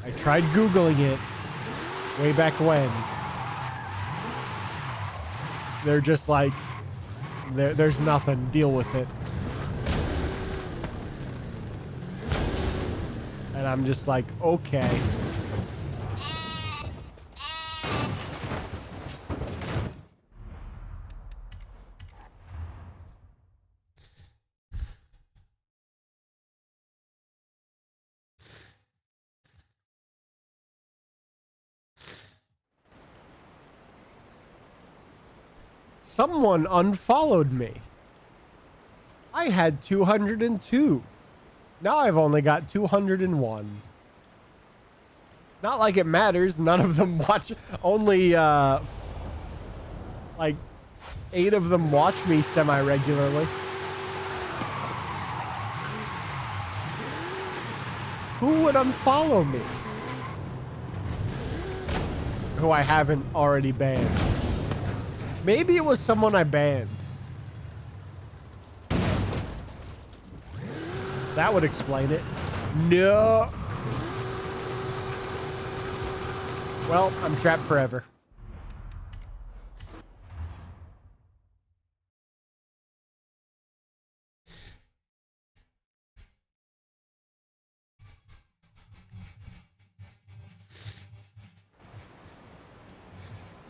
Speaker 1: I tried Googling it way back when. They're just like, there's nothing. Deal with it. And I'm just like, okay. Someone unfollowed me. I had 202. Now I've only got 201. Not like it matters. None of them watch. Only like 8 of them watch me semi-regularly. Who would unfollow me? who I haven't already banned. Maybe it was someone I banned. That would explain it. No. Well, I'm trapped forever.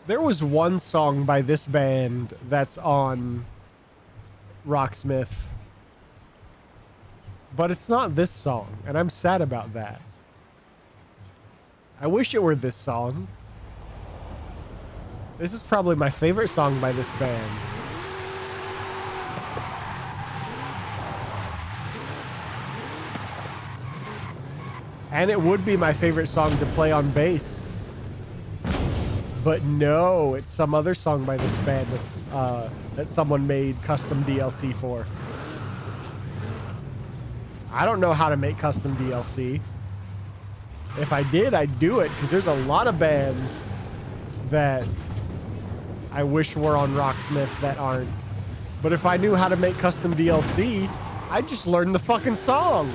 Speaker 1: There was one song by this band that's on Rocksmith, but it's not this song, and I'm sad about that. I wish it were this song. This is probably my favorite song by this band. And it would be my favorite song to play on bass. But no, it's some other song by this band that's that someone made custom DLC for. I don't know how to make custom DLC. If I did, I'd do it, because there's a lot of bands that I wish were on Rocksmith that aren't. But if I knew how to make custom DLC, I'd just learn the fucking song.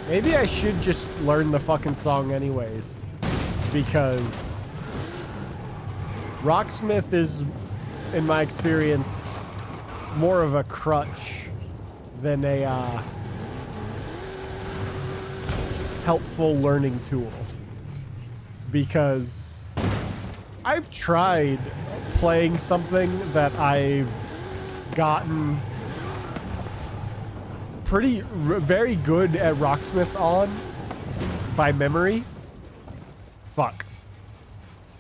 Speaker 1: Maybe I should just learn the fucking song anyways, because Rocksmith is, in my experience, more of a crutch than a helpful learning tool. Because I've tried playing something that I've gotten very good at Rocksmith on by memory. Fuck.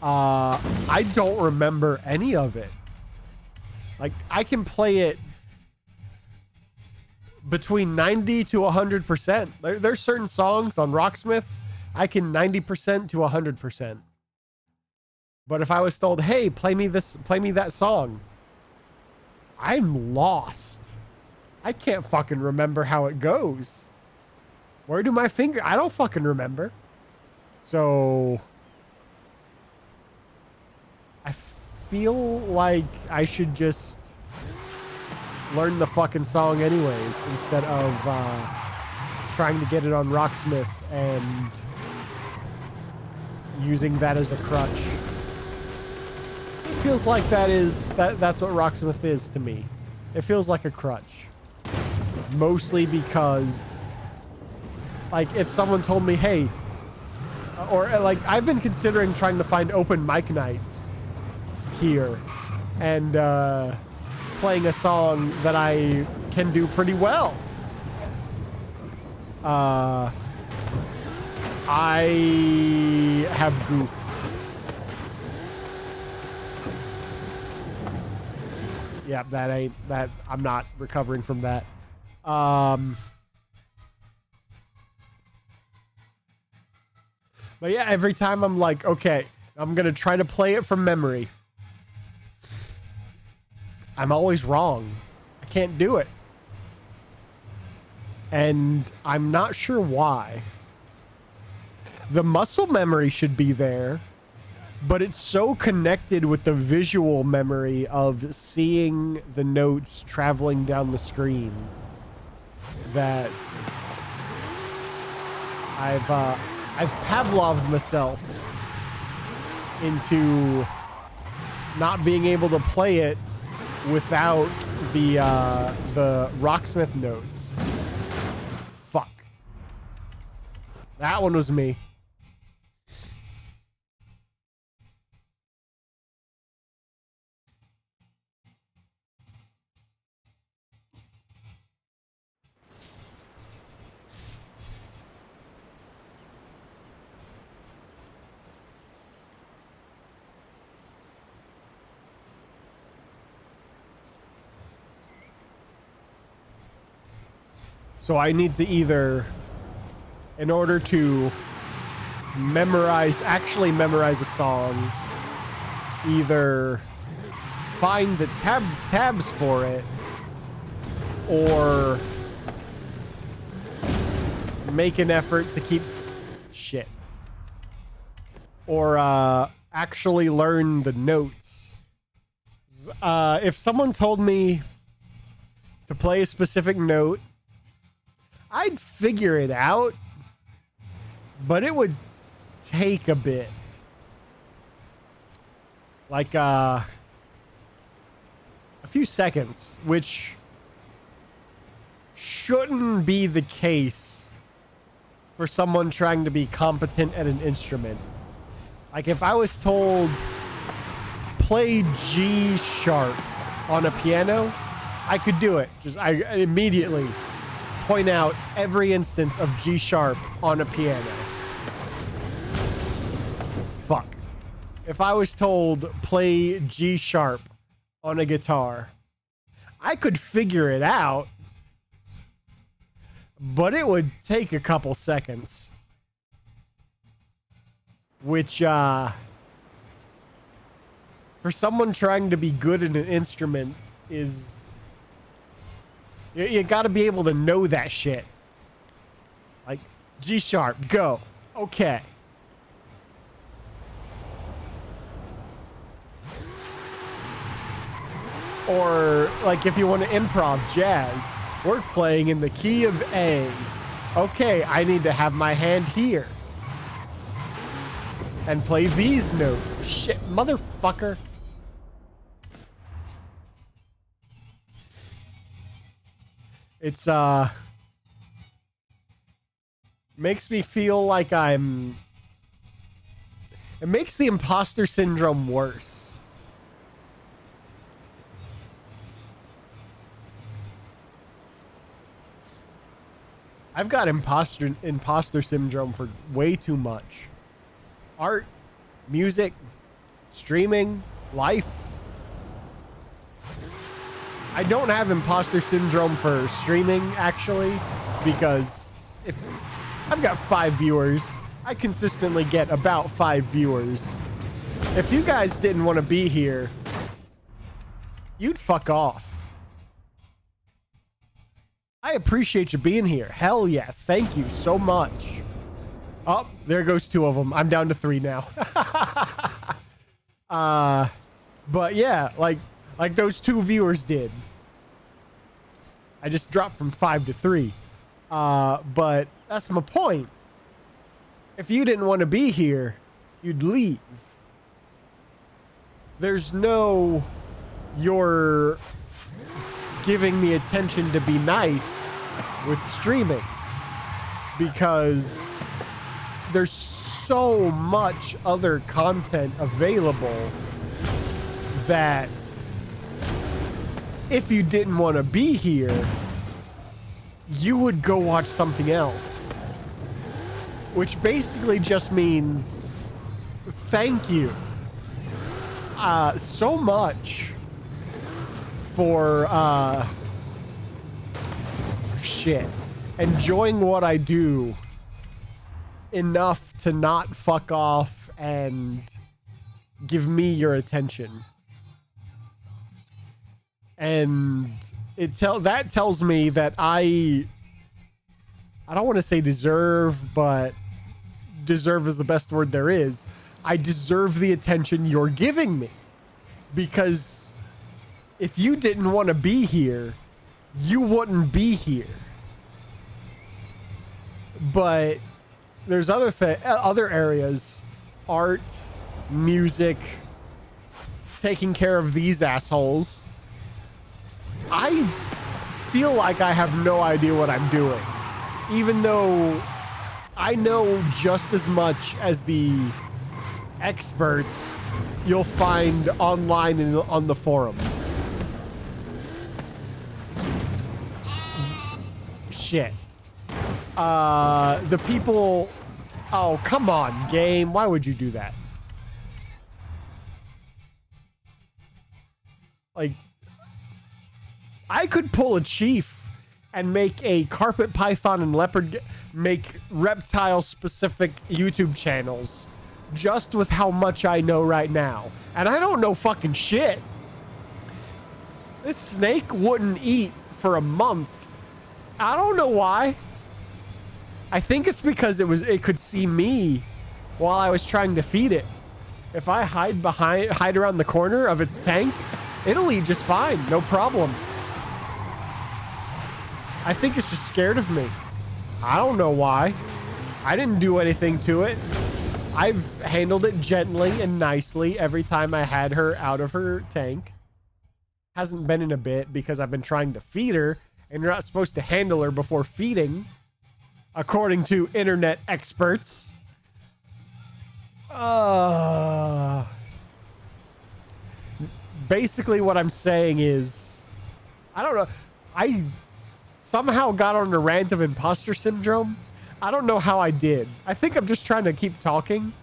Speaker 1: I don't remember any of it. Like, I can play it between 90 to 100%. There's certain songs on Rocksmith I can 90% to 100%. But if I was told, hey, play me that song, I'm lost. I can't fucking remember how it goes. Where do my finger? I don't fucking remember. So I feel like I should just learn the fucking song anyways, instead of trying to get it on Rocksmith and using that as a crutch. It feels like that's what Rocksmith is to me. It feels like a crutch. Mostly because, like, if someone told me, hey, or like, I've been considering trying to find open mic nights here and playing a song that I can do pretty well. I have goofed. Yeah, that I'm not recovering from that. But yeah, every time I'm like, okay, I'm gonna try to play it from memory, I'm always wrong. I can't do it. And I'm not sure why. The muscle memory should be there, but it's so connected with the visual memory of seeing the notes traveling down the screen that I've Pavloved myself into not being able to play it without the Rocksmith notes. Fuck. That one was me. So I need to either, in order to actually memorize a song, either find the tabs for it, or make an effort to keep shit, or actually learn the notes. If someone told me to play a specific note, I'd figure it out, but it would take a bit. Like a few seconds, which shouldn't be the case for someone trying to be competent at an instrument. Like if I was told play G sharp on a piano, I could do it. I immediately point out every instance of G sharp on a piano. Fuck. If I was told play G sharp on a guitar, I could figure it out, but it would take a couple seconds, which for someone trying to be good at an instrument is, you got to be able to know that shit. Like G sharp, go. Okay. Or like if you want to improv jazz, we're playing in the key of A. Okay, I need to have my hand here and play these notes. Shit, motherfucker. It's makes me feel like it makes the imposter syndrome worse. I've got imposter syndrome for way too much. Art, music, streaming, life. I don't have imposter syndrome for streaming, actually, because if I've got 5 viewers, I consistently get about 5 viewers. If you guys didn't want to be here, you'd fuck off. I appreciate you being here. Hell yeah. Thank you so much. Oh, there goes 2 of them. I'm down to 3 now. But yeah, like those 2 viewers did. I just dropped from 5 to 3. But that's my point. If you didn't want to be here, you'd leave. There's no, you're giving me attention to be nice with streaming, because there's so much other content available that if you didn't want to be here, you would go watch something else, which basically just means thank you so much for enjoying what I do enough to not fuck off and give me your attention. And that tells me that I don't want to say deserve, but deserve is the best word there is. I deserve the attention you're giving me, because if you didn't want to be here, you wouldn't be here. But there's other areas, art, music, taking care of these assholes. I feel like I have no idea what I'm doing, even though I know just as much as the experts you'll find online and on the forums. Shit. The people... Oh, come on, game. Why would you do that? Like, I could pull a chief and make a carpet python and leopard, make reptile specific YouTube channels just with how much I know right now. And I don't know fucking shit. This snake wouldn't eat for a month. I don't know why. I think it's because it could see me while I was trying to feed it. If I hide around the corner of its tank, it'll eat just fine, no problem. I think it's just scared of me. I don't know why. I didn't do anything to it. I've handled it gently and nicely every time I had her out of her tank. Hasn't been in a bit because I've been trying to feed her, and you're not supposed to handle her before feeding, according to internet experts. Basically what I'm saying is, I don't know. I somehow got on a rant of imposter syndrome. I don't know how I did. I think I'm just trying to keep talking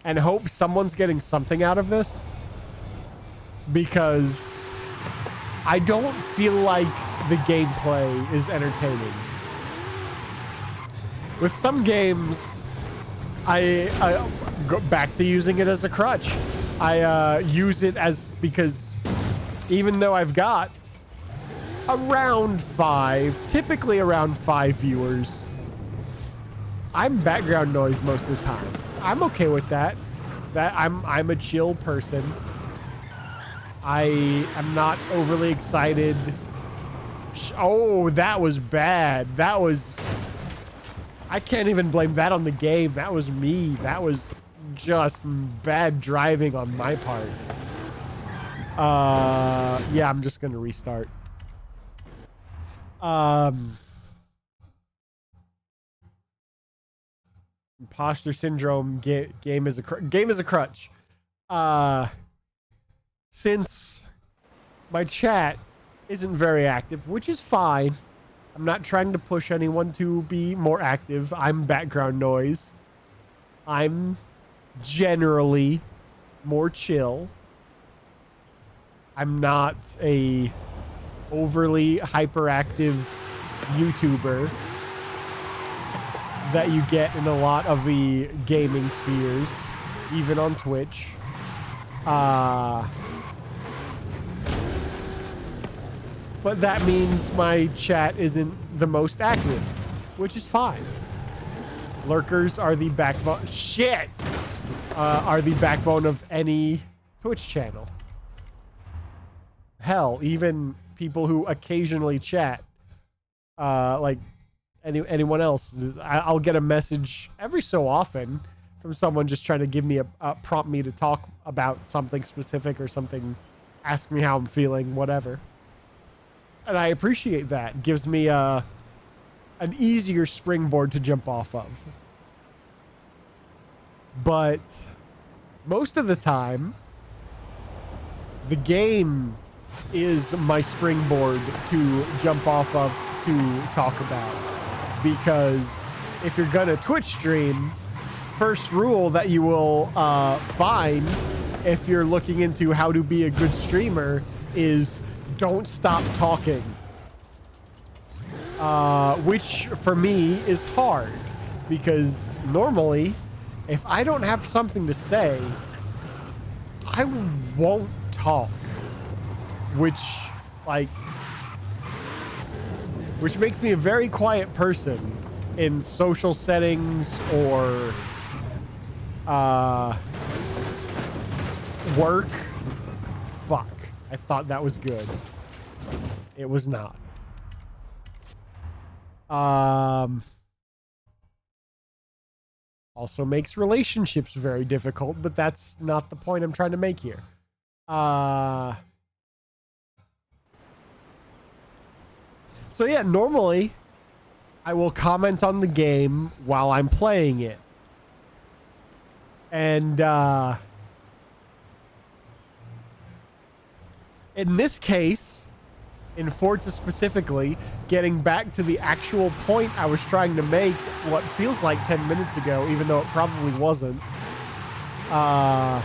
Speaker 1: and hope someone's getting something out of this, because I don't feel like the gameplay is entertaining. With some games, I go back to using it as a crutch. I use it because even though I've got typically around 5 viewers, I'm background noise most of the time. I'm okay with that. I'm a chill person. I am not overly excited. Oh, that was bad. I can't even blame that on the game. That was me. That was just bad driving on my part. Yeah, I'm just gonna restart. Imposter syndrome. Game is a crutch. Since my chat isn't very active, which is fine. I'm not trying to push anyone to be more active. I'm background noise. I'm generally more chill. I'm not a overly hyperactive YouTuber that you get in a lot of the gaming spheres, even on Twitch. But that means my chat isn't the most active, which is fine. Lurkers are the backbone. Shit! Are the backbone of any Twitch channel. Hell, even people who occasionally chat, like anyone else, I'll get a message every so often from someone just trying to give me prompt me to talk about something specific or something, ask me how I'm feeling, whatever. And I appreciate that. It gives me an easier springboard to jump off of. But most of the time, the game is my springboard to jump off of to talk about. Because if you're gonna Twitch stream, first rule that you will find if you're looking into how to be a good streamer is don't stop talking. Which for me is hard, because normally if I don't have something to say, I won't talk, which makes me a very quiet person in social settings or work. Fuck. I thought that was good. It was not. Also makes relationships very difficult, but that's not the point I'm trying to make here. So yeah, normally I will comment on the game while I'm playing it. And in this case, in Forza specifically, getting back to the actual point I was trying to make what feels like 10 minutes ago, even though it probably wasn't. I'm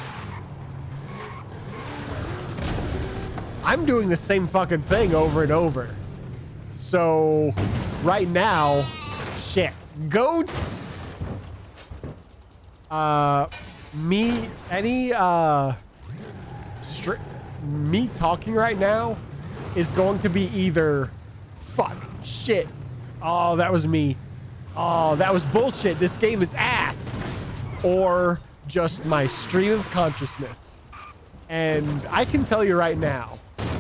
Speaker 1: doing the same fucking thing over and over. So right now, shit, goats, me talking right now is going to be either fuck, shit, oh, that was me, oh, that was bullshit, this game is ass, or just my stream of consciousness. And I can tell you right now,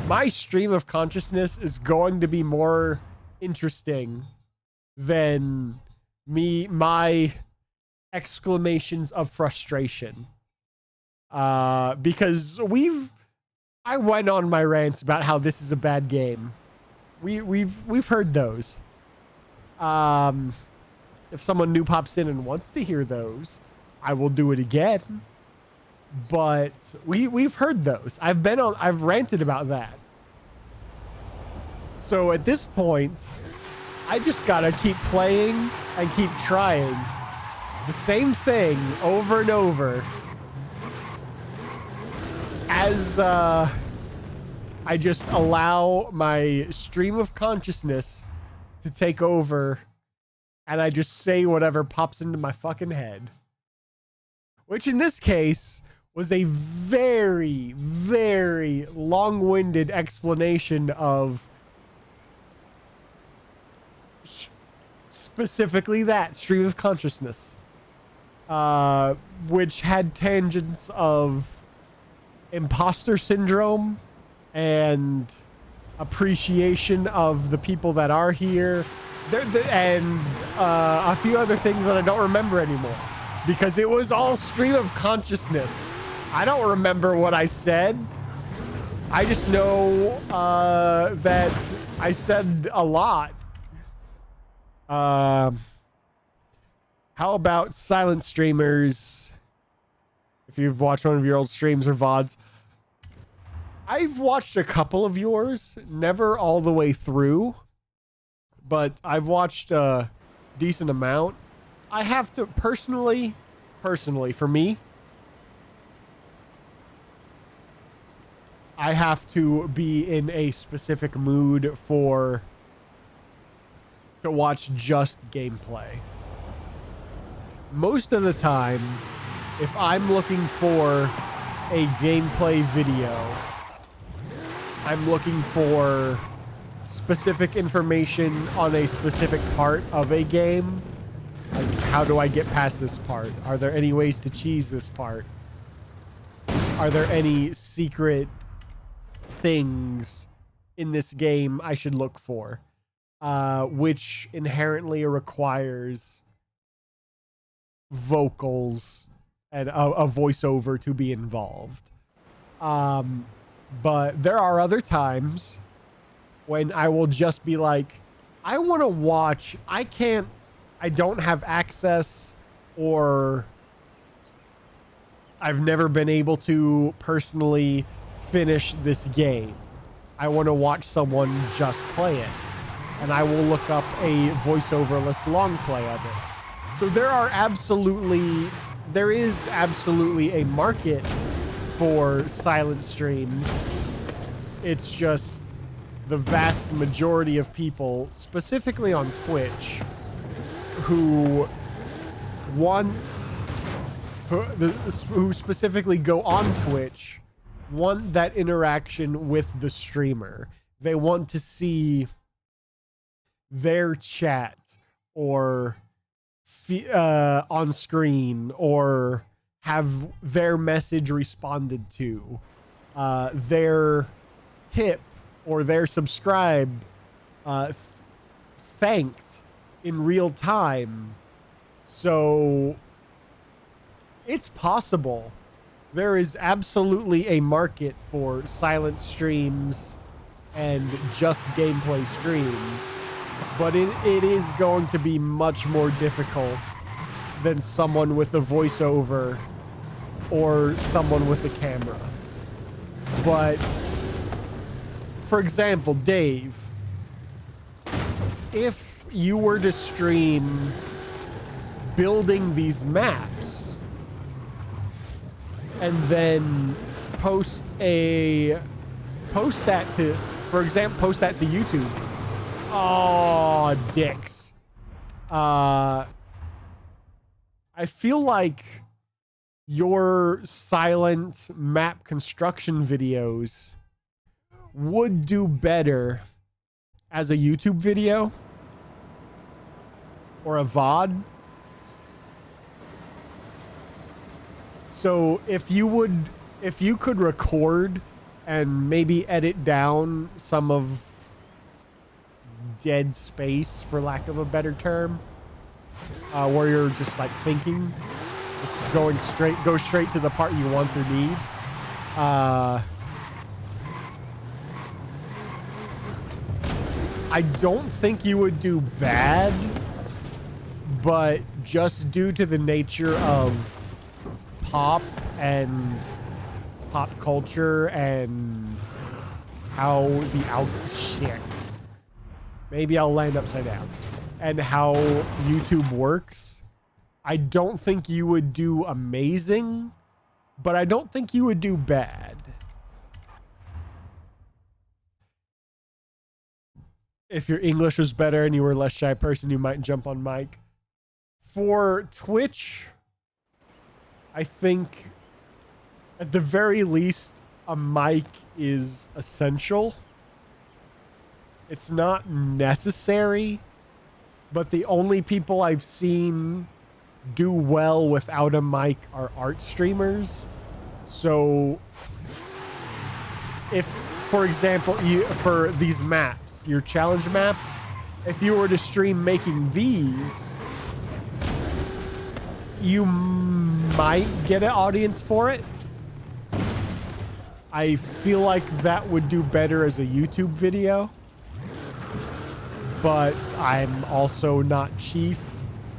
Speaker 1: my stream of consciousness is going to be more interesting than my exclamations of frustration. Because I went on my rants about how this is a bad game. We've heard those. If someone new pops in and wants to hear those, I will do it again. But we've heard those. I've ranted about that. So at this point, I just gotta keep playing and keep trying the same thing over and over as I just allow my stream of consciousness to take over and I just say whatever pops into my fucking head. Which in this case was a very, very long-winded explanation of specifically that stream of consciousness, which had tangents of imposter syndrome and appreciation of the people that are here, and a few other things that I don't remember anymore because it was all stream of consciousness. I don't remember what I said. I just know that I said a lot. How about silent streamers? If you've watched one of your old streams or VODs, I've watched a couple of yours, never all the way through, but I've watched a decent amount. I have to personally, for me, I have to be in a specific mood to watch just gameplay. Most of the time, if I'm looking for a gameplay video, I'm looking for specific information on a specific part of a game. Like, how do I get past this part? Are there any ways to cheese this part? Are there any secret things in this game I should look for? Which inherently requires vocals and a voiceover to be involved. But there are other times when I will just be like, I want to watch, I don't have access, or I've never been able to personally finish this game. I want to watch someone just play it. And I will look up a voiceoverless long play of it. So there is absolutely a market for silent streams. It's just the vast majority of people, specifically on Twitch, who specifically go on Twitch, want that interaction with the streamer. They want to see their chat or on screen, or have their message responded to, their tip or their subscribe thanked in real time. So it's possible. There is absolutely a market for silent streams and just gameplay streams, but it is going to be much more difficult than someone with a voiceover or someone with a camera. But for example, Dave, if you were to stream building these maps and then post that to YouTube. Oh, dicks. I feel like your silent map construction videos would do better as a YouTube video or a VOD. So if you could record and maybe edit down some of dead space, for lack of a better term, where you're just like thinking, just go straight to the part you want or need. I don't think you would do bad, but just due to the nature of pop and pop culture and how shit. Maybe I'll land upside down. And how YouTube works, I don't think you would do amazing, but I don't think you would do bad. If your English was better and you were a less shy person, you might jump on mic. For Twitch, I think at the very least, a mic is essential. It's not necessary, but the only people I've seen do well without a mic are art streamers. So if, for example, for these maps, your challenge maps, if you were to stream making these, you might get an audience for it. I feel like that would do better as a YouTube video. But I'm also not chief,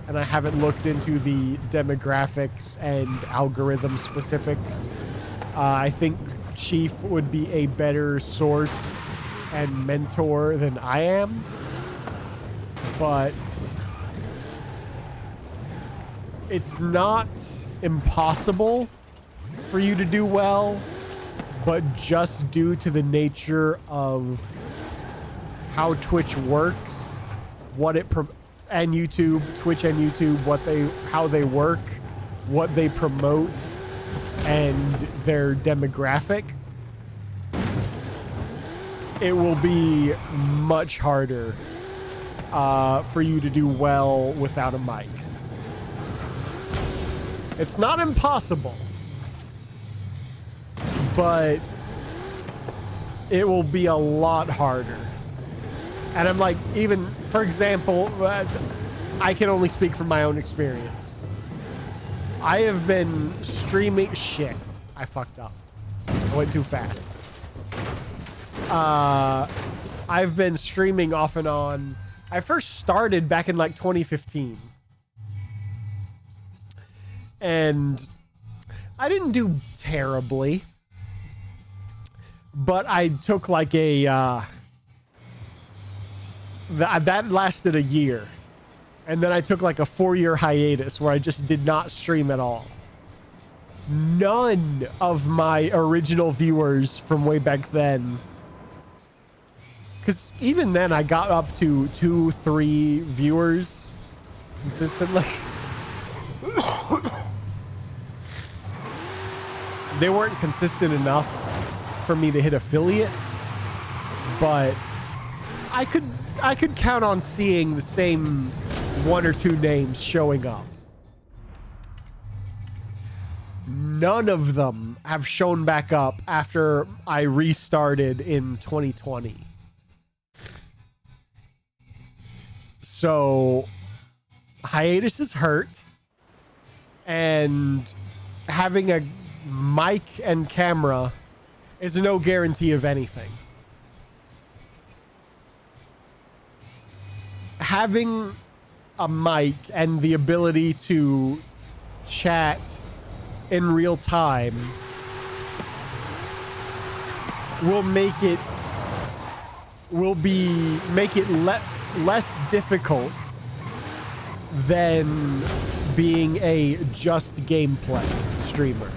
Speaker 1: and I haven't looked into the demographics and algorithm specifics. I think Chief would be a better source and mentor than I am, but it's not impossible for you to do well, but just due to the nature of how Twitch works, and YouTube, Twitch and YouTube, how they work, what they promote, and their demographic, it will be much harder for you to do well without a mic. It's not impossible, but it will be a lot harder. And I'm like, even, for example, I can only speak from my own experience. I have been streaming... Shit, I fucked up. I went too fast. I've been streaming off and on. I first started back in like 2015. And I didn't do terribly. But I took like a... that lasted a year. And then I took like a 4-year hiatus where I just did not stream at all. None of my original viewers from way back then, because even then I got up to 2-3 viewers consistently. They weren't consistent enough for me to hit affiliate, but I could count on seeing the same 1 or 2 names showing up. None of them have shown back up after I restarted in 2020. So hiatuses hurt, and having a mic and camera is no guarantee of anything. Having a mic and the ability to chat in real time will make it less difficult than being a just gameplay streamer.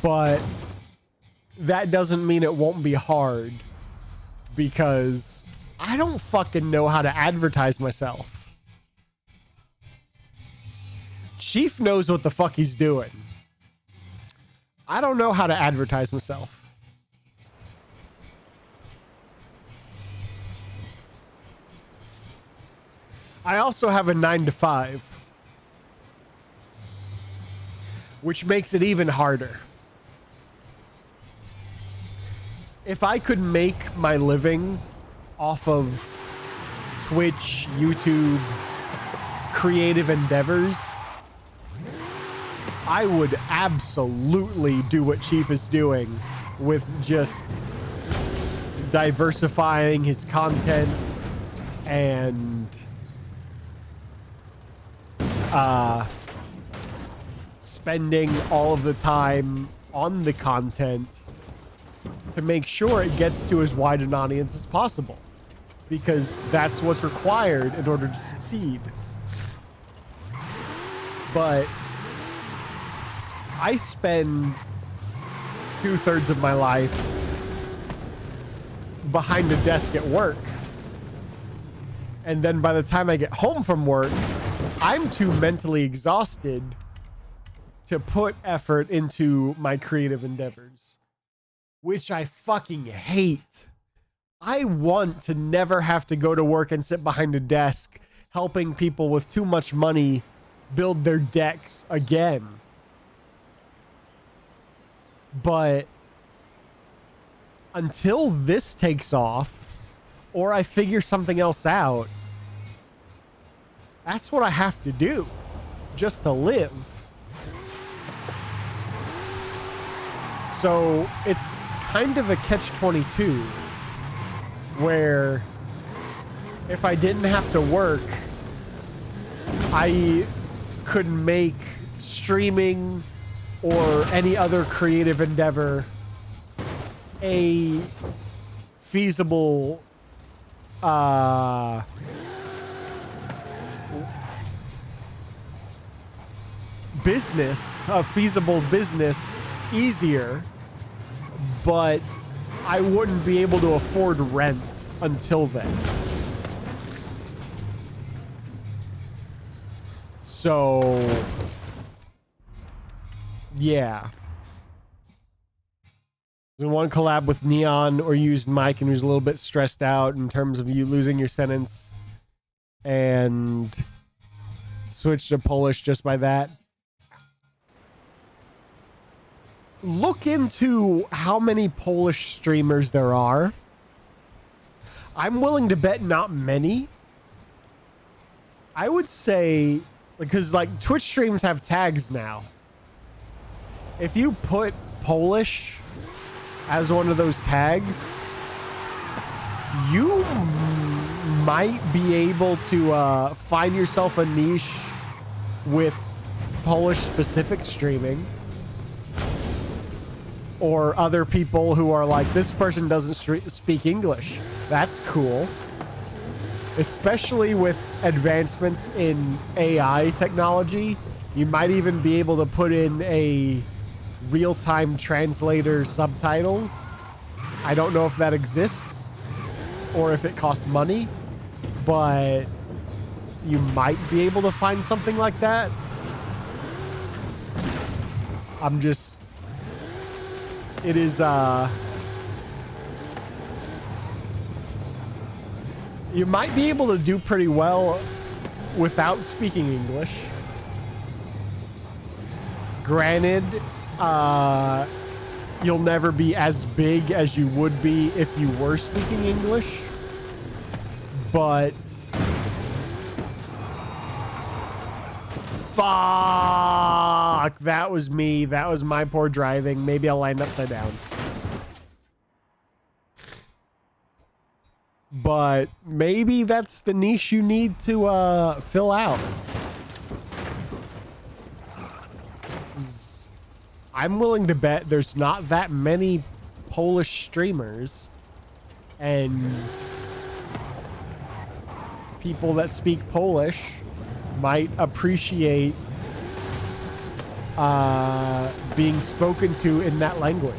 Speaker 1: But that doesn't mean it won't be hard, because I don't fucking know how to advertise myself. Chief knows what the fuck he's doing. I don't know how to advertise myself. I also have a 9 to 5, which makes it even harder. If I could make my living off of Twitch, YouTube, creative endeavors, I would absolutely do what Chief is doing with just diversifying his content and spending all of the time on the content to make sure it gets to as wide an audience as possible, because that's what's required in order to succeed. But I spend 2/3 of my life behind a desk at work. And then by the time I get home from work, I'm too mentally exhausted to put effort into my creative endeavors, which I fucking hate. I want to never have to go to work and sit behind a desk helping people with too much money build their decks again. But until this takes off or I figure something else out, that's what I have to do just to live. So it's kind of a catch-22 where if I didn't have to work, I could make streaming or any other creative endeavor a feasible business, a feasible business easier, but I wouldn't be able to afford rent until then. So yeah. There's one collab with Neon or used Mike and who's a little bit stressed out in terms of you losing your sentence and switched to Polish just by that. Look into how many Polish streamers there are. I'm willing to bet not many. I would say, because like Twitch streams have tags now. If you put Polish as one of those tags, you might be able to find yourself a niche with Polish specific streaming, or other people who are like, this person doesn't speak English. That's cool. Especially with advancements in AI technology, you might even be able to put in a real-time translator subtitles. I don't know if that exists or if it costs money, but you might be able to find something like that. It is, you might be able to do pretty well without speaking English. Granted, you'll never be as big as you would be if you were speaking English, but fuck, that was me. That was my poor driving. Maybe I'll land upside down. But maybe that's the niche you need to fill out. I'm willing to bet there's not that many Polish streamers and people that speak Polish might appreciate being spoken to in that language.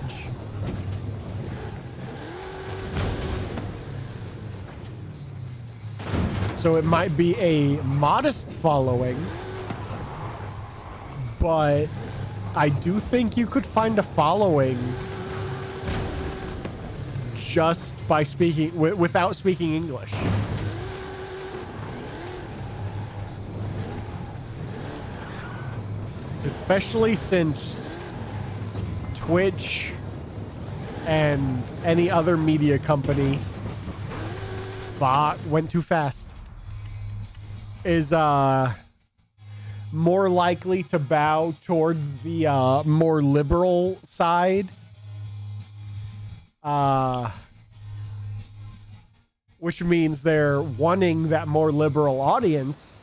Speaker 1: So it might be a modest following, but I do think you could find a following just by speaking without speaking English. Especially since Twitch and any other media company went too fast is more likely to bow towards the more liberal side, which means they're wanting that more liberal audience.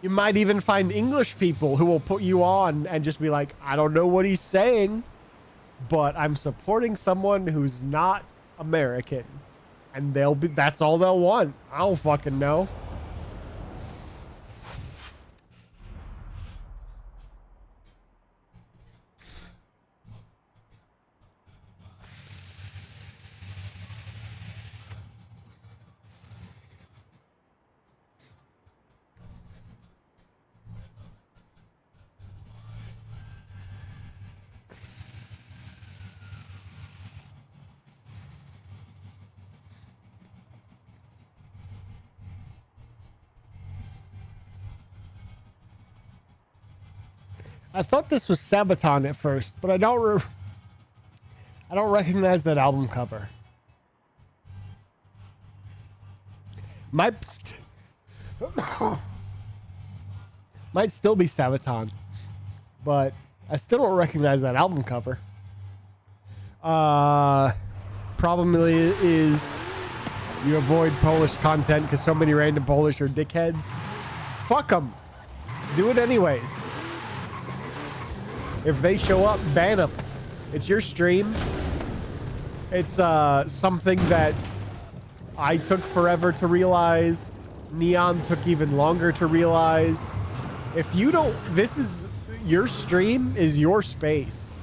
Speaker 1: You might even find English people who will put you on and just be like, I don't know what he's saying, but I'm supporting someone who's not American. And that's all they'll want. I don't fucking know. I thought this was Sabaton at first, but I don't recognize that album cover. Might still be Sabaton, but I still don't recognize that album cover. Probably is you avoid Polish content because so many random Polish are dickheads. Fuck them. Do it anyways. If they show up, ban them. It's your stream. It's something that I took forever to realize. Neon took even longer to realize. If you don't, this is your stream is your space.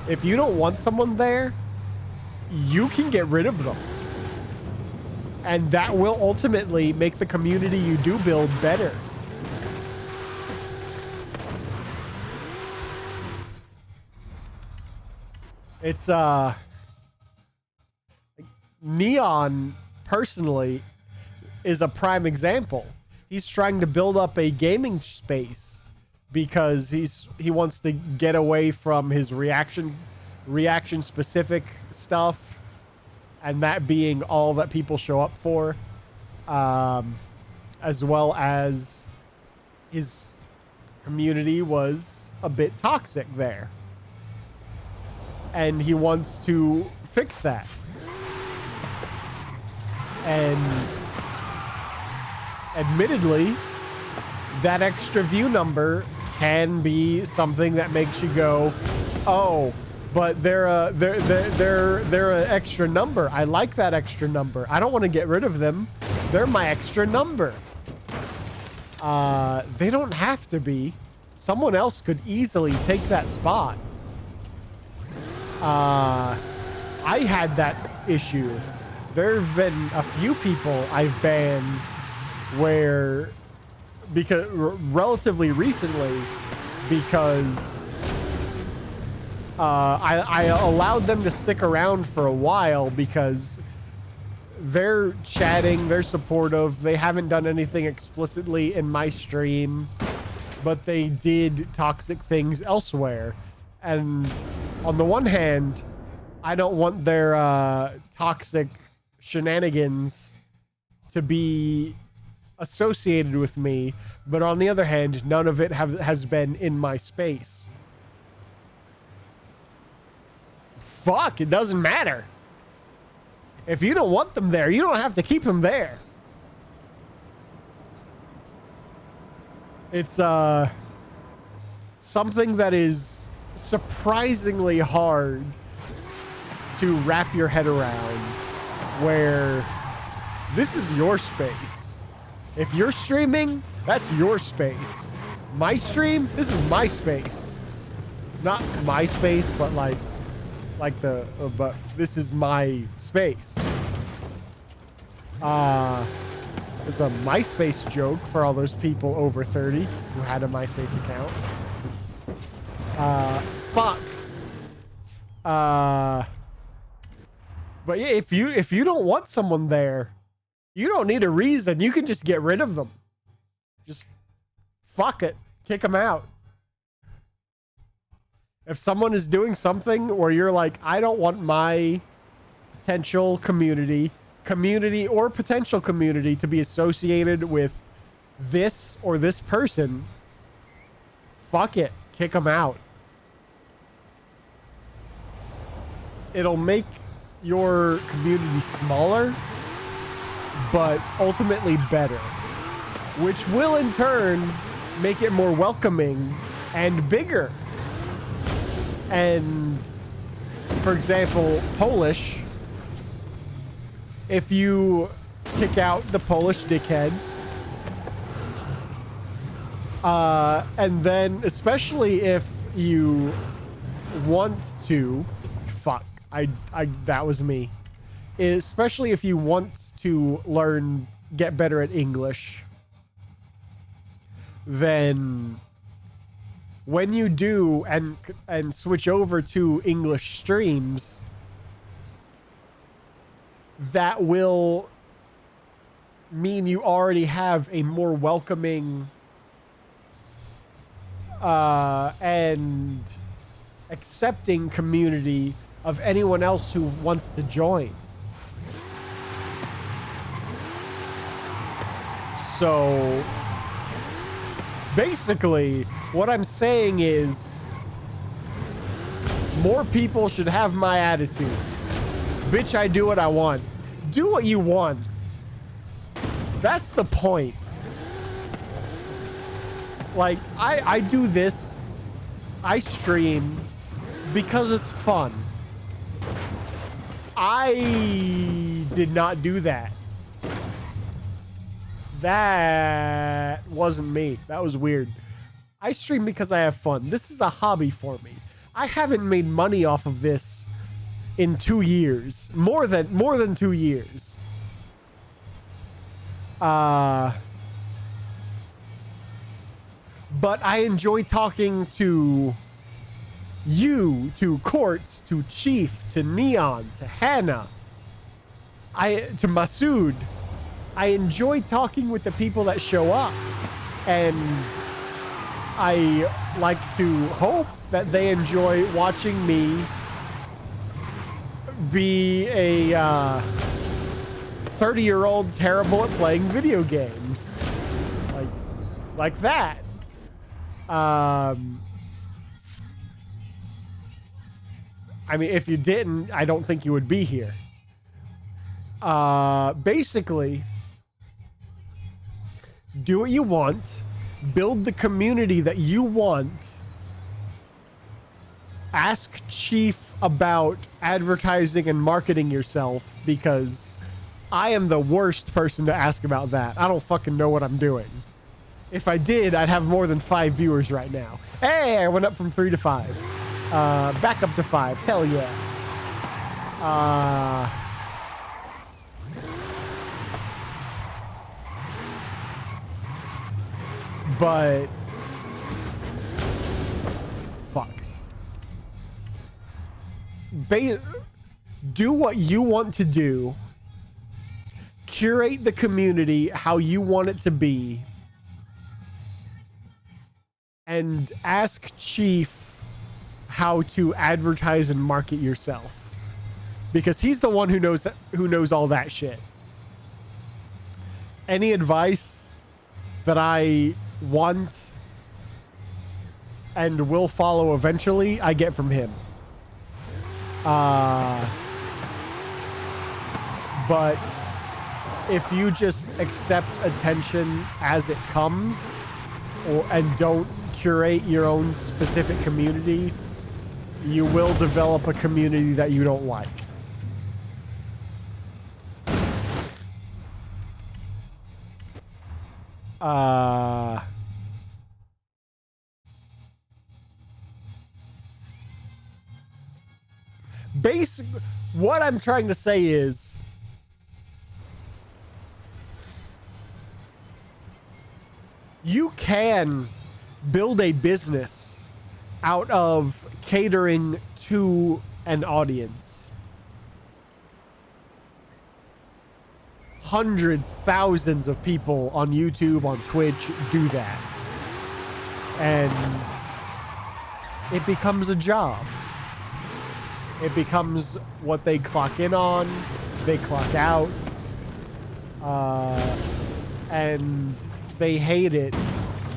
Speaker 1: If you don't want someone there, you can get rid of them. And that will ultimately make the community you do build better. It's Neon personally is a prime example. He's trying to build up a gaming space because he wants to get away from his reaction specific stuff, and that being all that people show up for, as well as his community was a bit toxic there. And he wants to fix that. And admittedly, that extra view number can be something that makes you go, oh, but they're an extra number. I like that extra number. I don't want to get rid of them. They're my extra number. They don't have to be. Someone else could easily take that spot. I had that issue. There have been a few people I've banned where, because relatively recently, because I allowed them to stick around for a while because they're chatting, they're supportive, they haven't done anything explicitly in my stream, but they did toxic things elsewhere. And on the one hand, I don't want their toxic shenanigans to be associated with me, but on the other hand, none of it has been in my space. Fuck, it doesn't matter. If you don't want them there, you don't have to keep them there. It's something that is surprisingly hard to wrap your head around, where this is your space. If you're streaming, that's your space. My stream, this is my space. Not my space, but but this is my space. It's a MySpace joke for all those people over 30 who had a MySpace account. Fuck. But yeah, if you don't want someone there, you don't need a reason. You can just get rid of them. Just fuck it. Kick them out. If someone is doing something where you're like, I don't want my potential community or potential community to be associated with this or this person, fuck it. Kick them out. It'll make your community smaller, but ultimately better, which will in turn make it more welcoming and bigger. And for example, Polish, if you kick out the Polish dickheads, and then especially if you want to, fuck, that was me. Especially if you want to get better at English, then when you do and switch over to English streams, that will mean you already have a more welcoming and accepting community of anyone else who wants to join. So basically, what I'm saying is more people should have my attitude. Bitch, I do what I want. Do what you want. That's the point. Like, I do this. I stream because it's fun. I did not do that. That wasn't me. That was weird. I stream because I have fun. This is a hobby for me. I haven't made money off of this in 2 years. More than 2 years. But I enjoy talking to you, to Quartz, to Chief, to Neon, to Hannah, to Masood. I enjoy talking with the people that show up, and I like to hope that they enjoy watching me be a 30-year-old terrible at playing video games. Like that. I mean, if you didn't, I don't think you would be here. Basically, do what you want, build the community that you want, ask Chief about advertising and marketing yourself, because I am the worst person to ask about that. I don't fucking know what I'm doing. If I did, I'd have more than 5 viewers right now. Hey, I went up from 3 to 5. Back up to 5. Hell yeah. But fuck. Do what you want to do. Curate the community how you want it to be. And ask Chief how to advertise and market yourself, because he's the one who knows all that shit. Any advice that I want and will follow eventually, I get from him. But if you just accept attention as it comes, and don't curate your own specific community, you will develop a community that you don't like. Basically, what I'm trying to say is, you can build a business out of catering to an audience. Hundreds, thousands of people on YouTube, on Twitch do that. And it becomes a job. It becomes what they clock in on, they clock out, and they hate it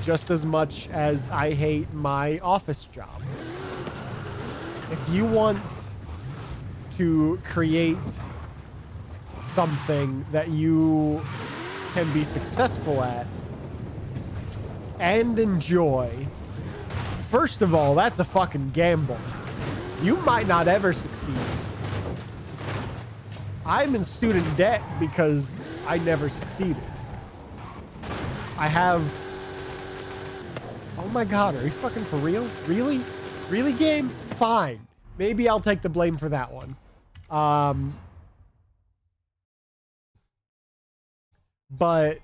Speaker 1: just as much as I hate my office job. If you want to create something that you can be successful at and enjoy, first of all, that's a fucking gamble. You might not ever succeed. I'm in student debt because I never succeeded. I have... Oh my god, are you fucking for real? Really? Really, game? Fine. Maybe I'll take the blame for that one. But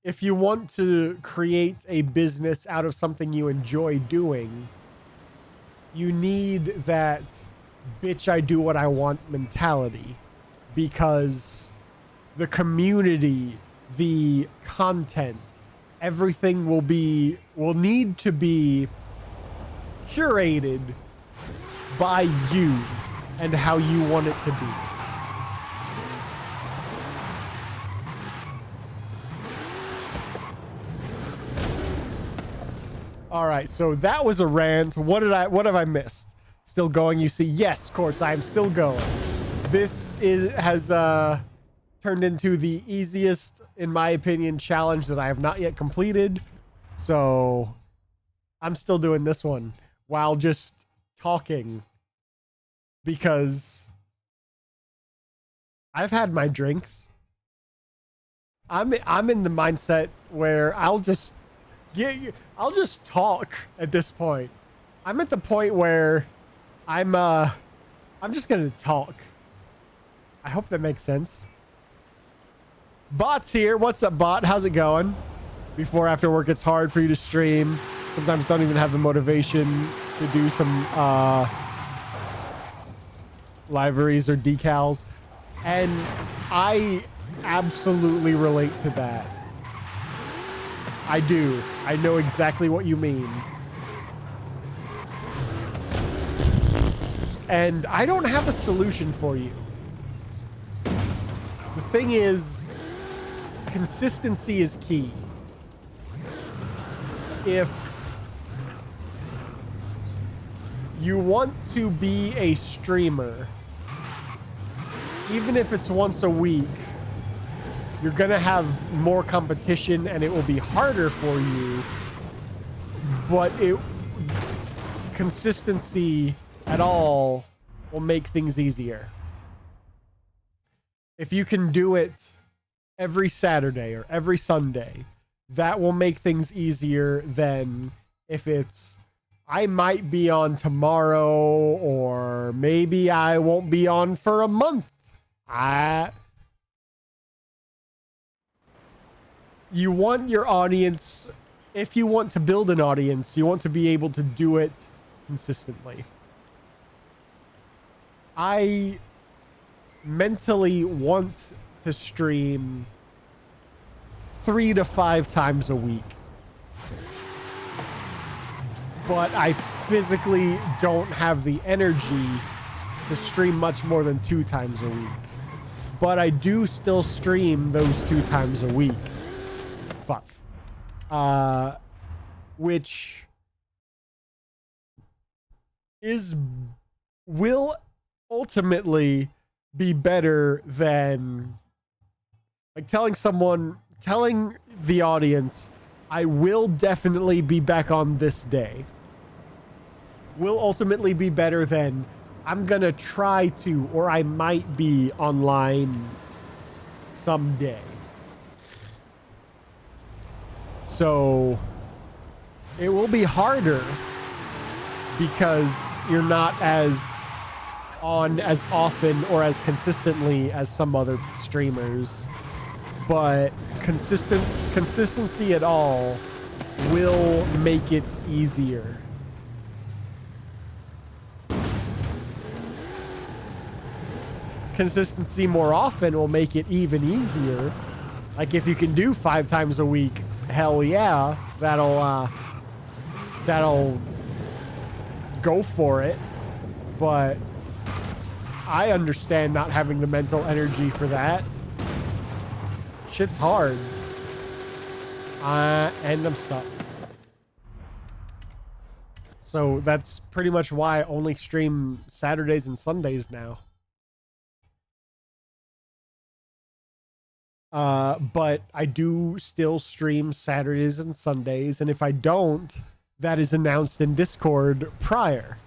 Speaker 1: if you want to create a business out of something you enjoy doing, you need that bitch I do what I want mentality, because the community, the content, everything will need to be curated by you and how you want it to be. All right, so that was a rant. What have I missed? Still going, you see? Yes, of course, I am still going. This has turned into the easiest, in my opinion, challenge that I have not yet completed. So I'm still doing this one while just talking, because I've had my drinks. I'm in the mindset where I'll just talk at this point. I'm at the point where I'm just gonna talk. I hope that makes sense. Bot's here. What's up, Bot? How's it going? Before, after work, it's hard for you to stream. Sometimes don't even have the motivation to do some liveries or decals. And I absolutely relate to that. I do. I know exactly what you mean. And I don't have a solution for you. The thing is, consistency is key. If you want to be a streamer, even if it's once a week, you're gonna have more competition and it will be harder for you, but consistency at all will make things easier. If you can do it every Saturday or every Sunday, that will make things easier than if it's, I might be on tomorrow, or maybe I won't be on for a month. You want your audience, if you want to build an audience, you want to be able to do it consistently. I mentally want to stream 3 to 5 times a week, but I physically don't have the energy to stream much more than 2 times a week. But I do still stream those 2 times a week. Fuck. Which will ultimately be better than like telling the audience, I will definitely be back on this day, will ultimately be better than I'm gonna try to, or I might be online someday. So it will be harder because you're not as on as often or as consistently as some other streamers. but consistency at all will make it easier. Consistency more often will make it even easier. Like if you can do 5 times a week, hell yeah, that'll go for it. But I understand not having the mental energy for that. Shit's hard. And I'm stuck. So that's pretty much why I only stream Saturdays and Sundays now. But I do still stream Saturdays and Sundays, and if I don't, that is announced in Discord prior.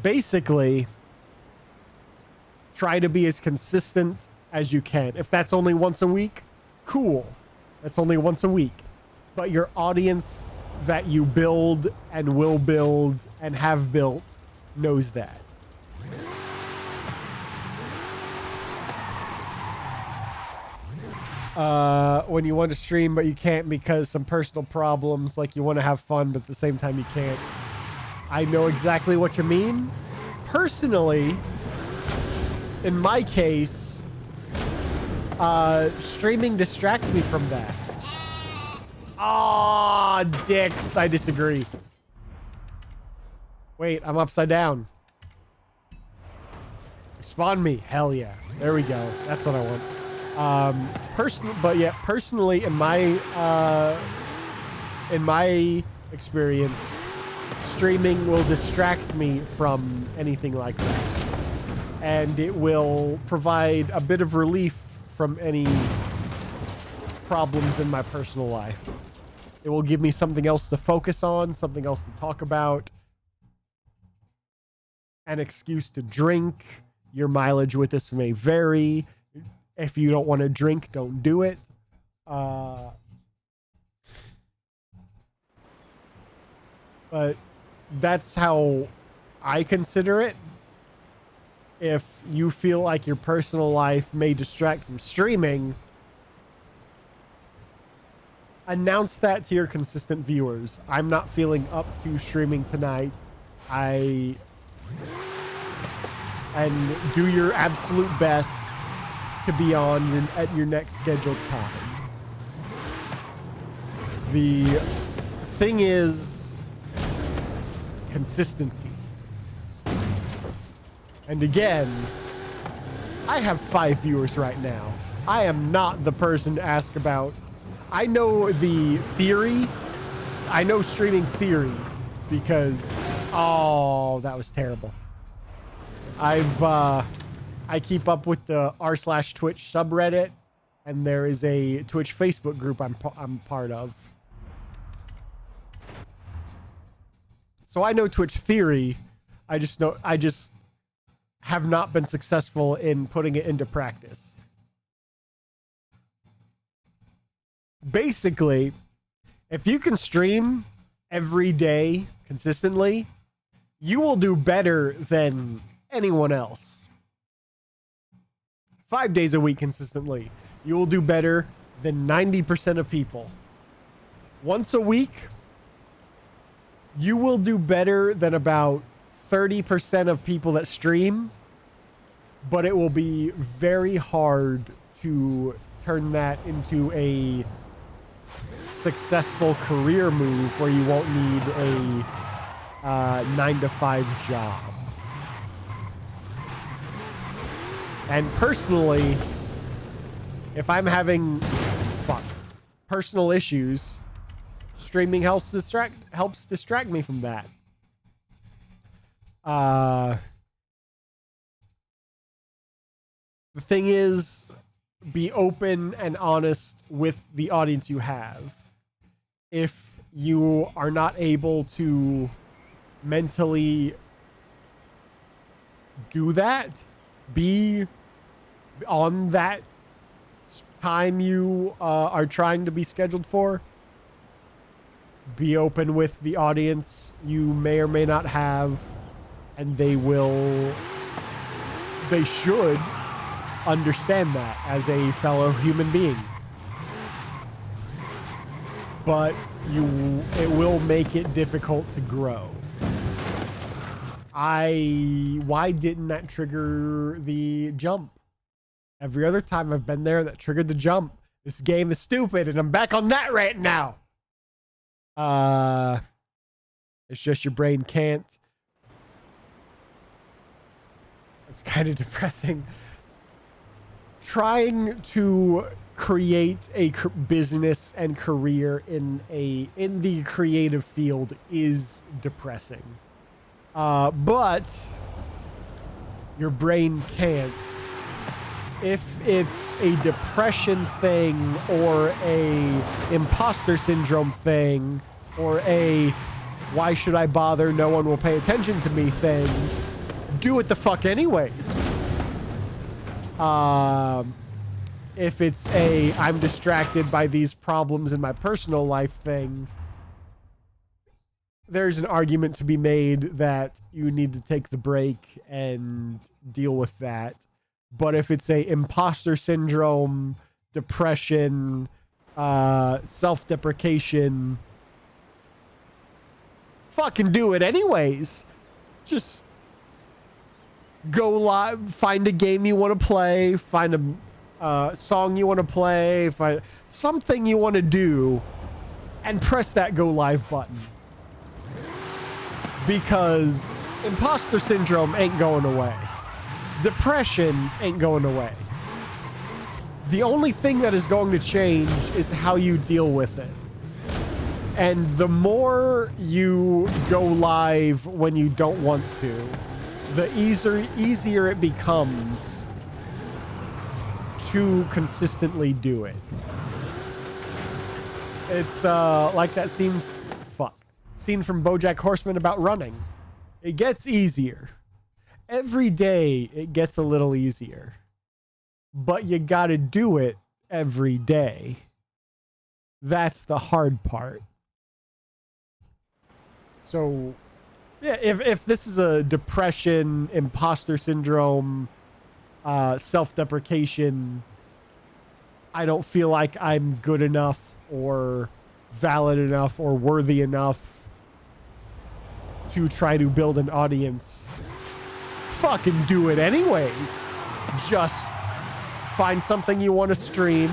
Speaker 1: Basically, try to be as consistent as you can. If that's only once a week, cool. That's only once a week. But your audience that you build and will build and have built knows that. When you want to stream but you can't because some personal problems, like you want to have fun but at the same time you can't. I know exactly what you mean. Personally, in my case, streaming distracts me from that. Ah, dicks. I disagree. Wait, I'm upside down. Spawn me. Hell yeah. There we go. That's what I want. Personally, in my experience, streaming will distract me from anything like that, and it will provide a bit of relief from any problems in my personal life. It will give me something else to focus on, something else to talk about, an excuse to drink. Your mileage with this may vary. If you don't want to drink, don't do it. But that's how I consider it. If you feel like your personal life may distract from streaming, announce that to your consistent viewers. I'm not feeling up to streaming tonight. And do your absolute best to be on at your next scheduled time. The thing is consistency. And again, I have 5 viewers right now. I am not the person to ask about. I know the theory. I know streaming theory because, oh, that was terrible. I keep up with the r/Twitch subreddit, and there is a Twitch Facebook group I'm part of. So I know Twitch theory. I just have not been successful in putting it into practice. Basically, if you can stream every day consistently, you will do better than anyone else. 5 days a week consistently, you will do better than 90% of people. Once a week, you will do better than about 30% of people that stream, but it will be very hard to turn that into a successful career move where you won't need a 9-to-5 job. And personally, if I'm having personal issues, streaming helps distract me from that. The thing is, be open and honest with the audience you have. If you are not able to mentally do that, be on that time you are trying to be scheduled for. Be open with the audience you may or may not have, and they should understand that as a fellow human being. But it will make it difficult to grow. Why didn't that trigger the jump? Every other time I've been there, that triggered the jump. This game is stupid, and I'm back on that right now. It's just your brain can't. It's kind of depressing. Trying to create a business and career in the creative field is depressing. But your brain can't. If it's a depression thing or a imposter syndrome thing or a why should I bother, no one will pay attention to me thing, do it the fuck anyways. If it's a I'm distracted by these problems in my personal life thing, there's an argument to be made that you need to take the break and deal with that. But if it's a imposter syndrome, depression, self-deprecation, fucking do it anyways. Just go live, find a game you want to play, find a song you want to play, find something you want to do, and press that go live button. Because imposter syndrome ain't going away. Depression ain't going away. The only thing that is going to change is how you deal with it. And the more you go live when you don't want to, the easier it becomes to consistently do it. It's like that scene from BoJack Horseman about running. It gets easier. Every day it gets a little easier. But you gotta do it every day. That's the hard part. So, yeah, if this is a depression, imposter syndrome, self-deprecation, I don't feel like I'm good enough or valid enough or worthy enough to try to build an audience, fucking do it anyways. Just find something you want to stream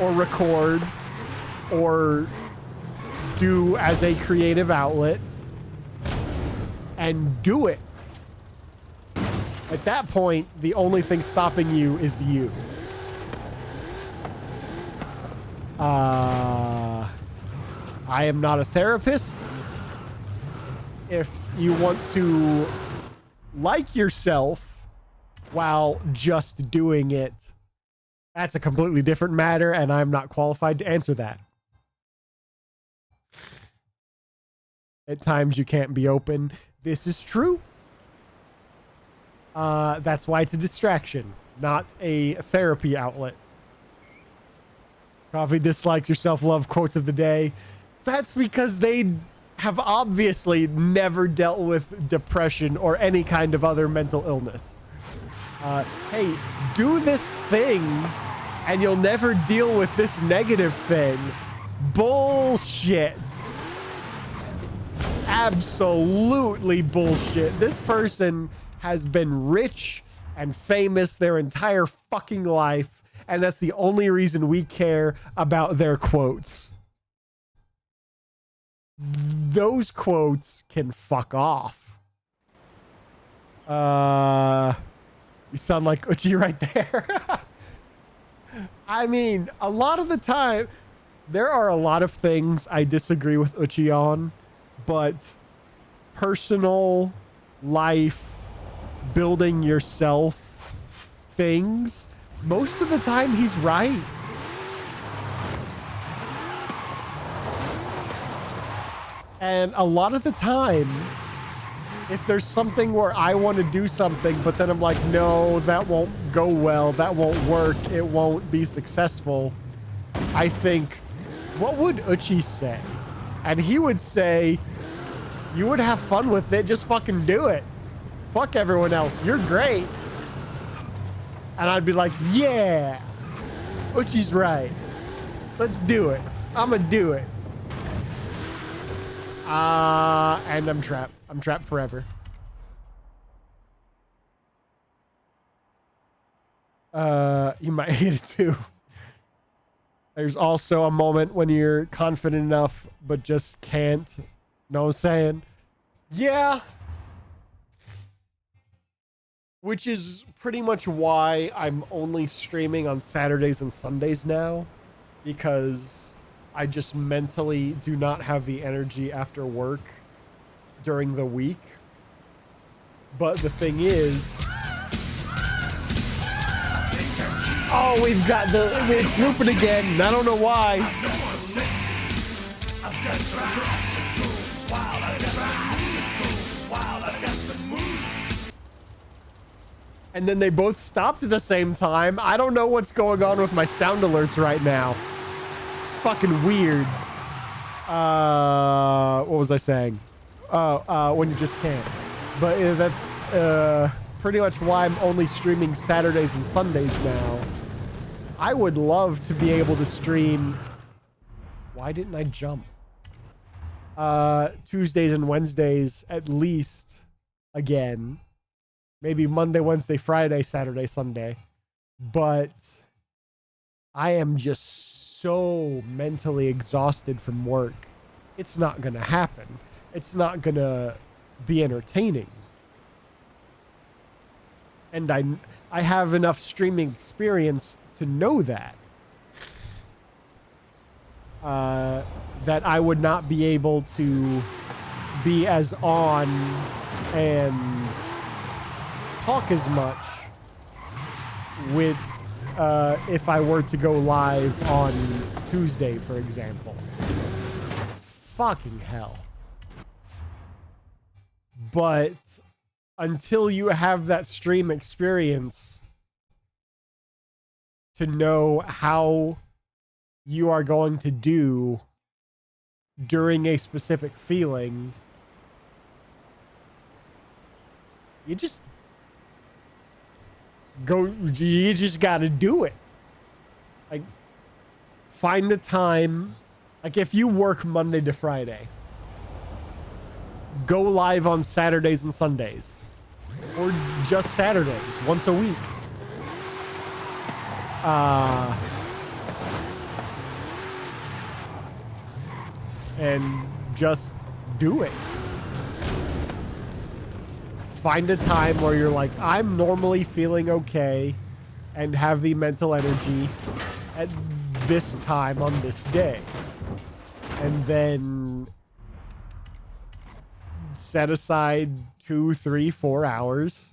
Speaker 1: or record or do as a creative outlet and do it. At that point, the only thing stopping you is you. I am not a therapist. If you want to like yourself while just doing it, that's a completely different matter, and I'm not qualified to answer that. At times you can't be open. This is true. That's why it's a distraction, not a therapy outlet. Coffee dislikes your self-love quotes of the day. That's because they have obviously never dealt with depression or any kind of other mental illness. Hey, do this thing and you'll never deal with this negative thing. Bullshit. Absolutely bullshit. This person has been rich and famous their entire fucking life, and that's the only reason we care about their quotes. Those quotes can fuck off. You sound like Uchi right there. I mean, a lot of the time, there are a lot of things I disagree with Uchi on, but personal life, building yourself things, most of the time he's right. And a lot of the time, if there's something where I want to do something, but then I'm like, no, that won't go well, that won't work, it won't be successful, I think, what would Uchi say? And he would say, you would have fun with it, just fucking do it. Fuck everyone else, you're great. And I'd be like, yeah, Uchi's right. Let's do it. I'm gonna do it. And I'm trapped. I'm trapped forever. You might hate it too. There's also a moment when you're confident enough, but just can't. Know what I'm saying? Yeah. Which is pretty much why I'm only streaming on Saturdays and Sundays now, because I just mentally do not have the energy after work during the week. But the thing is, oh, we've got it's looping again. I don't know why. And then they both stopped at the same time. I don't know what's going on with my sound alerts right now. It's fucking weird. What was I saying? When you just can't. But that's pretty much why I'm only streaming Saturdays and Sundays now. I would love to be able to stream. Why didn't I jump? Tuesdays and Wednesdays at least again. Maybe Monday, Wednesday, Friday, Saturday, Sunday. But I am just so mentally exhausted from work. It's not going to happen. It's not going to be entertaining. And I have enough streaming experience to know that. That I would not be able to be as on and talk as much with if I were to go live on Tuesday, for example. Fucking hell. But until you have that stream experience to know how you are going to do during a specific feeling, you just gotta do it. Like, find the time. Like, if you work Monday to Friday, go live on Saturdays and Sundays, or just Saturdays once a week. And just do it. Find a time where you're like, I'm normally feeling okay and have the mental energy at this time on this day. And then set aside 2, 3, 4 hours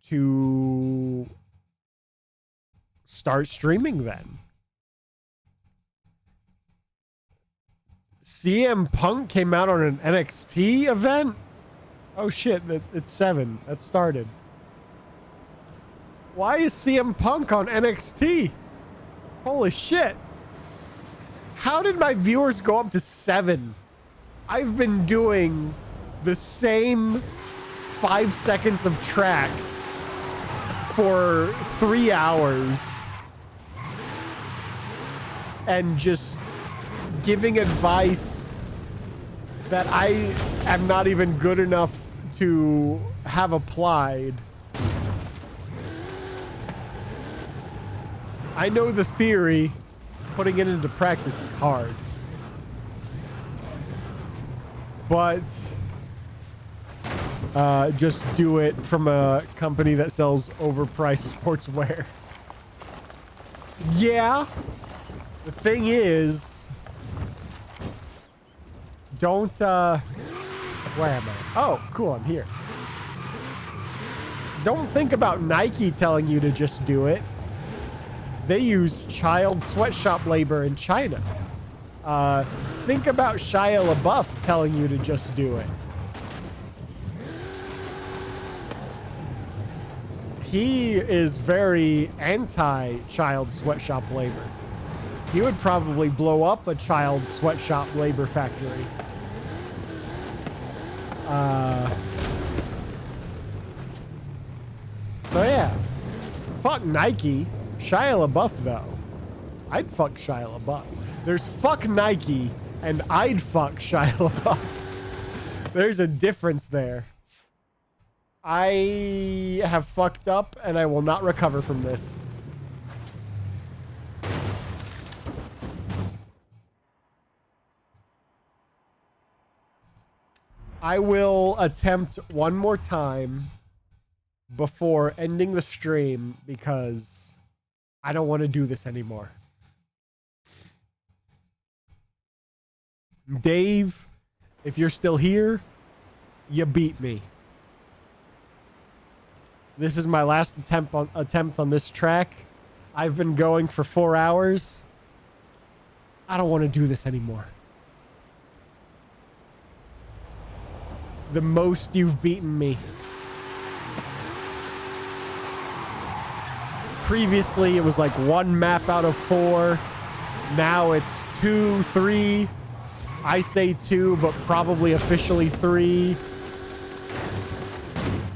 Speaker 1: to start streaming then. CM Punk came out on an NXT event? Oh shit, it's 7. That started. Why is CM Punk on NXT? Holy shit. How did my viewers go up to 7? I've been doing the same 5 seconds of track for 3 hours and just giving advice that I am not even good enough to have applied. I know the theory. Putting it into practice is hard. But just do it from a company that sells overpriced sportswear. Yeah. The thing is, don't, where am I? Oh, cool, I'm here. Don't think about Nike telling you to just do it. They use child sweatshop labor in China. Think about Shia LaBeouf telling you to just do it. He is very anti-child sweatshop labor. He would probably blow up a child sweatshop labor factory. So yeah, Fuck Nike. Shia LaBeouf, though. I'd fuck Shia LaBeouf. There's fuck Nike, and I'd fuck Shia LaBeouf. There's a difference there. I have fucked up, and I will not recover from this. I will attempt one more time before ending the stream because I don't want to do this anymore. Dave, if you're still here, you beat me. This is my last attempt on this track. I've been going for 4 hours. I don't want to do this anymore. The most you've beaten me. Previously, it was like 1 map out of 4. Now it's 2, 3. I say 2, but probably officially 3.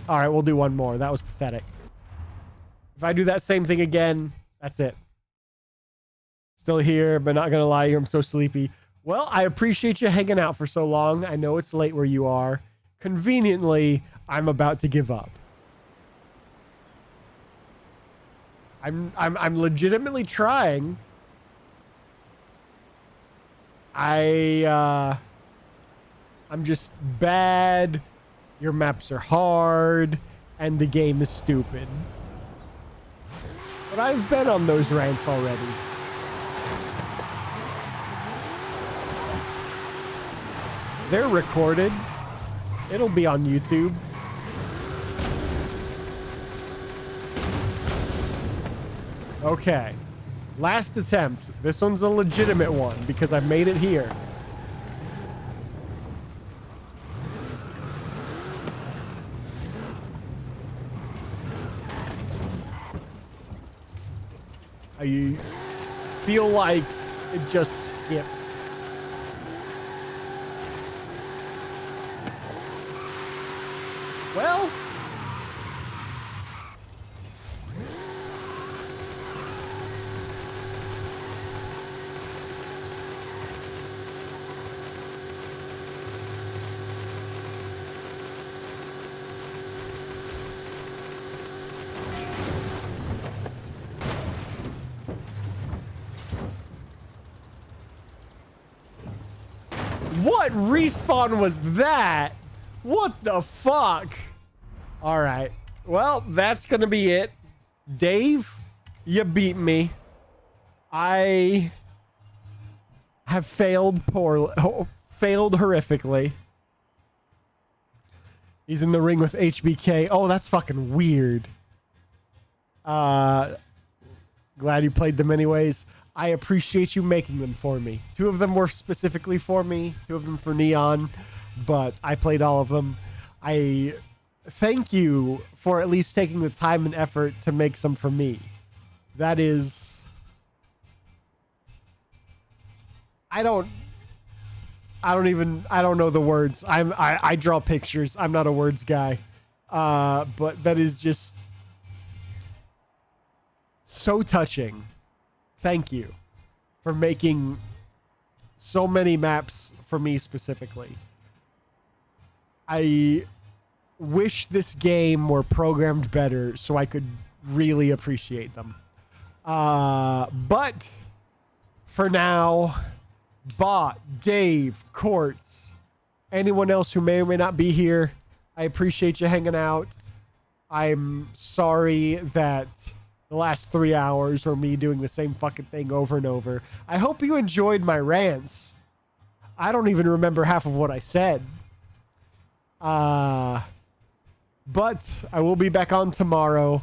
Speaker 1: All right, we'll do one more. That was pathetic. If I do that same thing again, that's it. Still here, but not gonna lie, I'm so sleepy. Well, I appreciate you hanging out for so long. I know it's late where you are. Conveniently, I'm about to give up. I'm legitimately trying. I'm just bad. Your maps are hard, and the game is stupid. But I've been on those rants already. They're recorded. It'll be on YouTube. Okay. Last attempt. This one's a legitimate one because I made it here. I feel like it just skipped. Well, what respawn was that? What the fuck? All right. Well, that's going to be it. Dave, you beat me. I have failed horrifically. He's in the ring with HBK. Oh, that's fucking weird. Glad you played them anyways. I appreciate you making them for me. 2 of them were specifically for me. 2 of them for Neon. But I played all of them. I thank you for at least taking the time and effort to make some for me. That is... I don't know the words. I draw pictures. I'm not a words guy. But that is just so touching. Thank you for making so many maps for me specifically. I wish this game were programmed better so I could really appreciate them. But for now, Bot, Dave, Quartz, anyone else who may or may not be here, I appreciate you hanging out. I'm sorry that the last 3 hours were me doing the same fucking thing over and over. I hope you enjoyed my rants. I don't even remember half of what I said. But I will be back on tomorrow.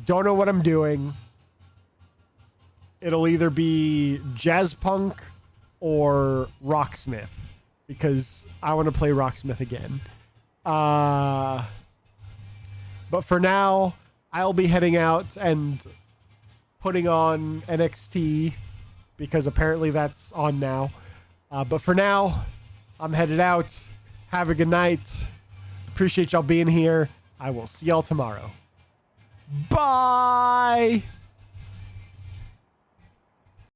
Speaker 1: Don't know what I'm doing. It'll either be Jazz Punk or Rocksmith because I want to play Rocksmith again. But for now, I'll be heading out and putting on NXT because apparently that's on now. But for now, I'm headed out. Have a good night. Appreciate y'all being here. I will see y'all tomorrow. Bye.